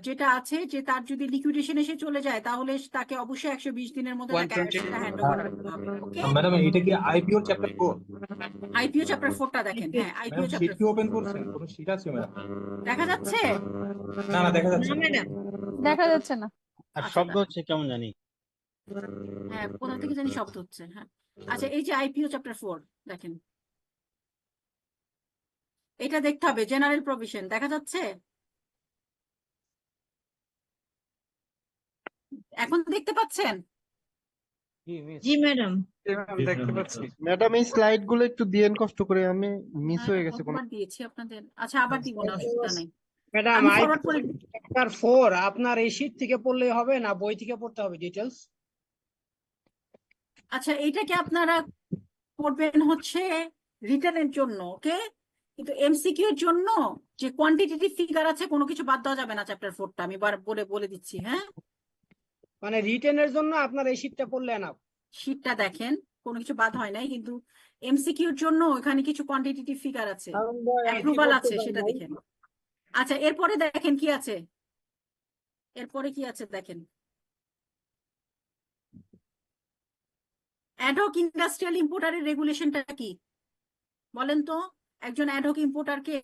যেটা আছে যে তার যদি লিকুইডেশন এসে চলে যায় তাহলে তাকে অবশ্যই 120 দিনের মধ্যে তাকে 120 সেটা হ্যান্ড ওভার করতে হবে, ওকে? ম্যাডাম এটা কি আইপিও চ্যাপ্টার 4? আইপিও চ্যাপ্টার 4টা দেখেন। হ্যাঁ আইপিও ম্যাডাম চ্যাপ্টার শীট কি ওপেন করছেন? কোনো শীট আছে ম্যাডাম? দেখা যাচ্ছে? না না দেখা যাচ্ছে না না। ম্যাডাম, দেখা যাচ্ছে না। আর আচ্ছা, শব্দ হচ্ছে কেমন জানি। হ্যাঁ কোথা থেকে জানি শব্দ হচ্ছে। হ্যাঁ আচ্ছা এই যে আইপিও চ্যাপ্টার 4 দেখেন, এটা দেখতে হবে। জেনারেল প্রভিশন দেখা যাচ্ছে? এখন দেখতে পাচ্ছেন? জি ম্যাডাম। দেখতে পাচ্ছি। ম্যাডাম এই স্লাইড গুলো একটু দিয়েন কষ্ট করে, আমি মিস হ্যাঁ, হয়ে গেছে কোনো। কতবার দিয়েছি আপনাদের। আচ্ছা আবার দিব না, অসুবিধা নেই, ম্যাডাম আমি ফরওয়ার্ড করে চ্যাপ্টার 4 আপনার এই শীট থেকে পড়লেই হবে না বই থেকে পড়তে হবে ডিটেলস? আচ্ছা এইটাকে আপনারা পড়বেন হচ্ছে রিটেনের জন্য, ওকে? কিন্তু এমসিকিউ এর জন্য যে কোয়ান্টিটেটিভ ফিগার আছে কোনো কিছু বাদ দেওয়া যাবে না চ্যাপ্টার 4টা, আমি বলে দিচ্ছি। হ্যাঁ মানে রিটেনের জন্য আপনার এই শীটটা পড়লে না? শীটটা দেখেন, কোনো কিছু বাদ হয় নাই, কিন্তু এমসিকিউ এর জন্য এখানে কিছু কোয়ান্টিটেটিভ ফিগার আছে, অ্যাপ্রুভাল আছে, সেটা দেখেন। আচ্ছা এরপরে দেখেন কি আছে, এরপরে কি আছে দেখেন। অ্যাডহক ইন্ডাস্ট্রিয়াল ইম্পোর্টারের রেগুলেশনটা কি বলেন তো? একজন অ্যাডহক ইম্পোর্টারকে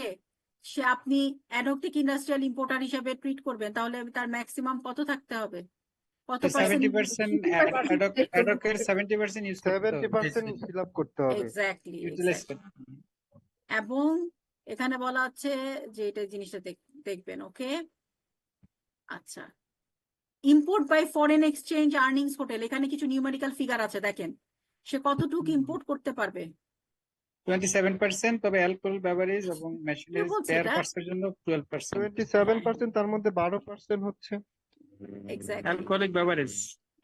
সে আপনি অ্যাডহক থেকে ইন্ডাস্ট্রিয়াল ইম্পোর্টার হিসেবে ট্রিট করবেন, তাহলে তার ম্যাক্সিমাম কত থাকতে হবে? কত 70% অ্যাডকের 70% ইউজ করতে হবে। 70% ফিল আপ করতে হবে। এক্স্যাক্টলি। ইউটিলাইজ এবং এখানে বলা আছে যে এটা জিনিসটা দেখবেন, ওকে? আচ্ছা import by foreign exchange earnings hotel, এখানে কিছু নিউমেরিক্যাল ফিগার আছে, দেখেন সে কতটুকু ইম্পোর্ট করতে পারবে। 27%, তবে অ্যালকোহল বেভারেজ এবং কে মেশিনারি বলছে স্পেয়ার এটা? পার্টসের জন্য 12%। 27%, তার মধ্যে 12% হচ্ছে এক্স্যাক্টলি। অ্যালকোহলিক বেভারেজ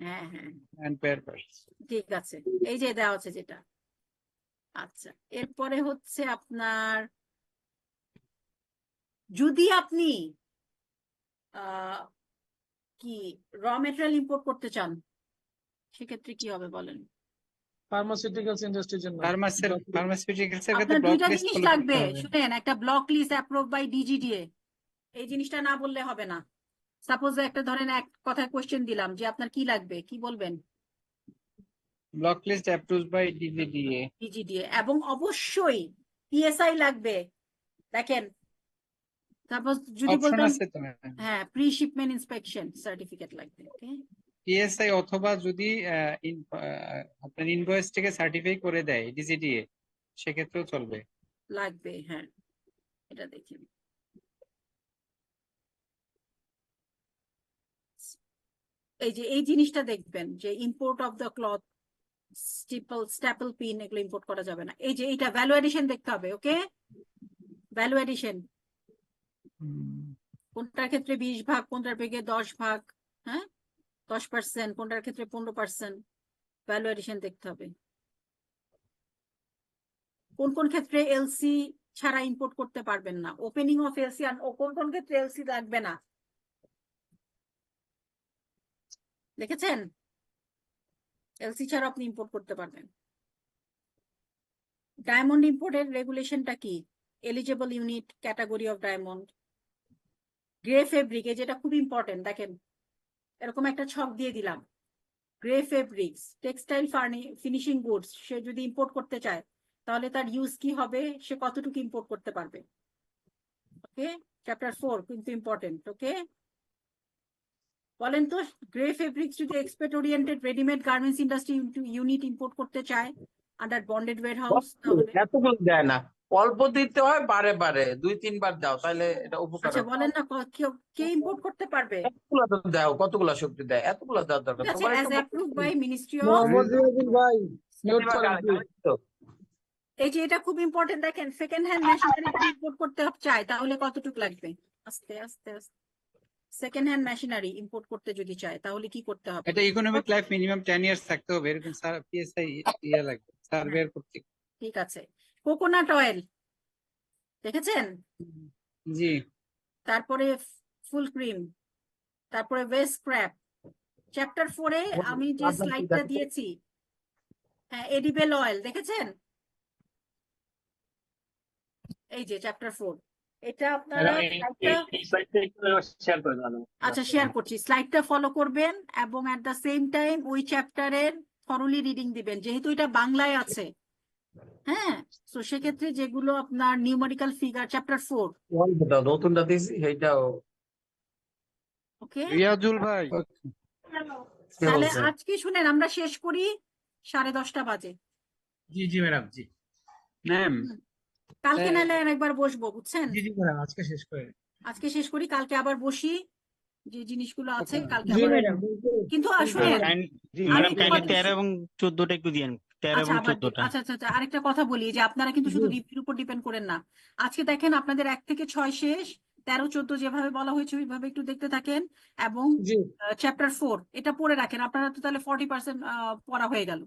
হ্যাঁ হ্যাঁ এন্ড স্পেয়ার পার্টস। ঠিক আছে, এই যে দেওয়া আছে যেটা। আচ্ছা এরপরে হচ্ছে আপনার যদি আপনি কি র মেটেরিয়াল ইম্পোর্ট করতে চান সেক্ষেত্রে কি হবে বলেন? ফার্মাসিউটিক্যালস ইন্ডাস্ট্রির জন্য ফার্মাসিউটিক্যালস এর ক্ষেত্রে আপনার ব্লক দুইটা লিস্ট জিনিস ফলো করতে লাগবে, হবে। শুনেন, একটা block list approve by DGDA, এই জিনিসটা না বললে হবে না। সাপোজ একটা ধরেন এক কথায় কোশ্চেন দিলাম যে আপনার কি লাগবে, কি বলবেন? Block list approved by DGDA. এবং অবশ্যই পিএসআই লাগবে। দেখেন সাপোজ যদি অপশন বলতাম আছে তো ম্যাম, হ্যাঁ প্রি শিপমেন্ট ইন্সপেকশন সার্টিফিকেট লাগবে, ওকে? পিএসআই অথবা যদি আপনার ইনভয়েস থেকে সার্টিফাই করে দেয় ডিজিডিএ সেক্ষেত্রেও চলবে। লাগবে, হ্যাঁ এটা দেখেন। এই যে এই জিনিসটা দেখবেন যে import of the cloth staple pin এগুলো ইম্পোর্ট করা যাবে না। এই যে এটা ভ্যালু এডিশন দেখতে হবে, ওকে? ভ্যালু এডিশন কোনটার ক্ষেত্রে 20 ভাগ, কোনটার থেকে 10 ভাগ, হ্যাঁ 10%, কোনটার ক্ষেত্রে 15%, ভ্যালু এডিশন দেখতে হবে। কোন কোন ক্ষেত্রে এলসি ছাড়া ইম্পোর্ট করতে পারবেন না, ওপেনিং অফ এলসি, ও কোন কোন ক্ষেত্রে এলসি লাগবে না, দেখেছেন? এলসি ছাড়া আপনি ইম্পোর্ট করতে পারবেন। ডায়মন্ড ইম্পোর্টের রেগুলেশনটা কি? Eligible unit, category of diamond, grey fabric, যেটা খুব ইম্পর্টেন্ট। দেখেন এরকম একটা ছক দিয়ে দিলাম, grey fabrics, textile finishing goods, সে যদি ইম্পোর্ট করতে চায় তাহলে তার ইউজ কি হবে, সে কতটুকু ইম্পোর্ট করতে পারবে। ওকে, চ্যাপ্টার 4 কিন্তু ইম্পর্টেন্ট। ওকে, বলেন তো, গ্রে ফেব্রিক্স যদি export oriented readymade garments industry unit import করতে চায় আন্ডার বন্ডেড ওয়্যারহাউস, তাহলে এতগুলো দেয় না, অল্প দিতে হয়, বারে বারে 2-3 বার দাও, তাহলে এটা উপকার আচ্ছা হবে। বলেন না কে ইম্পোর্ট করতে পারবে? এতগুলো তো দাও, কতগুলো শক্তি দেয়, এতগুলো দেওয়ার দরকার ঠিক আছে, তোমার অ্যাজ একটু অ্যাপ্রুভড বাই মিনিস্ট্রি অফ, ভাই এই যে এটা খুব ইম্পর্টেন্ট। দেখেন সেকেন্ড হ্যান্ড মেশিনারি যদি ইম্পোর্ট করতে চায় তাহলে কতটুকু লাগবে? আস্তে আস্তে আস্তে, সেকেন্ড হ্যান্ড মেশিনারি ইম্পোর্ট করতে যদি চায় তাহলে কি করতে হবে? এটা ইকোনমিক লাইফ মিনিমাম 10 ইয়ার্স থাকতে হবে, এরকম পিএসআই ইয়ে লাগবে, সার্ভে করতে। ঠিক আছে, কোকোনাট অয়েল দেখেছেন, জি, তারপরে ফুল ক্রিম, তারপরে ওয়েস্ট স্ক্র্যাপ। চ্যাপ্টার 4-এ আমি যে স্লাইডটা দিয়েছি, হ্যাঁ এডিবল অয়েল দেখেছেন? এই যে চ্যাপ্টার 4, এটা আপনারা আচ্ছা শেয়ার করছি, স্লাইডটা ফলো করবেন এবং এট দ্য সেম টাইম ওই চ্যাপ্টারের থরলি রিডিং দিবেন, যেহেতু এটা বাংলায় আছে। হ্যাঁ, তো সেক্ষেত্রে যেগুলো আপনার নিউমেরিক্যাল ফিগার, চ্যাপ্টার 4। নতুনটা দিছি সেইটাও। ওকে, রিয়াজুল ভাই, তাহলে আজকে শুনেন, আমরা শেষ করি 10:30 বাজে। জি জি ম্যাডাম, জি ম্যাম। কালকে নাহলে একবার বসবো, বুঝছেন? জি জি ম্যাডাম, আজকে শেষ করে আজকে শেষ করি, কালকে আবার বসি, যে জিনিসগুলো আছে কালকে জি আবার। ম্যাডাম, কিন্তু শুনেন, ম্যাডাম কাইন্ডলি 13 এবং 14টা একটু দিয়েন, 13 আচ্ছা এবং আবার 14টা। আচ্ছা আচ্ছা আচ্ছা, আরেকটা কথা বলি, যে আপনারা কিন্তু শুধু রিভিউর উপর ডিপেন্ড করেন না। আজকে দেখেন আপনাদের 1 থেকে 6 শেষ, 13-14 যেভাবে বলা হয়েছে ওইভাবে একটু দেখতে থাকেন, এবং চ্যাপ্টার 4 এটা পড়ে রাখেন। আপনারা তো তাহলে 40% পড়া হয়ে গেল।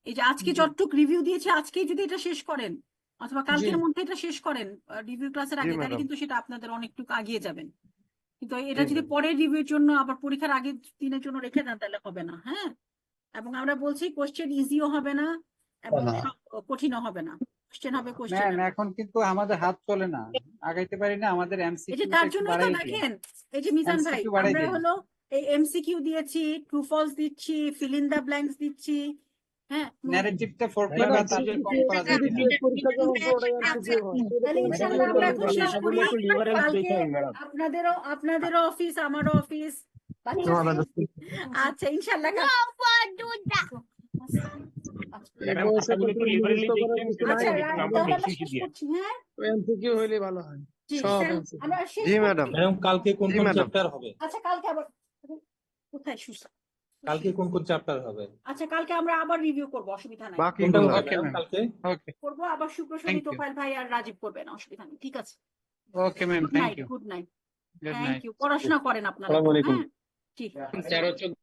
এই যে আজকে যতটুকু রিভিউ দিয়েছে, আজকেই যদি এটা শেষ করেন অথবা কালকের মধ্যে এটা শেষ করেন রিভিউ ক্লাসের আগে, তাহলে কিন্তু সেটা আপনাদের অনেকটুকু আগিয়ে যাবেন। কিন্তু এটা যদি পরের রিভিউর জন্য আবার পরীক্ষার আগের দিনের জন্য রেখে দেন তাহলে হবে না। হ্যাঁ, এবং আমরা বলছি কোশ্চেন ইজিও হবে না এবং কঠিনও হবে না, কোশ্চেন হবে কোশ্চেন। ম্যাম এখন কিন্তু আমাদের হাত চলে না, আগাইতে পারি না, আমাদের এই যে এমসিকিউ তার একটু জন্যই তো বাড়াই দিন। দেখেন, এই যে মিজান ভাই, MCQ বাড়াই আমরা দিন। হলো এই এমসিকিউ দিয়েছি, ট্রু ফলস দিচ্ছি, ফিল ইন দা ব্ল্যাঙ্কস দিচ্ছি। হ্যাঁ, ন্যারেটিভটা 4 বা তার কম করা যায় কিনা? তাহলে ইনশাআল্লাহ আমরা এখন শেষ করি। কালকে আপনাদেরও অফিস, আমারও অফিস, আচ্ছা ইনশাআল্লাহ ম্যাডাম খাতাগুলো একটু লিবারেলি দেখবেন, আচ্ছা আমরা তাহলে আমরা বেশি শেষ দিয়ে। করছি। হ্যাঁ এমসিকিউ হইলে ভালো হয়। জি, সব স্যার, MCQ আমরা শেষ জি করছি। ম্যাডাম। ম্যাডাম, কালকে কোন জি কোন ম্যাডাম। চ্যাপ্টার হবে? আচ্ছা কালকে আবার কোথায় সুসা, কালকে কোন কোন চ্যাপ্টার হবে? আচ্ছা কালকে আমরা আবার রিভিউ করব, অসুবিধা নাই। বাকি কোনটা হবে ওকে ম্যাডাম ম্যাম, কালকে? ওকে করবো আবার শুক্র শনি, থ্যাংক ইউ। তোফায়েল ভাই আর রাজীব করবেন, অসুবিধা নেই। ঠিক আছে, okay ma'am, good thank night, you. Good night, good thank night. You. পড়াশোনা করেন আপনারা, আসসালামু আলাইকুম। হ্যাঁ ঠিক আছে। 13-14